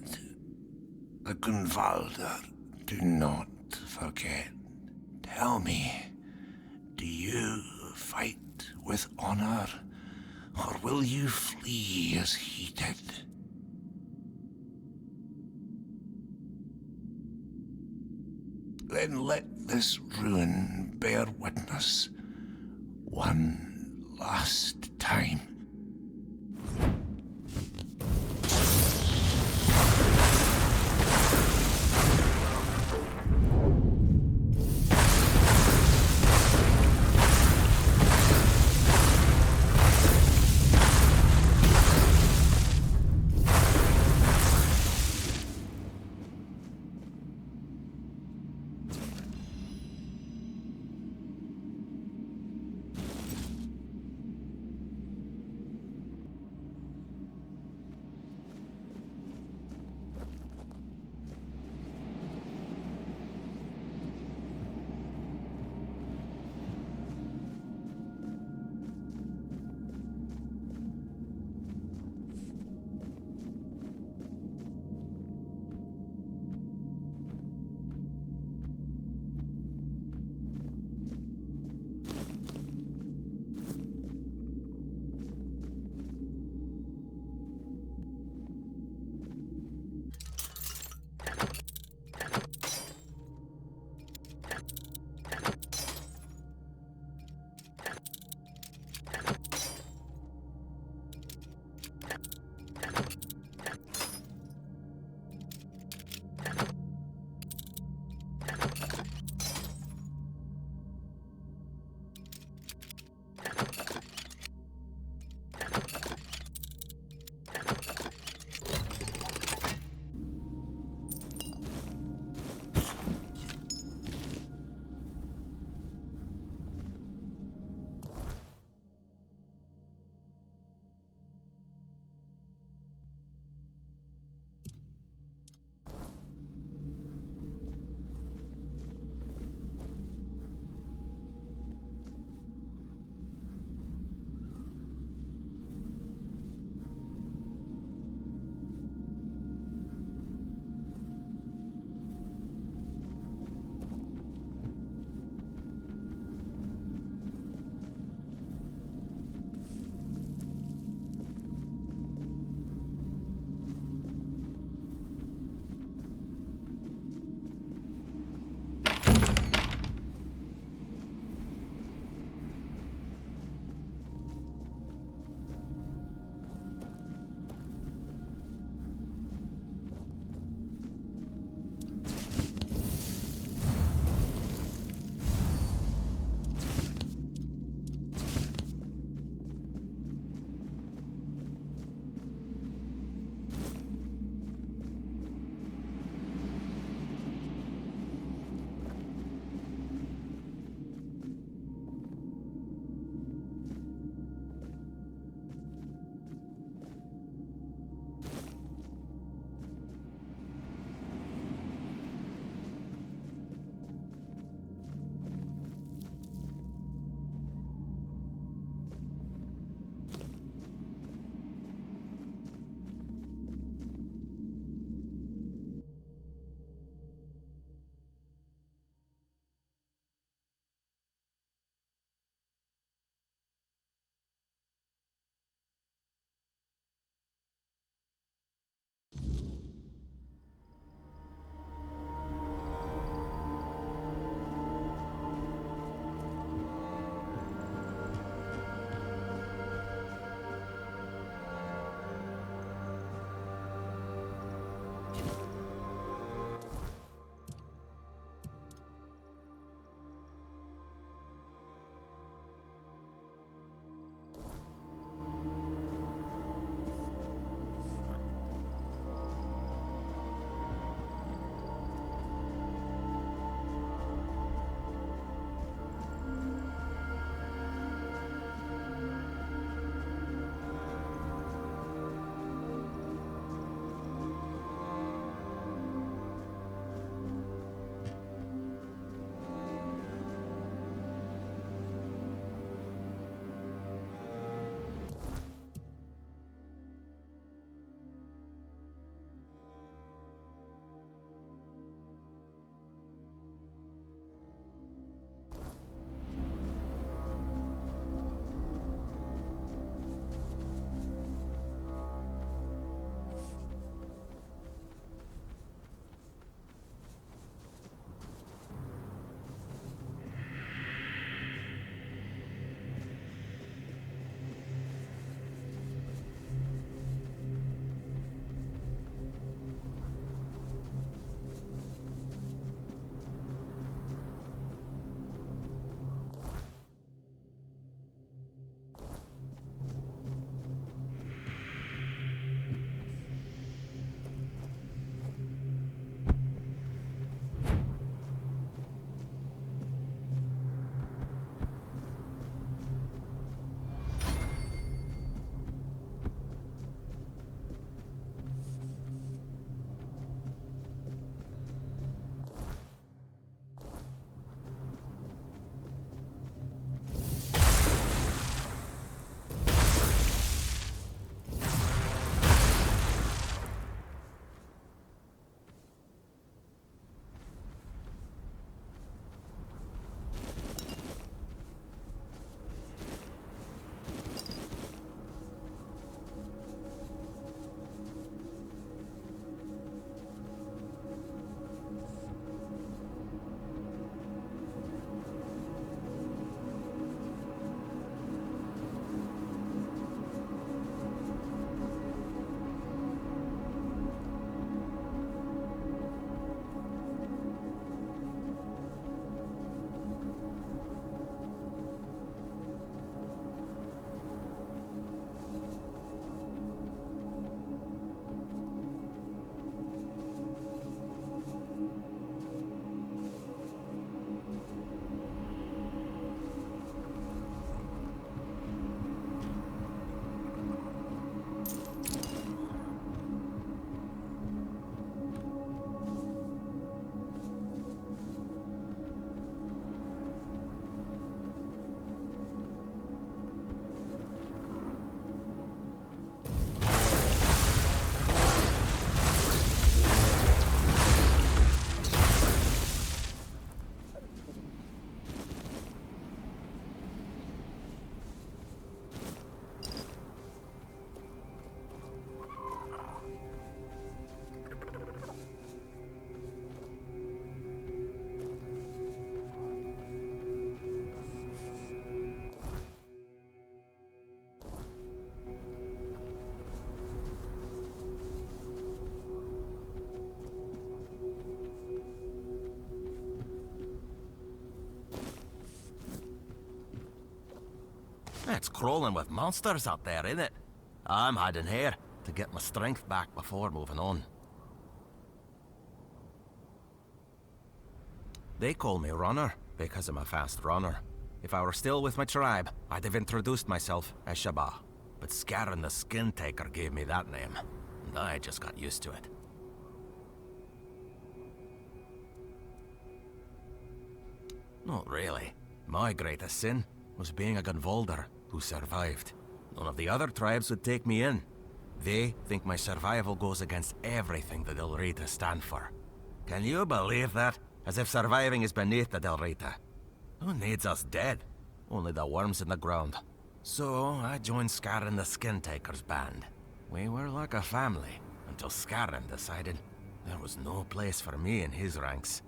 The Gunvalder do not forget. Tell me, do you fight with honor, or will you flee as he did? Then let this ruin bear witness one last time. It's crawling with monsters out there, isn't it? I'm hiding here to get my strength back before moving on. They call me Runner because I'm a fast runner. If I were still with my tribe, I'd have introduced myself as Shabba. But Scarron the Skin Taker gave me that name, and I just got used to it. Not really. My greatest sin was being a Gunvolder who survived. None of the other tribes would take me in. They think my survival goes against everything the Del Rita stand for. Can you believe that? As if surviving is beneath the Del Rita. Who needs us dead? Only the worms in the ground. So I joined Scarron the Skin Taker's band. We were like a family, until Scarron decided there was no place for me in his ranks.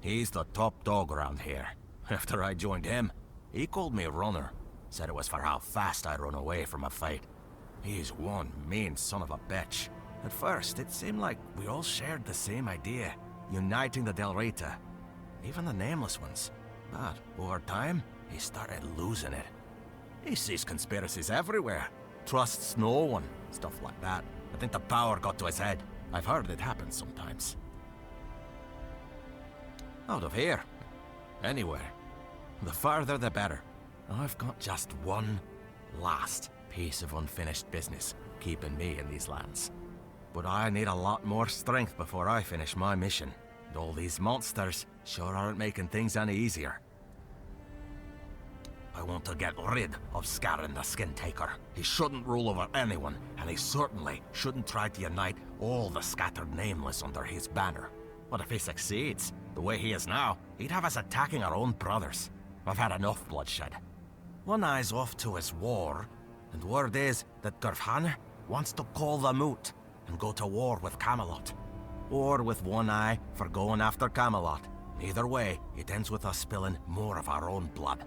He's the top dog around here. After I joined him, he called me Runner. Said it was for how fast I run away from a fight. He's one mean son of a bitch. At first, it seemed like we all shared the same idea, uniting the Del Rita. Even the Nameless ones. But over time, he started losing it. He sees conspiracies everywhere. Trusts no one. Stuff like that. I think the power got to his head. I've heard it happen sometimes. Out of here. Anywhere. The farther the better. I've got just one last piece of unfinished business keeping me in these lands. But I need a lot more strength before I finish my mission. And all these monsters sure aren't making things any easier. I want to get rid of Scarron the Skin Taker. He shouldn't rule over anyone, and he certainly shouldn't try to unite all the scattered Nameless under his banner. But if he succeeds, the way he is now, he'd have us attacking our own brothers. I've had enough bloodshed. One Eye's off to his war, and word is that Gurfhan wants to call the moot and go to war with Camelot. Or with One Eye for going after Camelot. Either way, it ends with us spilling more of our own blood.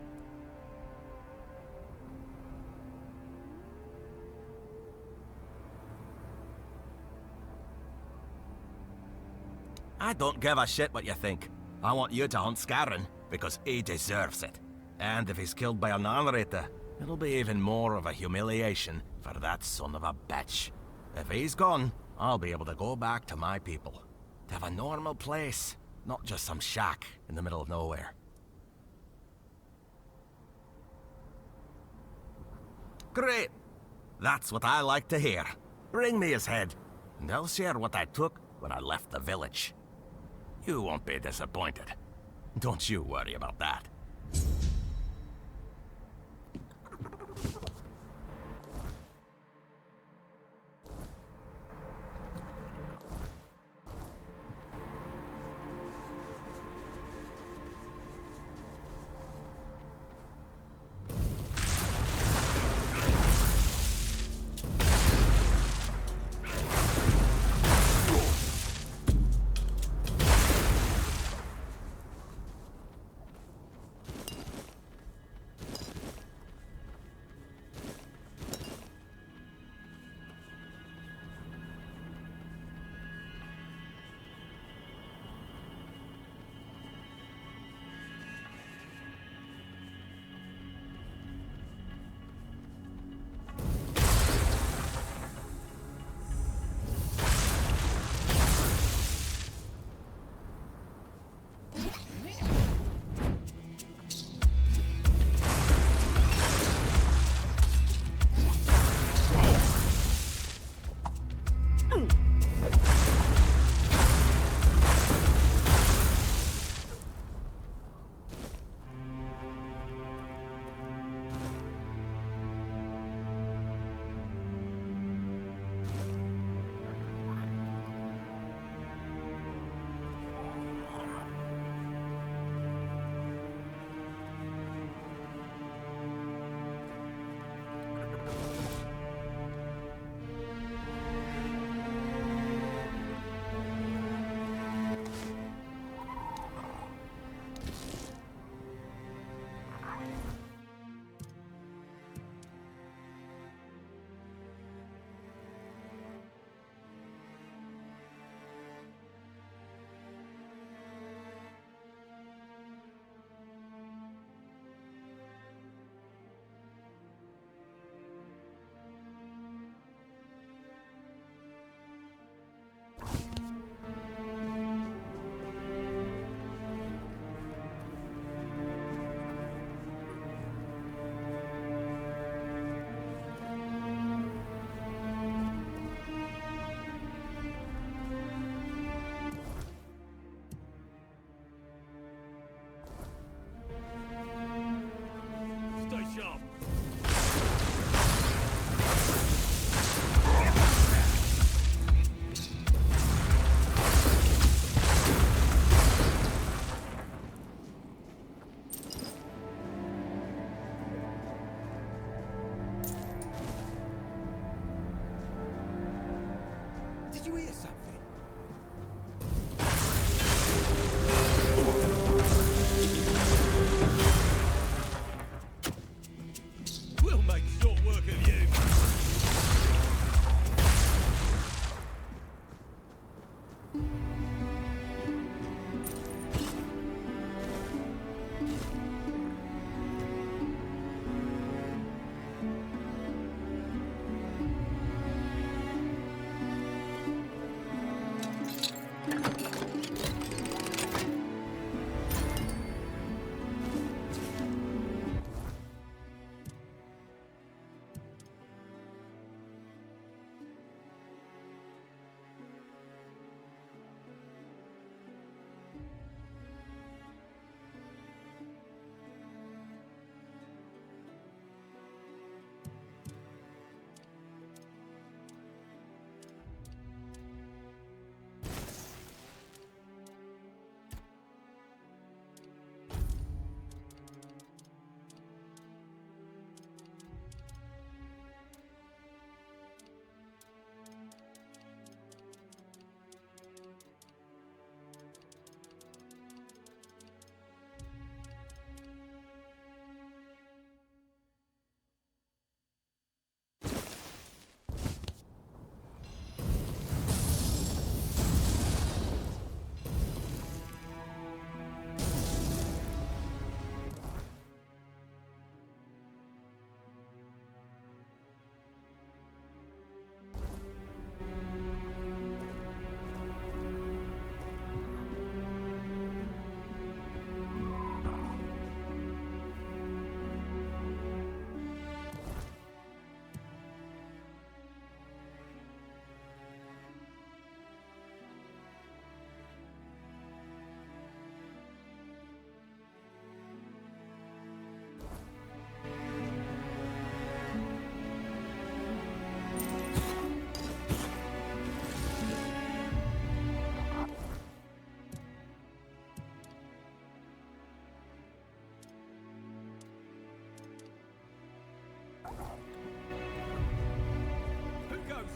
I don't give a shit what you think. I want you to hunt Scarron, because he deserves it. And if he's killed by a Nonlinear, it'll be even more of a humiliation for that son of a bitch. If he's gone, I'll be able to go back to my people. To have a normal place, not just some shack in the middle of nowhere. Great! That's what I like to hear. Bring me his head, and I'll share what I took when I left the village. You won't be disappointed. Don't you worry about that.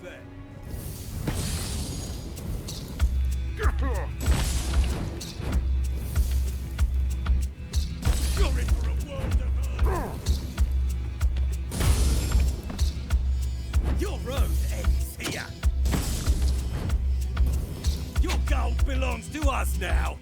then. You're in for a world of hurt. Your road ends here. Your gold belongs to us now.